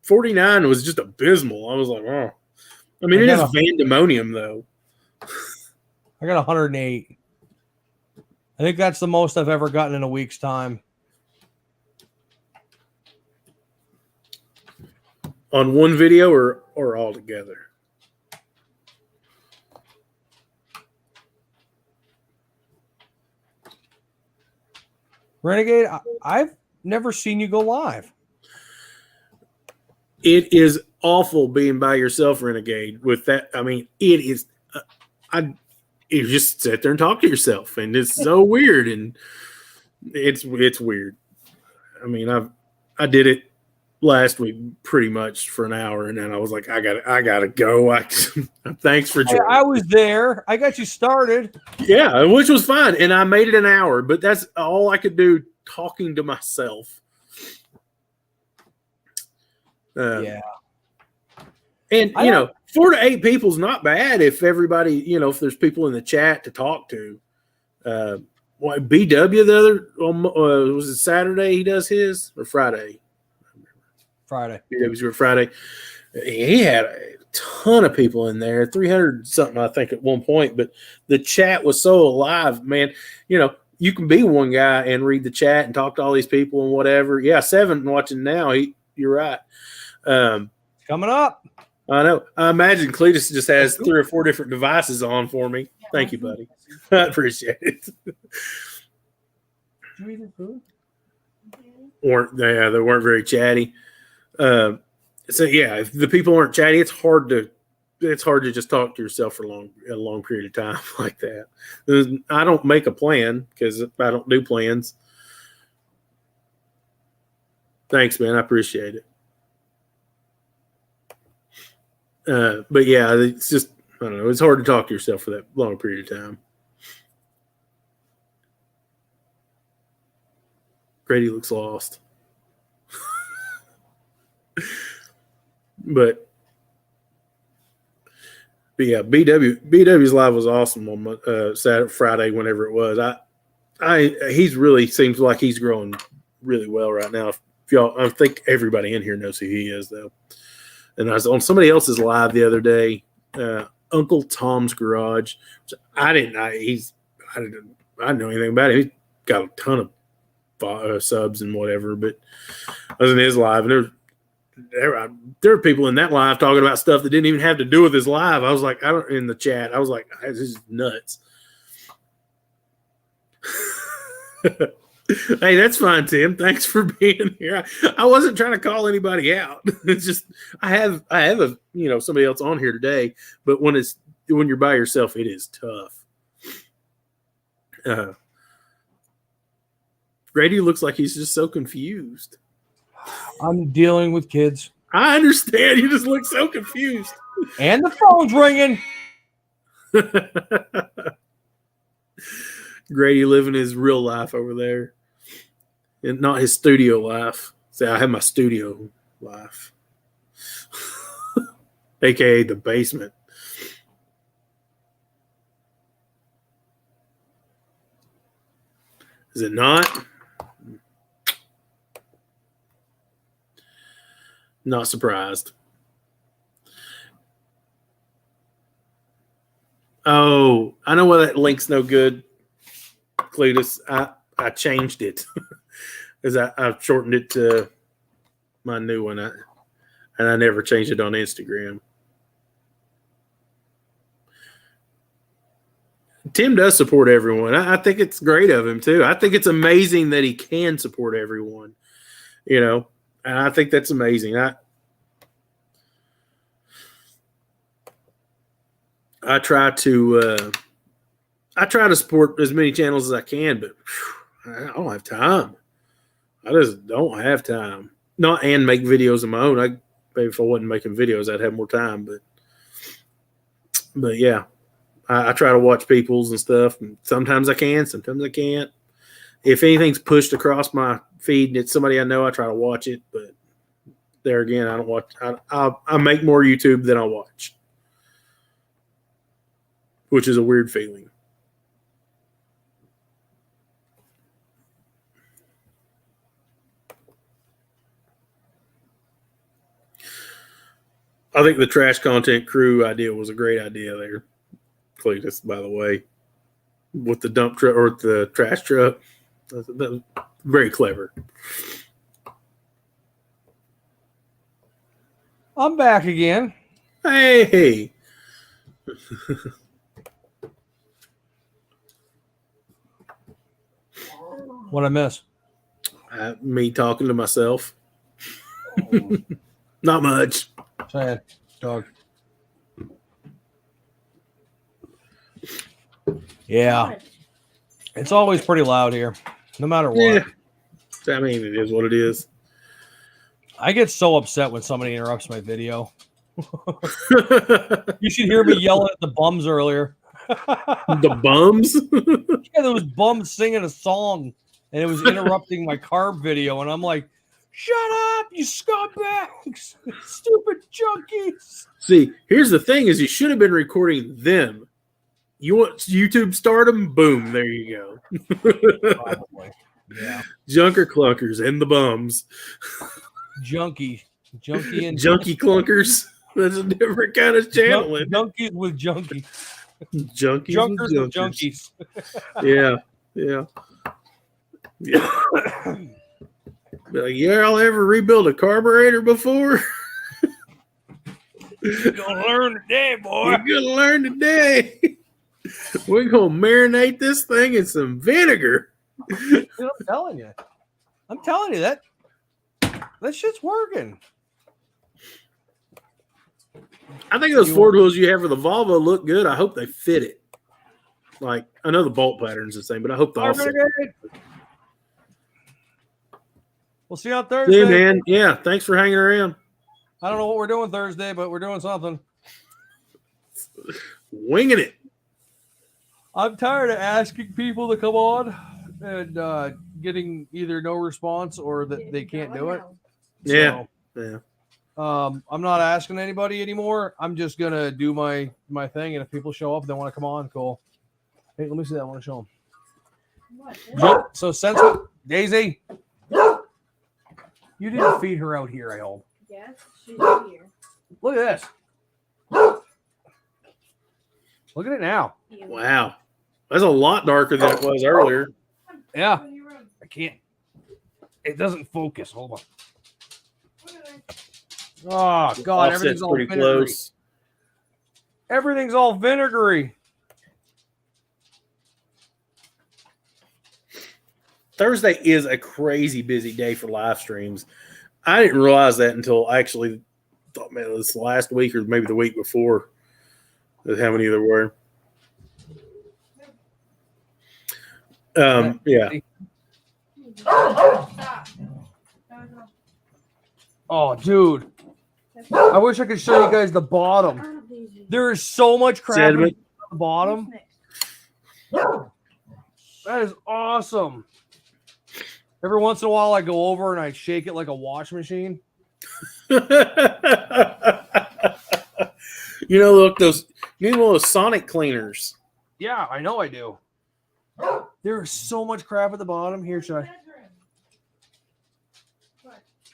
49 was just abysmal. I was like, oh. I mean, it is vandemonium though. I got 108. I think that's the most I've ever gotten in a week's time. On one video or all together? Renegade, I've never seen you go live. It is awful being by yourself, Renegade. With that, I mean, it is. You just sit there and talk to yourself, and it's so weird, and it's weird. I mean, I did it last week pretty much for an hour, and then I was like, I gotta go. Thanks for joining. I was there. I got you started. Yeah, which was fine, and I made it an hour, but that's all I could do talking to myself. Yeah. And, 4 to 8 people is not bad if everybody, if there's people in the chat to talk to. BW the other, was it Saturday he does his or Friday? Friday. BW's for Friday. He had a ton of people in there, 300 something, I think, at one point. But the chat was so alive, man. You can be one guy and read the chat and talk to all these people and whatever. Yeah, 7 watching now. you're right. Coming up. I know. I imagine Cletus just has 3 or 4 different devices on for me. Thank you, buddy. I appreciate it. They weren't very chatty. So yeah, if the people aren't chatty, it's hard to just talk to yourself for a long period of time like that. I don't make a plan because I don't do plans. Thanks, man. I appreciate it. But yeah, it's just, I don't know. It's hard to talk to yourself for that long period of time. Grady looks lost. But yeah, BW's live was awesome on Saturday, Friday, whenever it was. He's really seems like he's growing really well right now. If y'all, I think everybody in here knows who he is, though. And I was on somebody else's live the other day, Uncle Tom's Garage. I didn't know anything about it. He's got a ton of subs and whatever, but I was in his live, and there were people in that live talking about stuff that didn't even have to do with his live. I was like, in the chat, I was like, this is nuts. Hey, that's fine, Tim. Thanks for being here. I wasn't trying to call anybody out. It's just I have a somebody else on here today, but when you're by yourself, it is tough. Grady looks like he's just so confused. I'm dealing with kids. I understand. You just look so confused. And the phone's ringing. Grady living his real life over there, and not his studio life. See, I have my studio life, aka the basement. Is it not? Not surprised. Oh, I know why that link's no good, Cletus. I changed it because I shortened it to my new one, and I never changed it on Instagram. Tim does support everyone. I think it's great of him too. I think it's amazing that he can support everyone. And I think that's amazing. I try to support as many channels as I can, but I don't have time. I just don't have time. And make videos of my own. Maybe if I wasn't making videos, I'd have more time. But yeah, I try to watch people's and stuff. And sometimes I can, sometimes I can't. If anything's pushed across my feed and it's somebody I know, I try to watch it. But there again, I don't watch. I make more YouTube than I watch, which is a weird feeling. I think the trash content crew idea was a great idea there, Cletus, by the way, with the dump truck or the trash truck. That was very clever. I'm back again. Hey. What'd I miss? Me talking to myself. Not much. Sad dog. Yeah. It's always pretty loud here, no matter what. Yeah. I mean, it is what it is. I get so upset when somebody interrupts my video. You should hear me yelling at the bums earlier. The bums? Yeah, there was bums singing a song, and it was interrupting my carb video, and I'm like, shut up, you scumbags! Stupid junkies! See, here's the thing is you should have been recording them. You want YouTube stardom? Boom, there you go. Probably. Yeah. Junker clunkers and the bums. Junkie and Junkie clunkers. That's a different kind of channel. Junkies with junkies. Junkies Junkers with with junkies. Yeah. Like, y'all ever rebuild a carburetor before? You're gonna learn today, boy. You're gonna learn today. We're gonna marinate this thing in some vinegar. Dude, I'm telling you that shit's working. I think those Ford wheels you have for the Volvo look good. I hope they fit it. Like, I know the bolt pattern's the same, but I hope the offset. We'll see you on Thursday. Yeah, man. Yeah, thanks for hanging around. I don't know what we're doing Thursday, but we're doing something. Winging it. I'm tired of asking people to come on and getting either no response or that they can't do it. Yeah. So, Yeah. I'm not asking anybody anymore. I'm just gonna do my thing, and if people show up, they want to come on, cool. Hey, let me see that. I want to show them. So since Daisy, you didn't feed her out here, I hope. Yes, she's here. Look at this. Look at it now. Wow. That's a lot darker than it was earlier. Yeah. I can't. It doesn't focus. Hold on. Oh God, everything's all pretty vinegary. close. Everything's all vinegary. Thursday is a crazy busy day for live streams. I didn't realize that until I actually thought, man, it was last week or maybe the week before. How many there were? Yeah. Oh, dude. I wish I could show you guys the bottom. There is so much crap on the bottom. That is awesome. Every once in a while, I go over and I shake it like a wash machine. You know, look, those you need one of those sonic cleaners. Yeah, I know I do. There is so much crap at the bottom. Here, should I?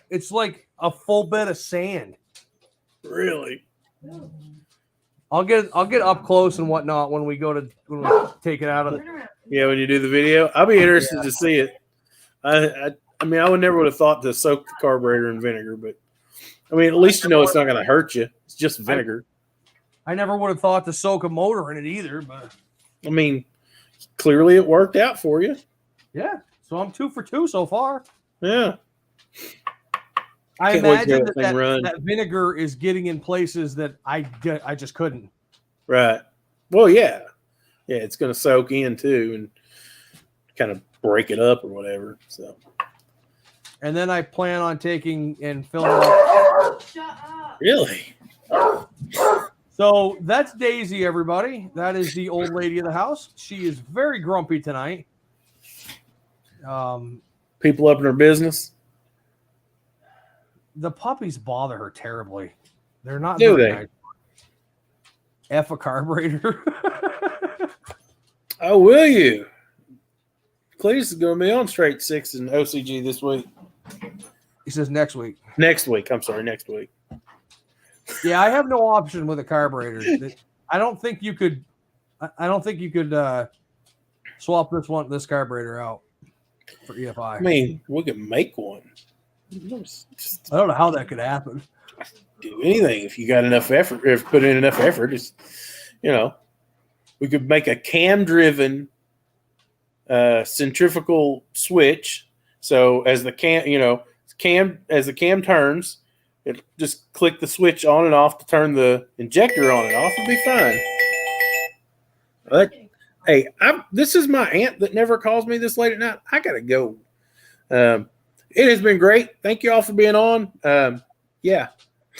It's like a full bed of sand. Really? I'll get up close and whatnot when we take it out of the. Yeah, when you do the video, I'll be interested to see it. I mean, I would never have thought to soak the carburetor in vinegar, but I mean, at least you know it's not going to hurt you. It's just vinegar. I never would have thought to soak a motor in it either, but I mean, clearly it worked out for you. yeah. So I'm 2 for 2 so far. Yeah. I Can't wait to imagine get that thing run. that vinegar is getting in places that I just couldn't. Right. Well, yeah. Yeah, it's going to soak in too and kind of break it up or whatever. So. And then I plan on taking and filling up. Shut up. Really? So that's Daisy, everybody. That is the old lady of the house. She is very grumpy tonight. People up in her business? The puppies bother her terribly. They're not Do very they? nice. F a carburetor. Oh, will you? Cletus is going to be on Straight 6 in OCG this week. He says next week. Next week. I'm sorry, next week. Yeah, I have no option with a carburetor. I don't think you could. I don't think you could swap this carburetor out for EFI. I mean, we could make one. I don't know how that could happen. Do anything if you got enough effort. If put in enough effort, it's we could make a cam-driven centrifugal switch. So as the cam turns, it just click the switch on and off to turn the injector on and off. It'll be fine. But hey, this is my aunt that never calls me this late at night. I gotta go. It has been great. Thank you all for being on. Yeah,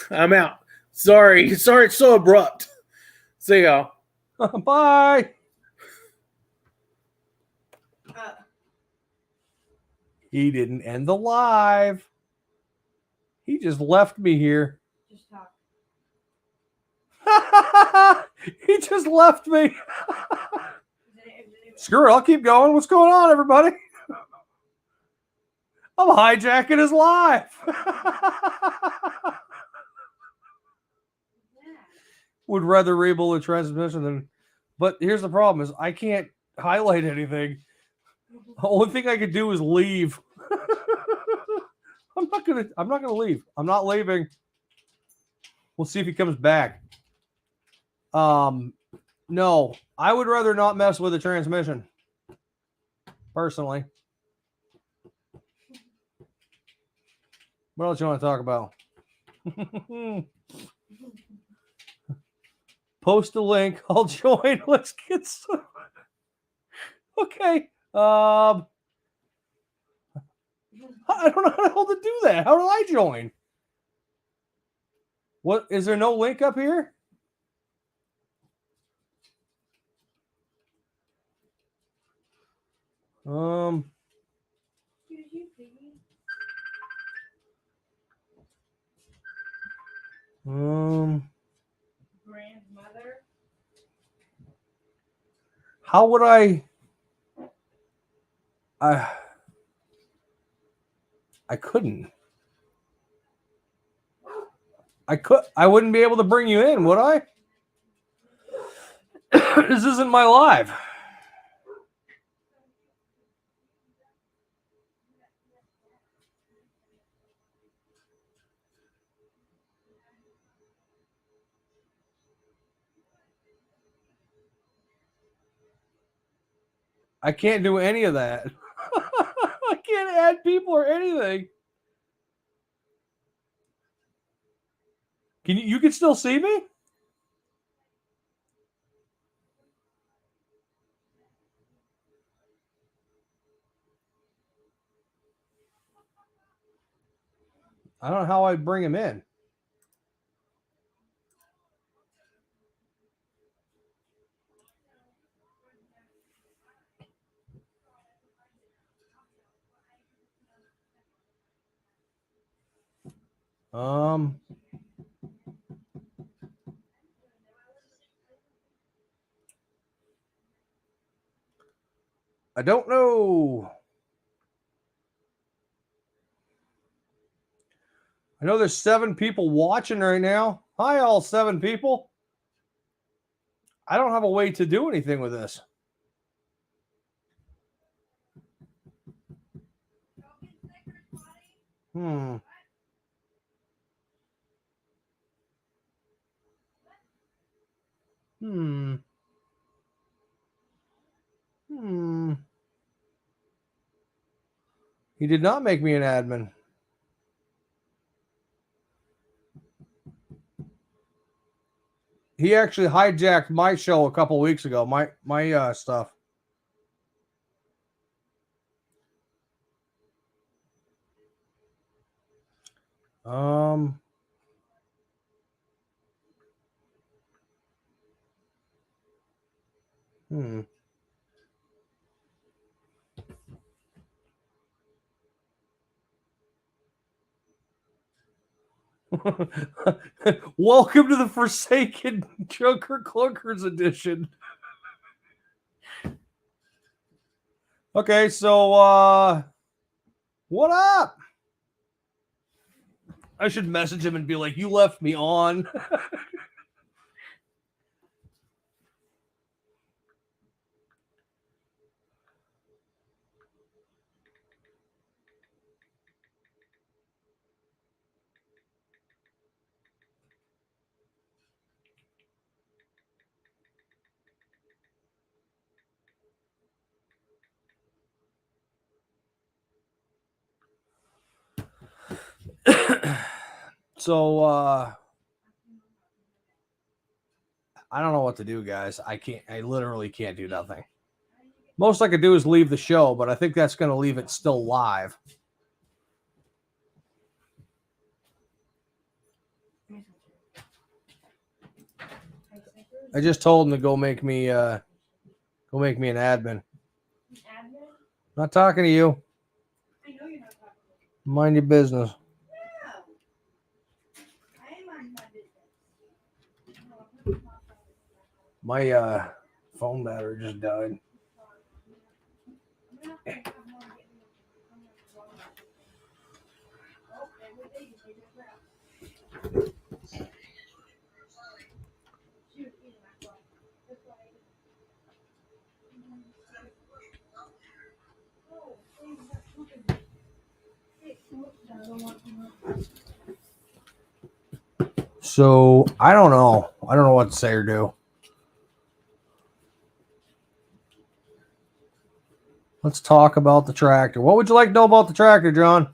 I'm out. Sorry, it's so abrupt. See y'all. Bye. He didn't end the live. He just left me here. Just talk. He just left me. Screw it. I'll keep going. What's going on, everybody? I'm hijacking his live. Would rather rebuild a transmission than. But here's the problem: is I can't highlight anything. The only thing I could do is leave. I'm not gonna leave. I'm not leaving. We'll see if he comes back. No, I would rather not mess with the transmission. Personally. What else you want to talk about? Post a link. I'll join. Let's get some. Okay. I don't know how the hell to do that. How do I join? What is there no link up here? Grandmother. How would I couldn't. I wouldn't be able to bring you in, would I? This isn't my live. I can't do any of that. I can't add people or anything. You can still see me? I don't know how I bring him in. I don't know. I know there's 7 people watching right now. Hi, all 7 people. I don't have a way to do anything with this. Hmm. He did not make me an admin. He actually hijacked my show a couple weeks ago. My stuff. Welcome to the Forsaken Junker Clunkers edition. Okay, so what up? I should message him and be like, you left me on. So I don't know what to do, guys. I literally can't do nothing. Most I could do is leave the show, but I think that's going to leave it still live. I just told him to go make me an admin. Not talking to you. I know you're not talking to me. Mind your business. No. I am on my business. My phone battery just died. So I don't know. I don't know what to say or do. Let's talk about the tractor. What would you like to know about the tractor, John?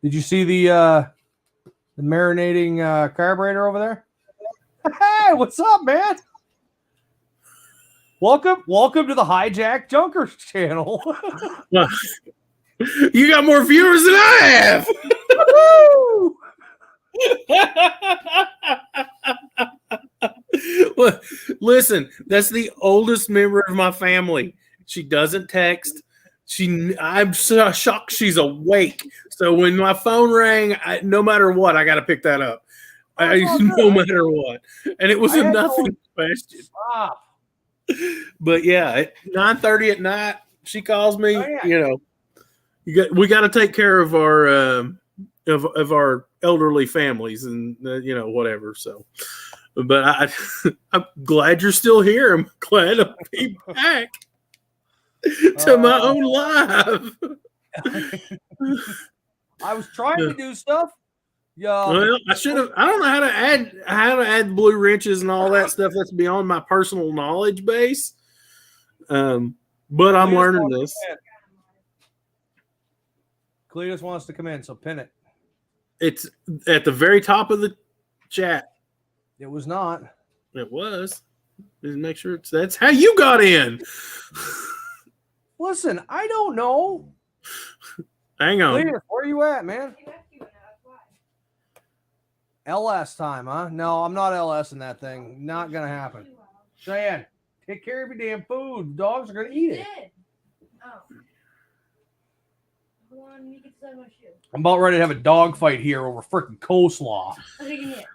Did you see the marinating carburetor over there? Hey, what's up, man? Welcome to the Hijack Junkers channel. Well, you got more viewers than I have. Well, listen, that's the oldest member of my family. She doesn't text. I'm so shocked she's awake. So when my phone rang, no matter what, I got to pick that up. No matter what, and it was a nothing question. Stop. But yeah, at 9:30 at night, she calls me. Oh, yeah. You know, we got to take care of our of our elderly families, and whatever. So, but I'm glad you're still here. I'm glad to be back to my own live. I was trying to do stuff. Yeah. Well, I should have. I don't know how to add blue wrenches and all that stuff. That's beyond my personal knowledge base. But I'm learning this. Cletus wants to come in, so pin it. It's at the very top of the chat. It was not. It was. Just make sure that's how you got in. Listen, I don't know. Hang on. Cletus, where are you at, man? LS time, huh? No, I'm not LS in that thing. Not gonna happen. Cheyenne, take care of your damn food. Dogs are gonna eat it. Oh. Hold on, you can set my shoe. I'm about ready to have a dog fight here over freaking coleslaw. I'm taking it.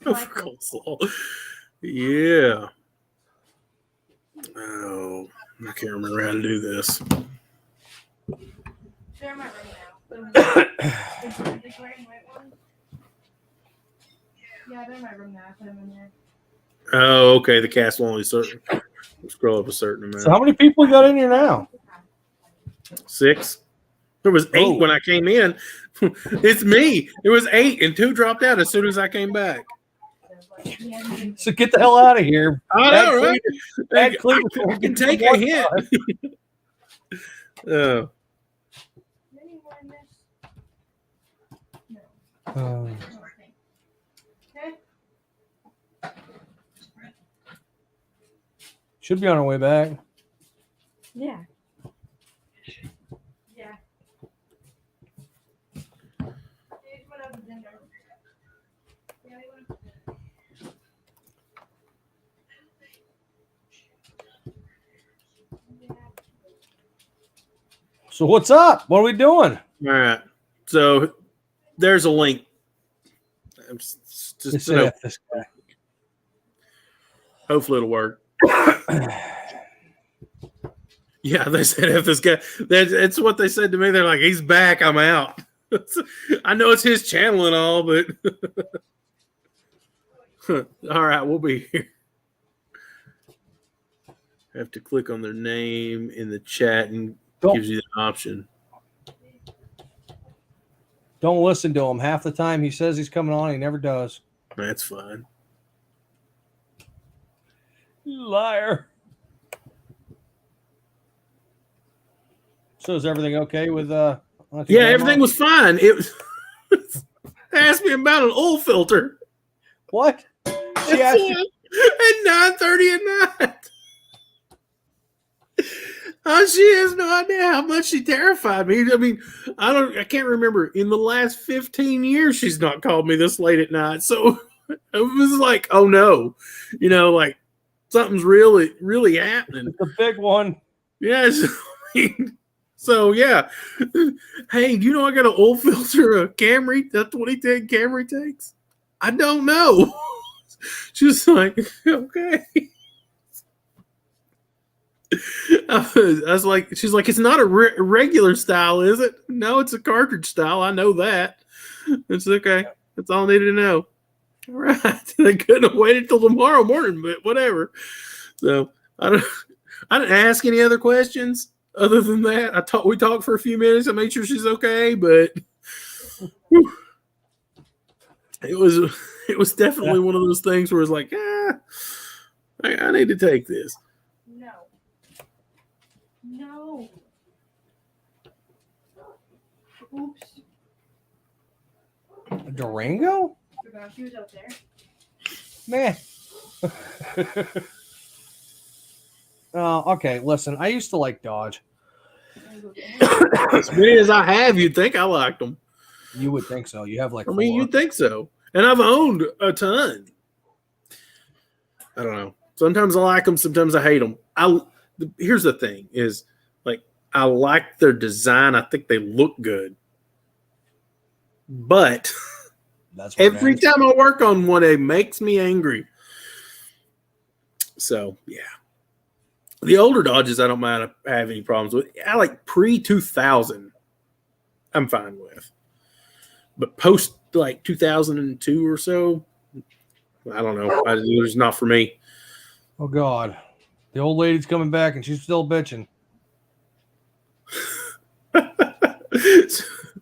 Coleslaw. Yeah. Oh, I can't remember how to do this. They're in my room now. Is wearing white ones? Yeah, they're in my room now. I put them in there. Oh, okay. The cast will only scroll up a certain amount. So how many people you got in here now? 6. There was 8 when I came in. It's me. It was 8, and 2 dropped out as soon as I came back. So get the hell out of here. I know, right? I can take a hit. Should be on our way back. Yeah. Yeah. So what's up? What are we doing? All right. So there's a link. This guy. Hopefully it'll work. Yeah, they said if this guy, that's what they said to me. They're like, he's back, I'm out. I know it's his channel and all, but all right, we'll be here. Have to click on their name in the chat and gives you the option. Don't listen to him. Half the time he says he's coming on, he never does. That's fine. You liar. So is everything okay with yeah, everything was fine. It was asked me about an oil filter. What? She asked you at 9:30 at night. She has no idea how much she terrified me. I mean, I can't remember. In the last 15 years, she's not called me this late at night. So it was like, oh no, like something's really, really happening. It's a big one. Yes. So yeah. Hey, I got an oil filter, a Camry. That's what he did. Camry takes. I don't know. She's like, okay. I was like, she's like, it's not a regular style, is it? No, it's a cartridge style. I know that. It's okay. That's all I needed to know. All right. They couldn't have waited till tomorrow morning, but whatever. So I didn't ask any other questions other than that. We talked for a few minutes. I made sure she's okay, but It was definitely one of those things where it's like, I need to take this. No. No. Oops. A Durango? Forgot she was out there. Man. Okay, listen, I used to like Dodge. As many as I have, you'd think I liked them. You would think so. You have like I mean, 4. you'd think so. And I've owned a ton. I don't know. Sometimes I like them. Sometimes I hate them. Here's the thing is, like, I like their design. I think they look good. But That's where it every ends. time I work on one, it makes me angry. So, yeah. The older Dodges, I don't mind have any problems with. I like pre-2000, I'm fine with. But post, like, 2002 or so, I don't know. It's not for me. Oh, God. The old lady's coming back, and she's still bitching.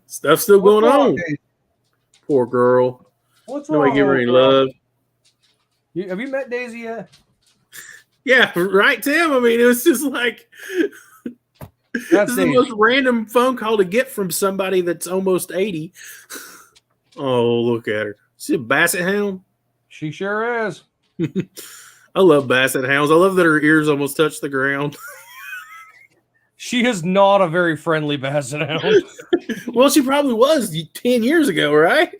Stuff's still What's going wrong, on. Dave? Poor girl. What's Nobody wrong, give her old any girl? love. Have you met Daisy yet? Yeah, right, Tim? I mean, it was just like, That's this is the Daisy. most random phone call to get from somebody that's almost 80. Oh, look at her. She's a basset hound. She sure is. I love basset hounds. I love that her ears almost touch the ground. She is not a very friendly basset hound. Well, she probably was 10 years ago, right?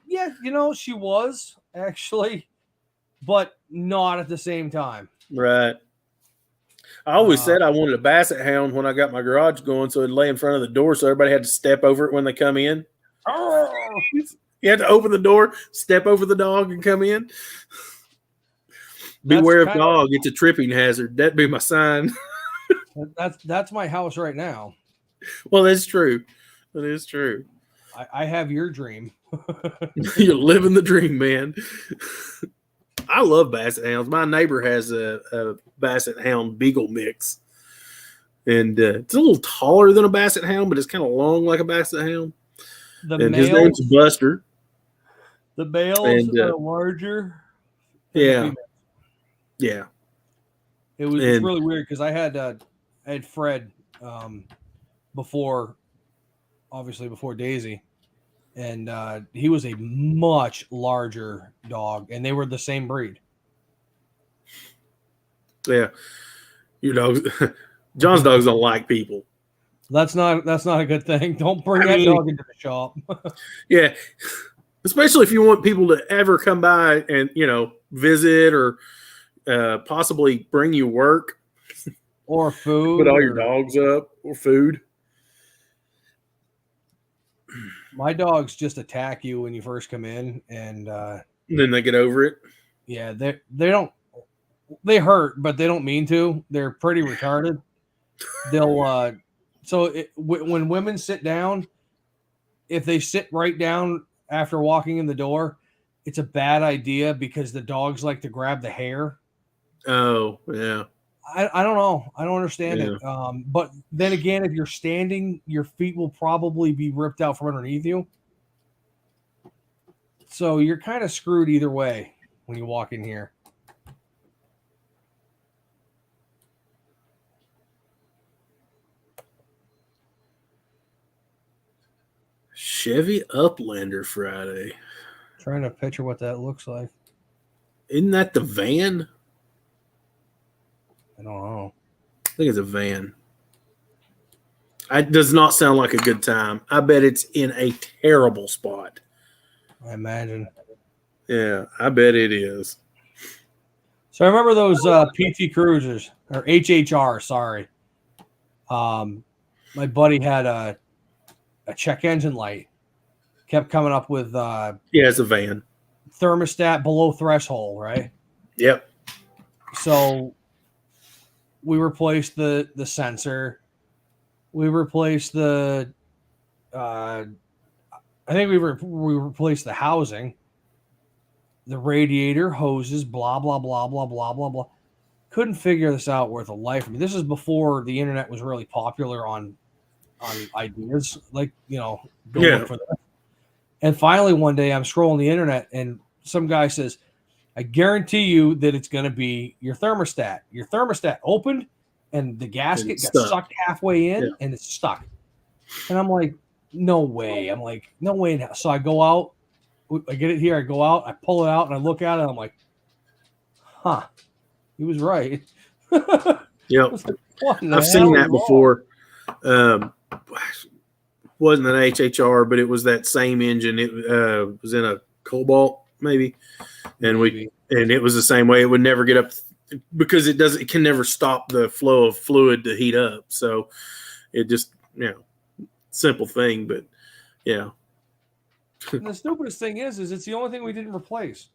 Yeah, she was actually, but not at the same time. Right. I always said I wanted a basset hound when I got my garage going, so it'd lay in front of the door so everybody had to step over it when they come in. You had to open the door, step over the dog, and come in. Beware of dog. It's a tripping hazard. That'd be my sign. That's my house right now. Well, that's true. That is true. I have your dream. You're living the dream, man. I love basset hounds. My neighbor has a basset hound beagle mix. And it's a little taller than a basset hound, but it's kind of long like a basset hound. His name's Buster. The males are larger. Yeah. Yeah. It was really weird because I had Fred before Daisy, and he was a much larger dog, and they were the same breed. Yeah, John's dogs don't like people. That's not a good thing. Don't bring that dog into the shop. Yeah, especially if you want people to ever come by and visit or possibly bring you work or food. Put all your dogs up or food. My dogs just attack you when you first come in, and then they get over it. Yeah, they hurt, but they don't mean to. They're pretty retarded. They'll when women sit down, if they sit right down after walking in the door, it's a bad idea because the dogs like to grab the hair. Oh, yeah. I don't know. I don't understand it. But then again, if you're standing, your feet will probably be ripped out from underneath you. So you're kind of screwed either way when you walk in here. Chevy Uplander Friday. Trying to picture what that looks like. Isn't that the van? I don't know. I think it's a van. It does not sound like a good time. I bet it's in a terrible spot. I imagine. Yeah, I bet it is. So I remember those PT Cruisers, or HHR, sorry. My buddy had a check engine light. Kept coming up with yeah, it's a van. Thermostat below threshold, right? Yep. So we replaced the sensor. We replaced the I think we replaced the housing, the radiator, hoses, blah blah blah blah blah blah blah. Couldn't figure this out worth a life. I mean, this is before the internet was really popular on ideas, like, go look for that. And finally, one day I'm scrolling the internet and some guy says, I guarantee you that it's going to be your thermostat. Your thermostat opened and the gasket got sucked halfway in and it's stuck. And I'm like, no way. I'm like, no way. So I go out, I get it here. I go out, I pull it out and I look at it. And I'm like, huh, he was right. Yep. Like, I've seen that before. Wasn't an HHR, but it was that same engine. It was in a Cobalt, maybe. And it was the same way. It would never get up because it can never stop the flow of fluid to heat up. So it just, simple thing, but yeah. And the stupidest thing is it's the only thing we didn't replace.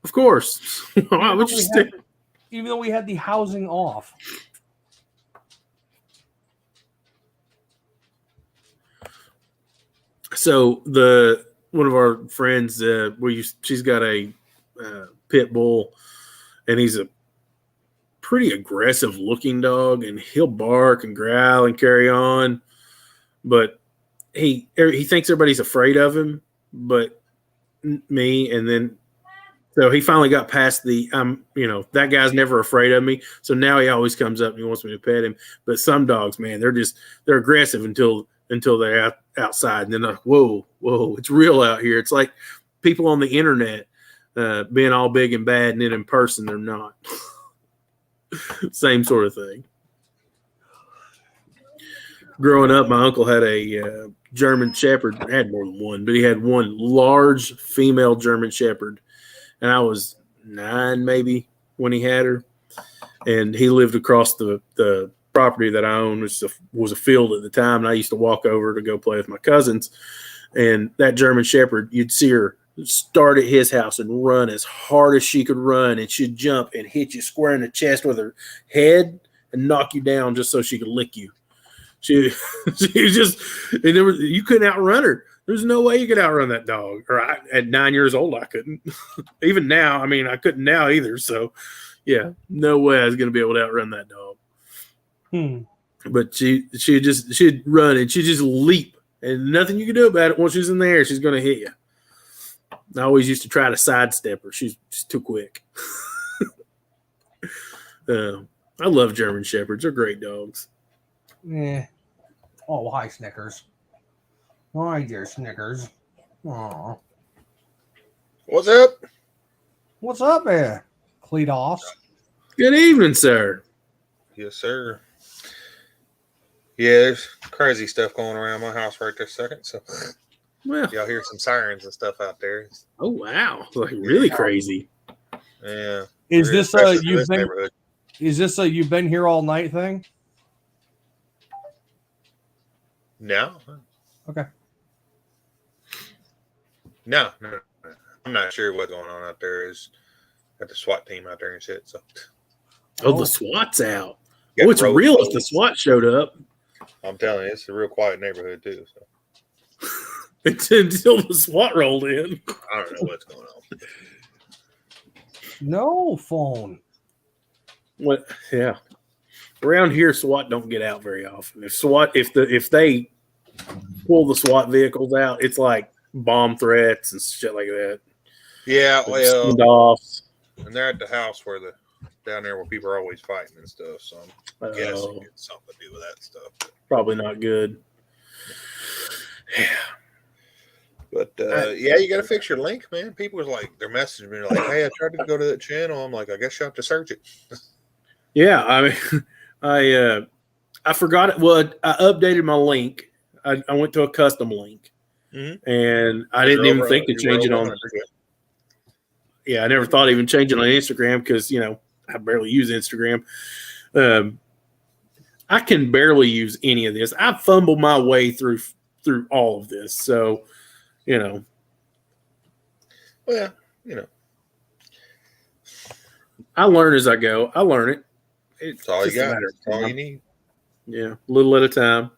Of course. Even though we had the housing off. So one of our friends, she's got a pit bull, and he's a pretty aggressive looking dog, and he'll bark and growl and carry on, but he thinks everybody's afraid of him, but me. And then so he finally got past that guy's never afraid of me. So now he always comes up and he wants me to pet him. But some dogs, man, they're aggressive until they're outside, and then like, whoa, it's real out here. It's like people on the internet being all big and bad, and then in person they're not. Same sort of thing. Growing up, my uncle had a German Shepherd. I had more than one, but he had one large female German Shepherd, and I was 9 maybe when he had her, and he lived across the property that I owned, which was a field at the time, and I used to walk over to go play with my cousins. And that German Shepherd, you'd see her start at his house and run as hard as she could run, and she'd jump and hit you square in the chest with her head and knock you down just so she could lick you. She just, you couldn't outrun her. There's no way you could outrun that dog. At 9 years old, I couldn't. Even now, I couldn't now either. So, yeah, no way I was going to be able to outrun that dog. But she'd run and she'd just leap, and nothing you could do about it. Once she's in the air, she's going to hit you. I always used to try to sidestep her. She's too quick. I love German Shepherds. They're great dogs. Yeah. Oh, hi, Snickers. Hi, dear Snickers. Aw. What's up? What's up there, Cletos? Good evening, sir. Yes, sir. Yeah, there's crazy stuff going around my house right this second. So, Well, y'all hear some sirens and stuff out there. oh wow, like really crazy. Yeah. Is this neighborhood? Is this a you've been here all night thing? No. Okay. No. I'm not sure what's going on out there. Is got the SWAT team out there and shit. So. Oh, the SWAT's out. Got Oh, it's road real closed. if the SWAT showed up. I'm telling you, it's a real quiet neighborhood too. So. Until the SWAT rolled in. I don't know what's going on. No phone. What? Yeah. Around here, SWAT don't get out very often. If they pull the SWAT vehicles out, it's like bomb threats and shit like that. Yeah, well, Standoffs. and they're at the house down there where people are always fighting and stuff. So I'm guessing it's something to do with that stuff. Probably not good. Yeah. But yeah, you got to fix your link, man. People was like, they're messaging me like, "Hey, I tried to go to that channel." I'm like, I guess you have to search it. Yeah, I mean, I forgot it. Well, I updated my link. I went to a custom link, and I didn't even think to change it on. Yeah, I never thought of even changing on Instagram because I barely use Instagram. I can barely use any of this. I fumbled my way through all of this, so Well, I learn as I go. I learn it. it's all you got. It's all you need. Yeah, a little at a time.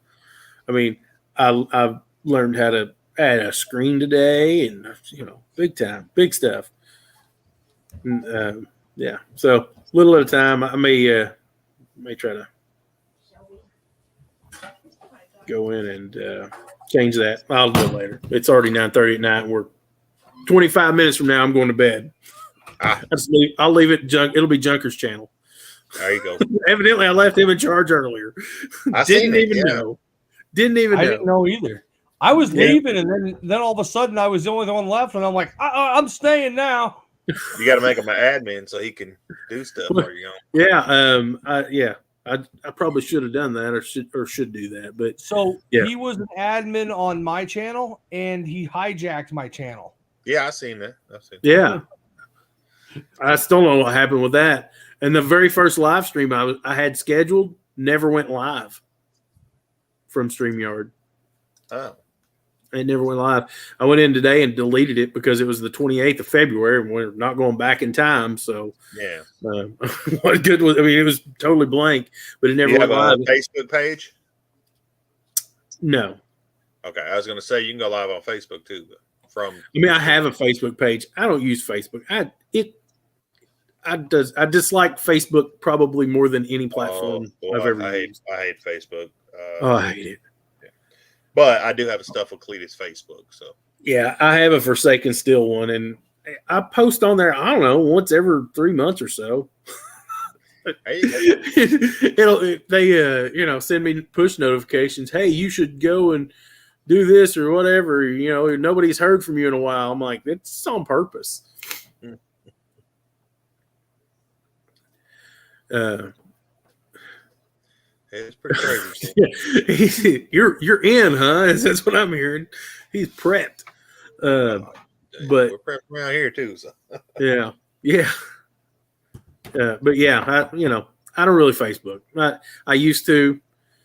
I mean, I've learned how to add a screen today, and big time, big stuff. And, yeah, so little at a time. I may try to go in and Change that. I'll do it later. It's already 9:30 at night. And we're 25 minutes from now. I'm going to bed. I'll leave it. It'll be Junker's channel. There you go. Evidently, I left him in charge earlier. Didn't even know. Didn't even know. I didn't know either. I was leaving, and then all of a sudden, I was the only one left, and I'm like, I'm staying now. You got to make him an admin so he can do stuff while you're gone. Yeah. I probably should have done that, or should do that. But he was an admin on my channel, and he hijacked my channel. Yeah, I've seen that. Yeah, I still don't know what happened with that. And the very first live stream I had scheduled never went live from StreamYard. Oh. It never went live. I went in today and deleted it because it was the 28th of February, and we're not going back in time. So, yeah. What good was? I mean, it was totally blank, but it never went live. A Facebook page? No. Okay, I was going to say you can go live on Facebook too. I have a Facebook page. I don't use Facebook. I dislike Facebook probably more than any platform I've ever used. I hate Facebook. I hate it. But I do have a stuff with Cletus Facebook. So yeah, I have a Forsaken Steel one, and I post on there. I don't know, once every 3 months or so. They send me push notifications. Hey, you should go and do this or whatever. Nobody's heard from you in a while. I'm like, it's on purpose. It's pretty crazy. You're in, huh? That's what I'm hearing. He's prepped. But we're prepped around here too. So yeah. But yeah, I don't really Facebook. I used to.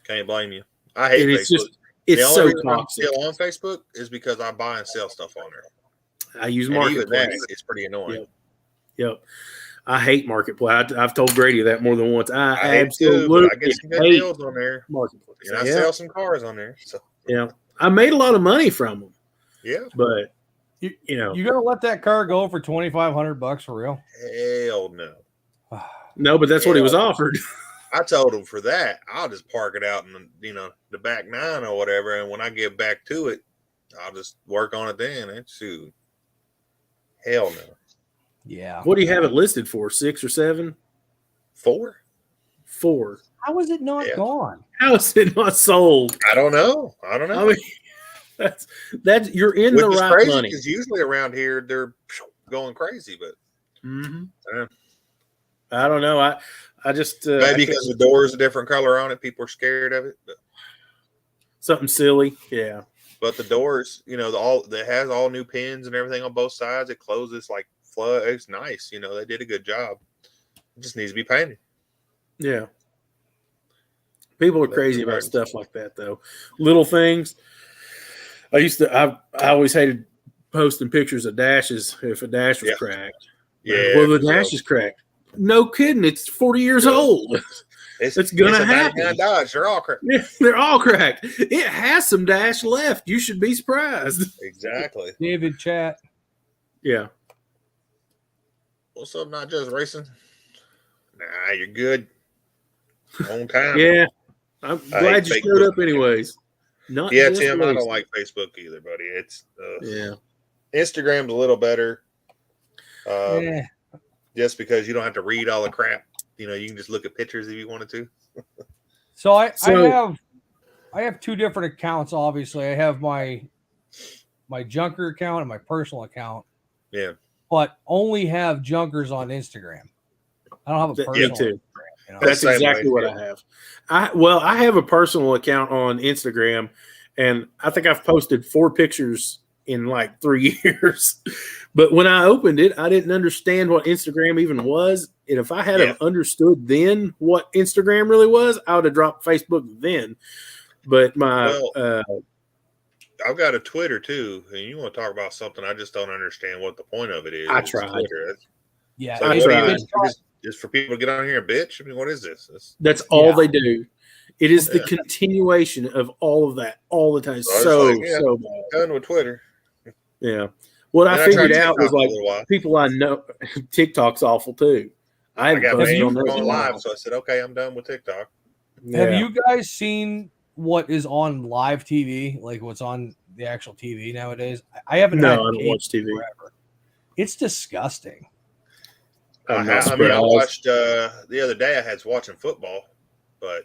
Can't blame you. I hate Facebook. It's so toxic. I'm still on Facebook is because I buy and sell stuff on there. I use Marketplace. It's pretty annoying. Yep. I hate Marketplace. I've told Grady that more than once. I absolutely I get some good deals on there. Marketplace. And I sell some cars on there. So yeah, I made a lot of money from them. Yeah, but you gonna let that car go for $2,500 for real? Hell no. No, but that's what he was offered. I told him for that, I'll just park it out in the back 9 or whatever, and when I get back to it, I'll just work on it then. Hell no. Yeah. What do you have it listed for? 6 or 7? 4. 4. How is it not gone? How is it not sold? I don't know. I mean, that's you're in the right money. Because usually around here they're going crazy, but I don't know. I just maybe because the door is a different color on it, people are scared of it. But something silly, yeah. But the doors, that has all new pins and everything on both sides. It closes like flood. It's nice. They did a good job. It just needs to be painted. Yeah. People are crazy about stuff like that, though. Little things. I always hated posting pictures of dashes if a dash was cracked. Yeah. Well, the dash is cracked. No kidding. It's 40 years old. It's gonna happen. Dodge. They're all cracked. Yeah, they're all cracked. It has some dash left. You should be surprised. Exactly. David chat. Yeah. What's up, Not Just Racing? Nah, you're good. On time. Yeah. I'm glad you showed up anyways. Tim, I don't like Facebook either, buddy. It's Instagram's a little better. Just because you don't have to read all the crap. You can just look at pictures if you wanted to. So I have 2 different accounts, obviously. I have my Junker account and my personal account. Yeah. But only have Junkers on Instagram. I don't have a personal. Me too. That's exactly what I have. I have a personal account on Instagram, and I think I've posted 4 pictures in like 3 years. But when I opened it, I didn't understand what Instagram even was. And if I had have understood then what Instagram really was, I would have dropped Facebook then. But I've got a Twitter too, and you want to talk about something I just don't understand what the point of it is. I tried. Yeah, I tried. Just for people to get on here and bitch. I mean, what is this? That's all they do. It is the continuation of all of that all the time. So bad. Done with Twitter. Yeah. What I figured out was like people I know. TikTok's awful too. I got banned from going live, so I said, okay, I'm done with TikTok. Yeah. Have you guys seen what is on live TV, like what's on the actual TV nowadays. I haven't No, had I don't cable watch TV. forever. It's disgusting. I'm not I mean, I surprised. watched the other day. I was watching football, but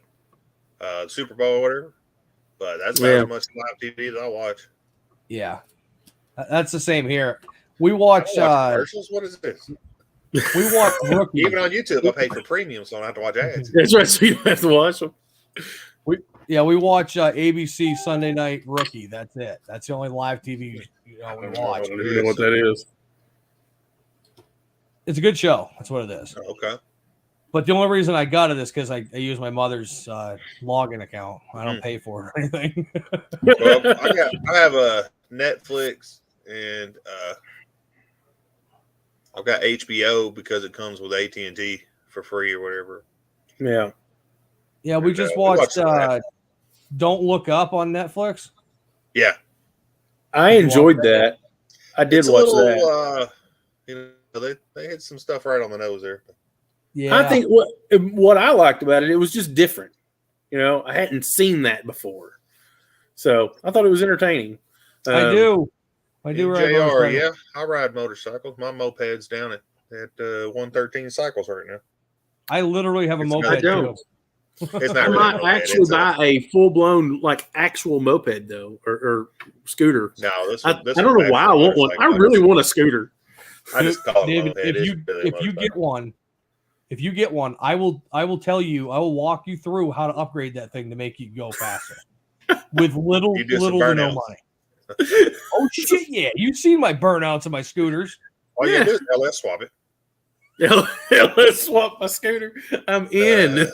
Super Bowl or whatever. But that's about Yeah. as much live TV as I watch. Yeah, that's the same here. We I watch. don't watch commercials. What is this? We watch Rookie. Even on YouTube, I pay for premium, so I don't have to watch ads. That's right. So you don't have to watch them. We watch ABC Sunday Night Rookie. That's it. That's the only live TV we I watch. don't even know what that is. It's a good show. That's what it is. Okay. But the only reason I got it is because I use my mother's login account. I don't pay for it or anything. Well, I have a Netflix and I've got HBO because it comes with AT&T for free or whatever. Yeah. Yeah, we just watched Don't Look Up on Netflix. Yeah, I enjoyed that. I did watch that. You know, they hit some stuff right on the nose there. Yeah, I think what I liked about it was just different. You know, I hadn't seen that before, so I thought it was entertaining. I do ride JR, motorcycles. yeah, I ride motorcycles. My moped's down at 113 cycles right now. I literally have a It's moped I don't. too. It's I not really a might moped, actually it's buy a full blown actual moped though, or scooter. no. This I one, this don't one's know why I actually want one. I motorcycle. really want a scooter. I just call it a David, moped. if you get one, I will tell you. I will walk you through how to upgrade that thing to make you go faster with little You do some to no burnouts. money. Oh shit! Yeah, you've seen my burnouts of my scooters. All you do is LS swap it. Yeah, let's swap my scooter. I'm in.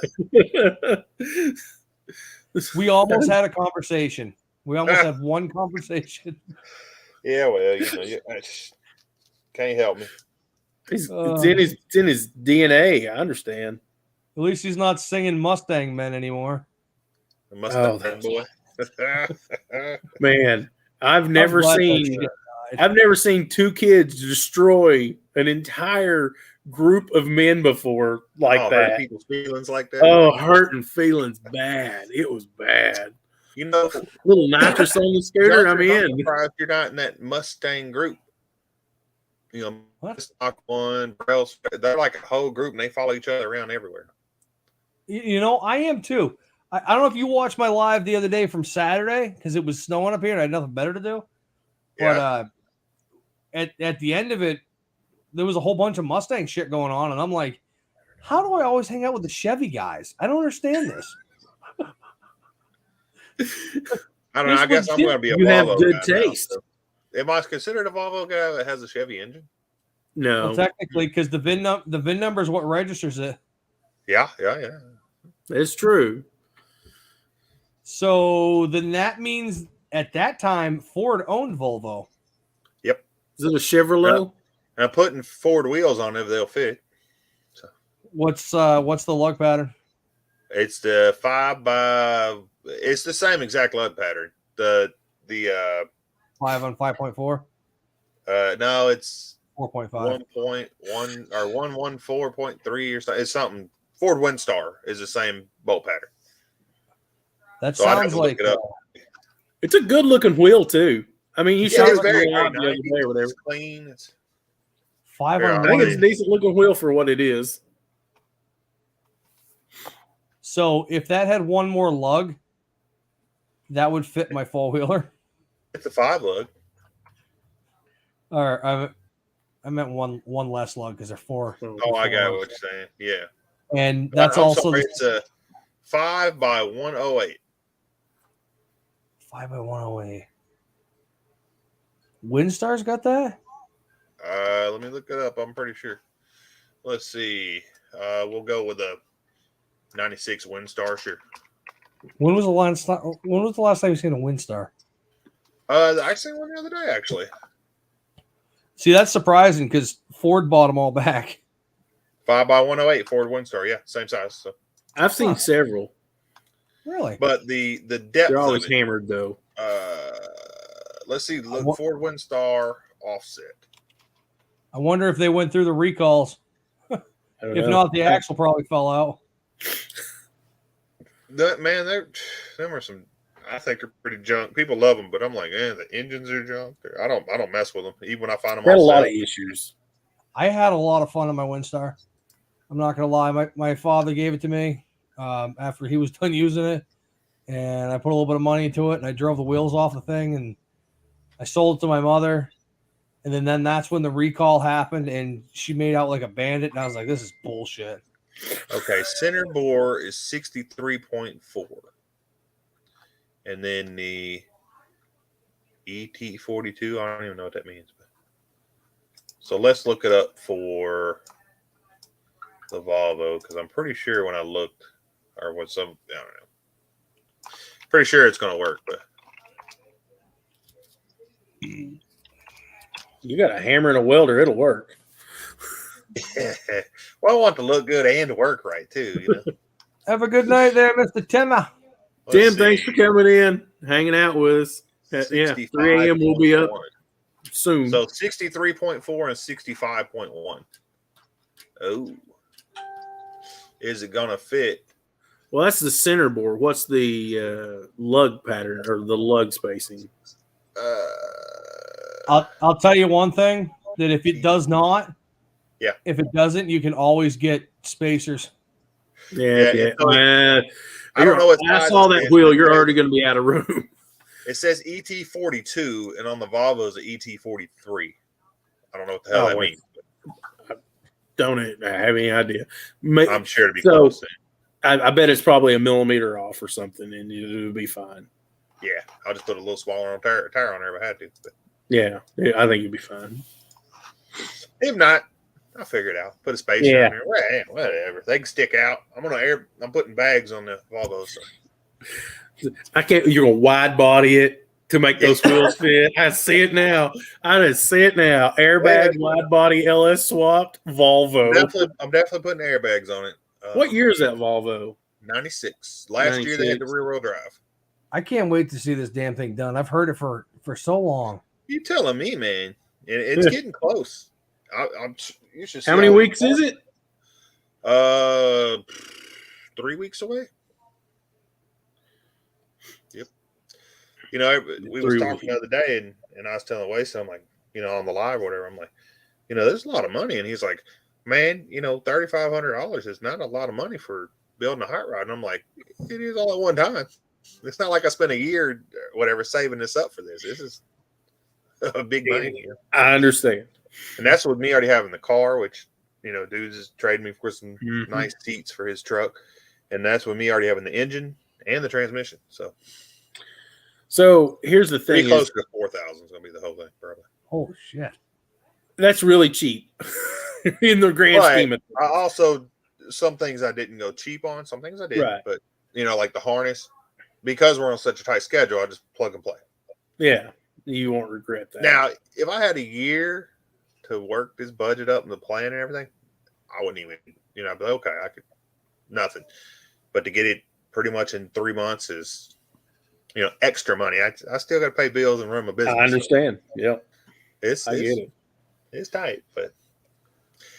We almost had a conversation. We almost had one conversation. Yeah, well, I just can't help me. It's in his DNA. I understand. At least he's not singing Mustang Men anymore. The Mustang that's- boy. Man, I've never I'm glad that seen. shit died. I've never seen two kids destroy an entire group of men before like hurt that. people's feelings like that. Oh, hurting feelings bad. It was bad. You know, Little nitrous on the scooter. I'm I'm in. surprised you're not in that Mustang group. You know, What? Stock One, Brels, they're like a whole group and they follow each other around everywhere. You know, I am too. I don't know if you watched my live the other day from Saturday because it was snowing up here and I had nothing better to do. Yeah. But at the end of it, there was a whole bunch of Mustang shit going on, and I'm like, how do I always hang out with the Chevy guys? I don't understand this. I don't know. I guess I'm going to be a You have Volvo good guy now, taste. so. Am I considered a Volvo guy that has a Chevy engine? No, Well, technically, because the VIN number is what registers it. Yeah. it's true. So then that means at that time Ford owned Volvo. Is it a Chevrolet? And I'm putting Ford wheels on it if they'll fit. What's the lug pattern? It's the 5x. It's the same exact lug pattern. The 5 on 5.4, no, it's 4.5. 1.1 or 114.3 or something. It's something. Ford Windstar is the same bolt pattern. That So I'd have sounds to look like it up. It's a good looking wheel too. I mean, you showed It's it very, the very other nice. day or whatever. It's clean. It's 5 Yeah, on I think one. it's a decent looking wheel for what it is. So if that had one more lug, that would fit my four wheeler. a 5 lug. Or I meant one less lug because they're 4. Oh, I got what you're saying. Yeah. And that's I'm also sorry, it's a 5x108. 5 by 108. Windstar's got that? Let me look it up. I'm pretty sure. Let's see. We'll go with a 96 Windstar. Sure. When was the last time you seen a Windstar? I seen one the other day actually. See, that's surprising because Ford bought them all back. 5x108 Ford Windstar. Yeah, same size. So, I've seen several. Really? but the depth. They're always of it, hammered though. let's see. Look, Ford Windstar offset. I wonder if they went through the recalls. I don't If know. not, the axle probably fell out. Man, Them are some. I think they're pretty junk. People love them, but I'm like, the engines are junk. I don't mess with them, even when I find them. Had a lot myself. of issues. I had a lot of fun on my Windstar. I'm not gonna lie. My father gave it to me after he was done using it, and I put a little bit of money into it, and I drove the wheels off the thing, and I sold it to my mother, and then that's when the recall happened, and she made out like a bandit, and I was like, this is bullshit. Okay, center bore is 63.4. And then the ET42, I don't even know what that means. So let's look it up for the Volvo, because I'm pretty sure when I looked, or what some, I don't know. Pretty sure it's going to work, but. You got a hammer and a welder, it'll work. Well, I want to look good and to work right, too, you know. Have a good night there, Mr. Timmer. Tim, thanks for coming in, hanging out with us. Yeah, 3 a.m. we'll be up soon. So 63.4 and 65.1. Oh. Is it going to fit? Well, that's the center bore. What's the lug pattern or the lug spacing? I'll tell you one thing, that if it does not, yeah. If it doesn't, you can always get spacers. Yeah. I don't know what I saw that wheel. You're already going to be out of room. It says ET42, and on the Volvo is an ET43. I don't know what the hell that means. I don't have any idea. I'm sure to be close. I bet it's probably a millimeter off or something, and it'll be fine. Yeah, I'll just put a little smaller tire on there if I had to. But. Yeah, I think you'll be fine. If not, I'll figure it out. Put a spacer in there. Well, whatever. They can stick out. I'm putting bags on the Volvo. So. You're gonna wide body it to make those wheels fit. I see it now. Airbag, wide body, LS swapped, Volvo. I'm definitely putting airbags on it. What year is that Volvo? 96. Last year they had the rear wheel drive. I can't wait to see this damn thing done. I've heard it for so long. You telling me, man? It's getting close. You should. How many weeks is it? 3 weeks away. Yep. You know, we was talking the other day, and I was telling Wason, I'm like, you know, on the live or whatever, I'm like, you know, there's a lot of money, and he's like, man, you know, $3,500 is not a lot of money for building a hot rod. And I'm like, it is all at one time. It's not like I spent a year or whatever saving this up for this. This is a big money here. I understand. And that's with me already having the car, which, you know, dudes is trading me for some nice seats for his truck. And that's with me already having the engine and the transmission. So here's the thing. Pretty close to 4,000 is going to be the whole thing, probably. Oh, shit. That's really cheap in the grand scheme of things. I also, some things I didn't go cheap on. Some things I did. Right. But, you know, like the harness, because we're on such a tight schedule, I just plug and play. Yeah. You won't regret that. Now, if I had a year to work this budget up and the plan and everything, I wouldn't even, you know, I'd be like, okay, I could, nothing. But to get it pretty much in 3 months is, you know, extra money. I still got to pay bills and run my business. I understand. Yep. I get it. It's tight, but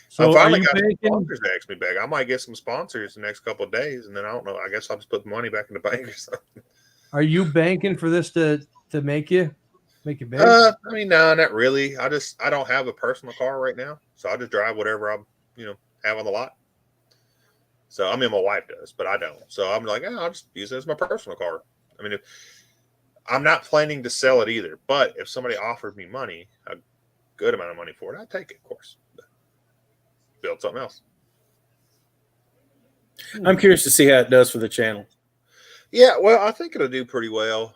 so I finally got some sponsors to ask me back. I might get some sponsors the next couple of days, and then I don't know. I guess I'll just put the money back in the bank or something. Are you banking for this to make you big? I mean, no, not really. I don't have a personal car right now, so I just drive whatever I, you know, have on the lot. So I mean, my wife does, but I don't. So I'm like, I'll just use it as my personal car. I mean, I'm not planning to sell it either. But if somebody offered me money, a good amount of money for it, I'd take it, of course. Build something else. I'm curious to see how it does for the channel. Yeah, well, I think it'll do pretty well.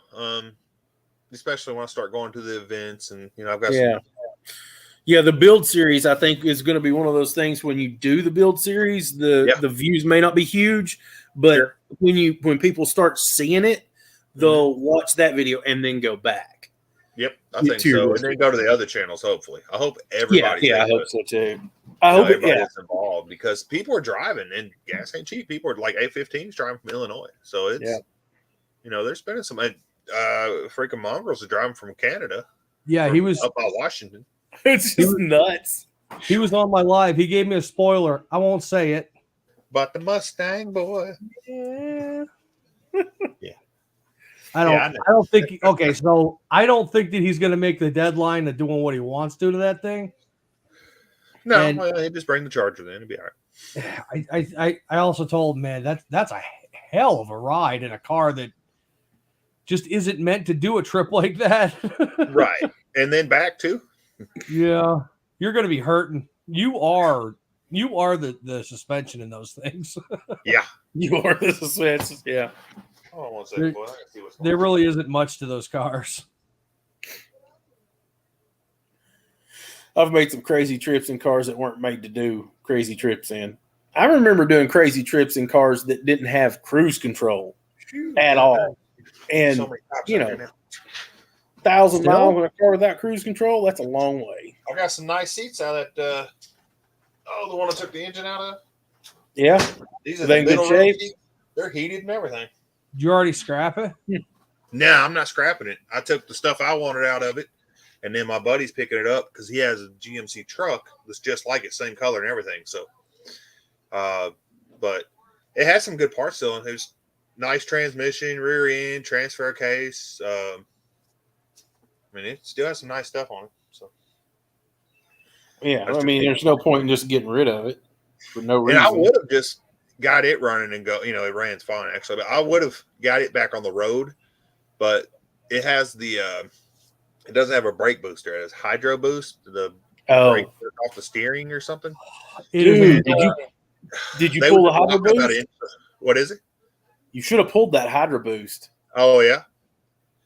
Especially when I start going to the events, and you know, I've got Yeah, the build series I think is going to be one of those things. When you do the build series, the views may not be huge, but when people start seeing it, they'll watch that video and then go back. Yep, I think so, and then go to the other channels. Hopefully, I hope everybody. Yeah, I hope so too. I hope everybody's involved, because people are driving and gas ain't cheap. People are like A15s driving from Illinois, so it's you know, they're spending some. Freaking mongrels are driving from Canada. Yeah, he was up by Washington. It's just nuts. He was on my live. He gave me a spoiler. I won't say it. But the Mustang boy. Yeah. Yeah. I don't. Yeah, I know. I don't think. Okay, so I don't think that he's going to make the deadline of doing what he wants to that thing. No, And- well, they just bring the Charger then. It'll be all right. I also told him, man, that's a hell of a ride in a car that just isn't meant to do a trip like that. Right. And then back too. Yeah, you're going to be hurting. You are the suspension in those things. Yeah. You are the suspension. Yeah. Hold on one second, boy. I can see what's going There on. really isn't much to those cars. I've made some crazy trips in cars that weren't made to do crazy trips in. I remember doing crazy trips in cars that didn't have cruise control at all. And, So many cops you out know, there now. 1,000 Still? miles in a car without cruise control, that's a long way. I got some nice seats out of that. The one I took the engine out of. Yeah. These Are are they the in good middle row shape? seats. They're heated and everything. Did you already scrap it? No, I'm not scrapping it. I took the stuff I wanted out of it, and then my buddy's picking it up because he has a GMC truck that's just like it, same color and everything. So, but it has some good parts still. There's nice transmission, rear end, transfer case. I mean, it still has some nice stuff on it. So, Yeah. I mean, there's no point in just getting rid of it for no and reason. I would have just got it running and go. It runs fine actually, but I would have got it back on the road. But it has the it doesn't have a brake booster. It has hydro boost. The brake off the steering or something. Dude, did you They pull the were hydro talking about boost? it. What is it? You should have pulled that hydro boost. Oh yeah.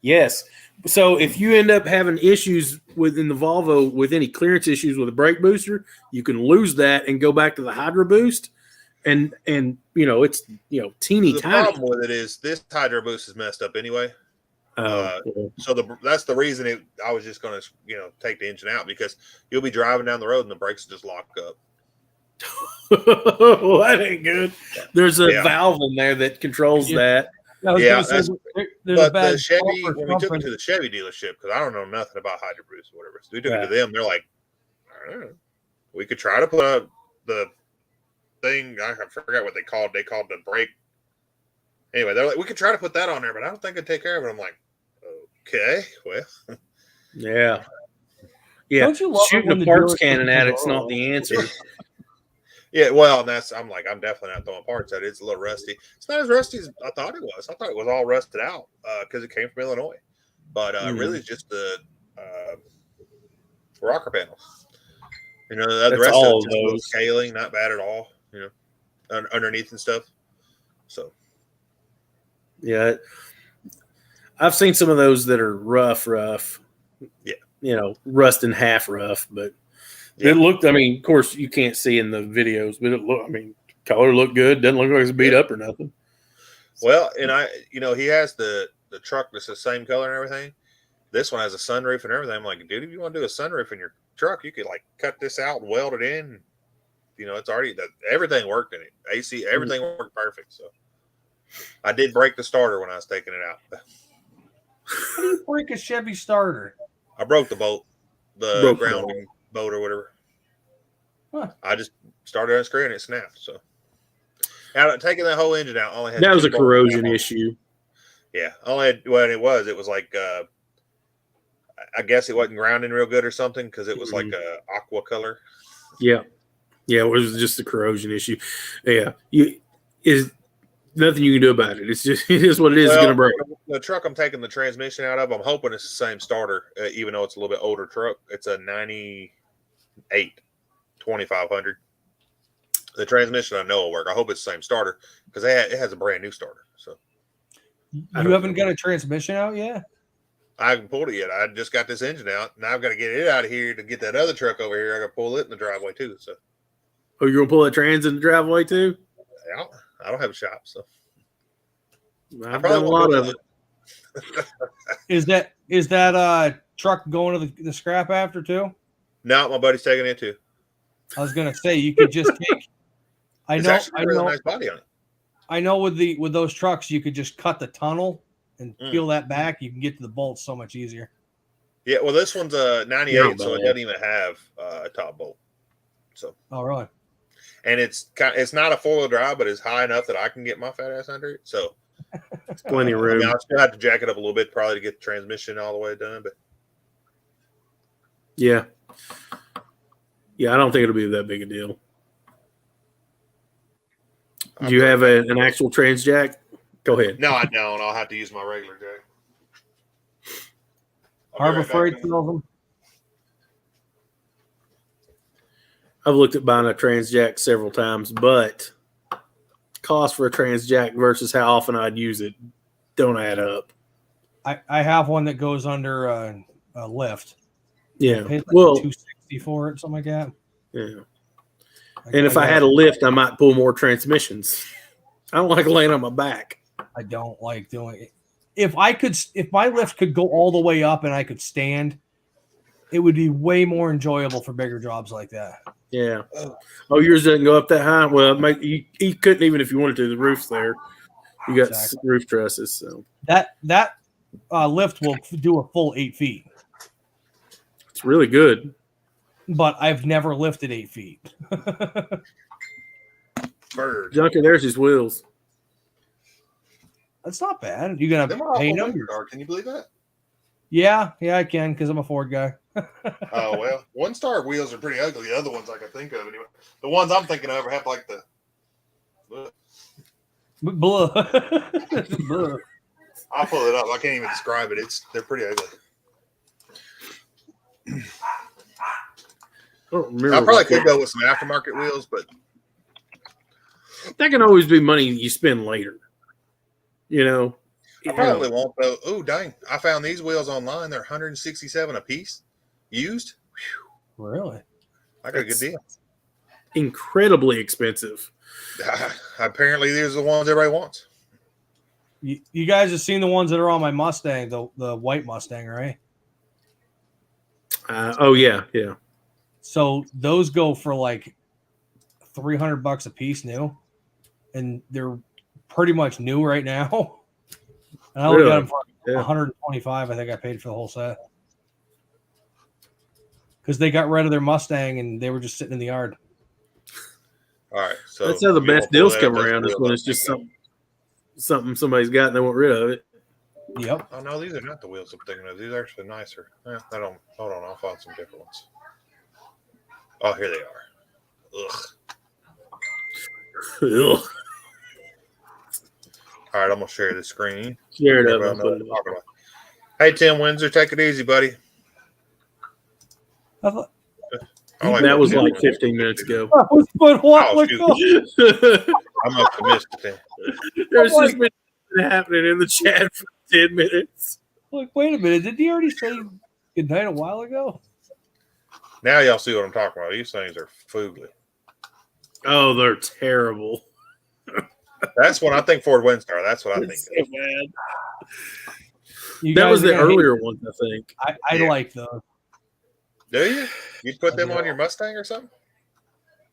Yes. So if you end up having issues within the Volvo with any clearance issues with a brake booster, you can lose that and go back to the hydro boost. And it's teeny The tiny. problem with it is this hydro boost is messed up anyway. Cool. So that's the reason I was just going to take the engine out because you'll be driving down the road and the brakes just lock up. Well, that ain't good. There's a Yeah. valve in there that controls that. I was Yeah, gonna say, that's- there's a But bad the Chevy, bumper when we took it something. to the Chevy dealership, because I don't know nothing about hydro boost or whatever, so we took it Right. to them. They're like, I don't know. We could try to put up the thing. I forgot what they called. They called the brake. Anyway, they're like, we could try to put that on there, but I don't think it'd take care of it. I'm like, okay, well, Yeah. Yeah. Don't you love it Shooting when a the parts dealership cannon says, at it's "Oh." not the answer. yeah. Well, and I'm definitely not throwing parts at it. It's a little rusty. It's not as rusty as I thought it was. I thought it was all rusted out because it came from Illinois, but really it's just the rocker panels. The That's rest all of of it's just a little those. scaling, not bad at all. Underneath and stuff. So Yeah. I've seen some of those that are rough. Yeah. Rust and half rough, but Yeah. it looked, of course you can't see in the videos, but color looked good. Doesn't look like it's beat up or nothing. well, and he has the truck that's the same color and everything. This one has a sunroof and everything. I'm like, dude, if you want to do a sunroof in your truck, you could cut this out and weld it in. It's already everything worked in it. AC, everything worked perfect. So I did break the starter when I was taking it out. How do you break a Chevy starter? I broke the bolt, the Broke the grounding bolt or whatever. Huh. I just started unscrewing it, snapped. So now taking that whole engine out, only had That was two a bolts corrosion on it. issue. Yeah, only had it was like I guess it wasn't grounding real good or something because it was like a aqua color. Yeah. Yeah, it was just a corrosion issue. Yeah. Is nothing you can do about it. It's just it is what it is. It's Well, gonna break. The truck I'm taking the transmission out of, I'm hoping it's the same starter, even though it's a little bit older truck. It's a 98 2500. The transmission I know will work. I hope it's the same starter because it has a brand new starter. So You haven't got a transmission out yet? I haven't pulled it yet. I just got this engine out. Now I've got to get it out of here to get that other truck over here. I got to pull it in the driveway too. So Oh, you're gonna pull that trans in the driveway too? yeah, I don't have a shop, so I've probably done a won't lot do of it. Is that truck going to the scrap after too? No, my buddy's taking it too. I was gonna say you could just take. It's actually a really nice body on it. I know with those trucks you could just cut the tunnel and peel that back. You can get to the bolts so much easier. Yeah, well, this one's a 98, Not so it bad. doesn't even have a top bolt. So, Oh, really? and it's not a 4-wheel drive, but it's high enough that I can get my fat ass under it. So It's plenty of I room. mean, I'll still have to jack it up a little bit probably to get the transmission all the way done, but Yeah. Yeah, I don't think it'll be that big a deal. Do you have an actual trans jack? Go ahead. No, I don't. I'll have to use my regular jack. I'll be Harbor right back, Freight man. sells them. I've looked at buying a trans jack several times, but cost for a trans jack versus how often I'd use it don't add up. I have one that goes under a lift. Yeah. I paid like Well, $260 for it, something like that. yeah. And if I had a lift, I might pull more transmissions. I don't like laying on my back. I don't like doing it. If my lift could go all the way up and I could stand, it would be way more enjoyable for bigger jobs like that. Yeah. Oh, yours doesn't go up that high? Well, you couldn't even if you wanted to. The roof's there. You got Exactly. roof trusses. So That lift will do a full 8 feet, it's really good. but I've never lifted 8 feet. Bird. Junker, there's his wheels. That's not bad. You gonna Them are paint awful them? winter, can you believe that? Yeah, I can because I'm a Ford guy. Oh well, one star wheels are pretty ugly. The other ones I can think of anyway. The ones I'm thinking of have like the. Blah. Blah. I'll pull it up. I can't even describe it. They're pretty ugly. I don't remember. I probably could go with some aftermarket wheels, but That can always be money you spend later. You know. I probably won't though. Oh dang! I found these wheels online. They're 167 a piece, used. Really? I got a good deal. Incredibly expensive. Apparently, these are the ones everybody wants. You guys have seen the ones that are on my Mustang, the white Mustang, right? Oh yeah. So those go for like $300 a piece new, and they're pretty much new right now. And I only got them for Yeah. 125. I think I paid for the whole set because they got rid of their Mustang and they were just sitting in the yard. All right, so That's how the you best won't pull deals that come up, around. those Is when wheels it's just up. something somebody's got and they want rid of it. Yep. Oh no, these are not the wheels I'm thinking of. These are actually nicer. I don't. Hold on, I'll find some different ones. Oh, here they are. Ugh. Ugh. All right, I'm gonna share the screen. Share it up. Everybody I'll know put what it I'm up. talking about. Hey, Tim Windsor, take it easy, buddy. I thought I like That was Tim like Windsor. 15 minutes ago. that was but what? Oh, Look, shoot. I must have missed it then. There's I'm just been happening in the chat for 10 minutes. wait a minute. Did he already say good night a while ago? Now y'all see what I'm talking about. These things are foogly. Oh, they're terrible. That's what I think Ford Windstar. That's what I think. It's so bad. You That guys was are the gonna hate- earlier ones, I think. I Yeah. like those. Do you? You'd put them on your Mustang or something?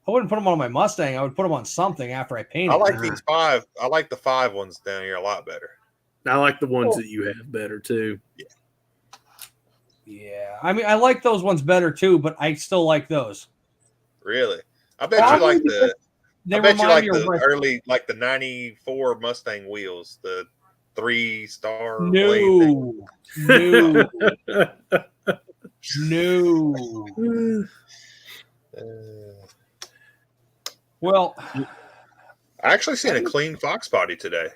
I wouldn't put them on my Mustang. I would put them on something after I paint I it. like these 5. I like the 5 ones down here a lot better. I like the ones that you have better, too. Yeah, I mean, I like those ones better too, but I still like those. Really? I bet Well, you like the. They I bet you remind like me of the like, early, like the '94 Mustang wheels, the 3-star. blade thing. no, no. Well, I actually seen a clean Fox body today,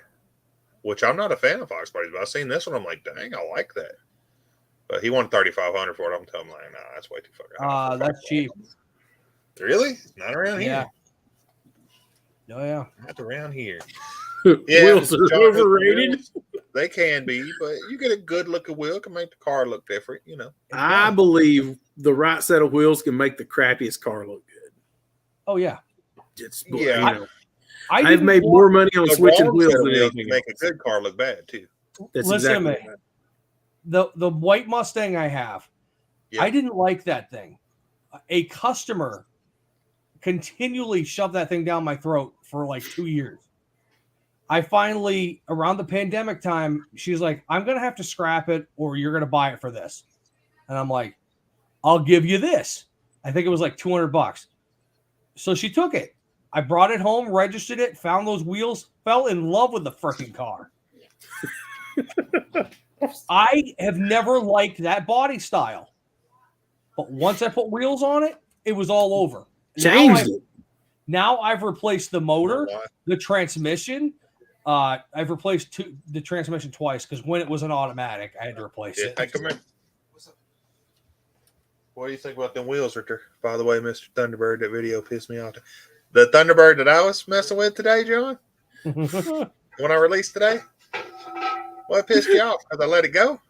which I'm not a fan of Fox bodies, but I seen this one. I'm like, dang, I like that. But he wanted $3,500 for it. I'm telling him, like, nah, that's way too fucking high. that's cheap. Really? Not around Yeah. here. Oh yeah. Not around here. Wheels are John Hooker overrated. wheels, they can be, but you get a good looking wheel, can make the car look different, you know. I believe the right set of wheels can make the crappiest car look good. Oh yeah. It's, Yeah. you know, I I've didn't made want- more money on The switching wrong wheels set of than wheels anything can make a else. good car look bad too. That's Listen to exactly me. right. The white Mustang I have, Yeah. I didn't like that thing. A customer continually shoved that thing down my throat for like 2 years. I finally, around the pandemic time, she's like, I'm going to have to scrap it or you're going to buy it for this. And I'm like, I'll give you this. I think it was like $200. So she took it. I brought it home, registered it, found those wheels, fell in love with the freaking car. I have never liked that body style, but once I put wheels on it, it was all over. Changed it. Now I've replaced the motor, Why? the transmission. I've replaced the transmission twice because when it was an automatic, I had to replace Yeah, it. hey, come here. What do you think about them wheels, Richter? By the way, Mr. Thunderbird, that video pissed me off. The Thunderbird that I was messing with today, John, when I released today, what pissed you off? Because I let it go?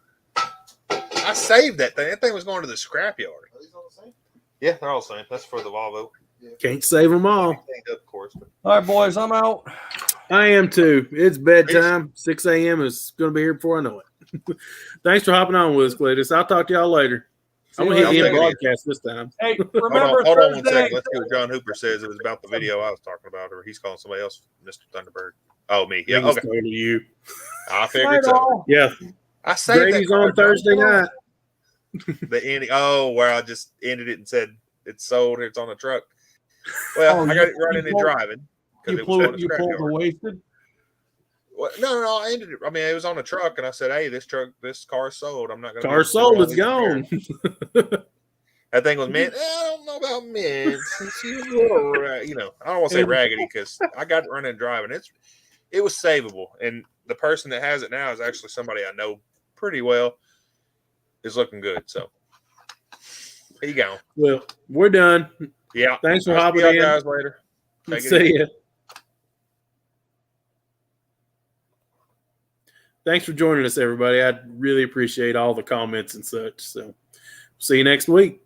I saved that thing. That thing was going to the scrapyard. Are these all the same? Yeah, they're all the same. That's for the Volvo. Can't save them all. Cleaned up, of course. But All right, boys, I'm out. I am too. It's bedtime. 6 a.m. is going to be here before I know it. Thanks for hopping on with us, Cletus. I'll talk to y'all later. I'm going to hit the end broadcast this time. Hey, hold remember on one Thursday. second. Let's see what John Hooper says. It was about the video I was talking about, or he's calling somebody else Mr. Thunderbird. Oh, me. Yeah, I think it's okay. totally you. I Night figured so. all. Yeah. I saved Brady's that card, on Thursday John. night. The ending. Oh, where I just ended it and said it's sold. It's on the truck. Well, Oh, I got it you running and pulled- driving because You it was going pulled to you pulled the scrapyard. wasted. Well, no. I ended it. I mean, it was on the truck, and I said, "Hey, this car is sold. I'm not going to." Car sold. It's gone. That thing was mint. I don't know about mint. She's a little, you know, I don't want to say raggedy because I got it running and driving. It was savable, and the person that has it now is actually somebody I know pretty well. Is looking good. So there you go. Well, we're done. Yeah. Thanks for I'll hopping see y'all in. guys later. Take it See easy. ya. Thanks for joining us, everybody. I really appreciate all the comments and such. So, see you next week.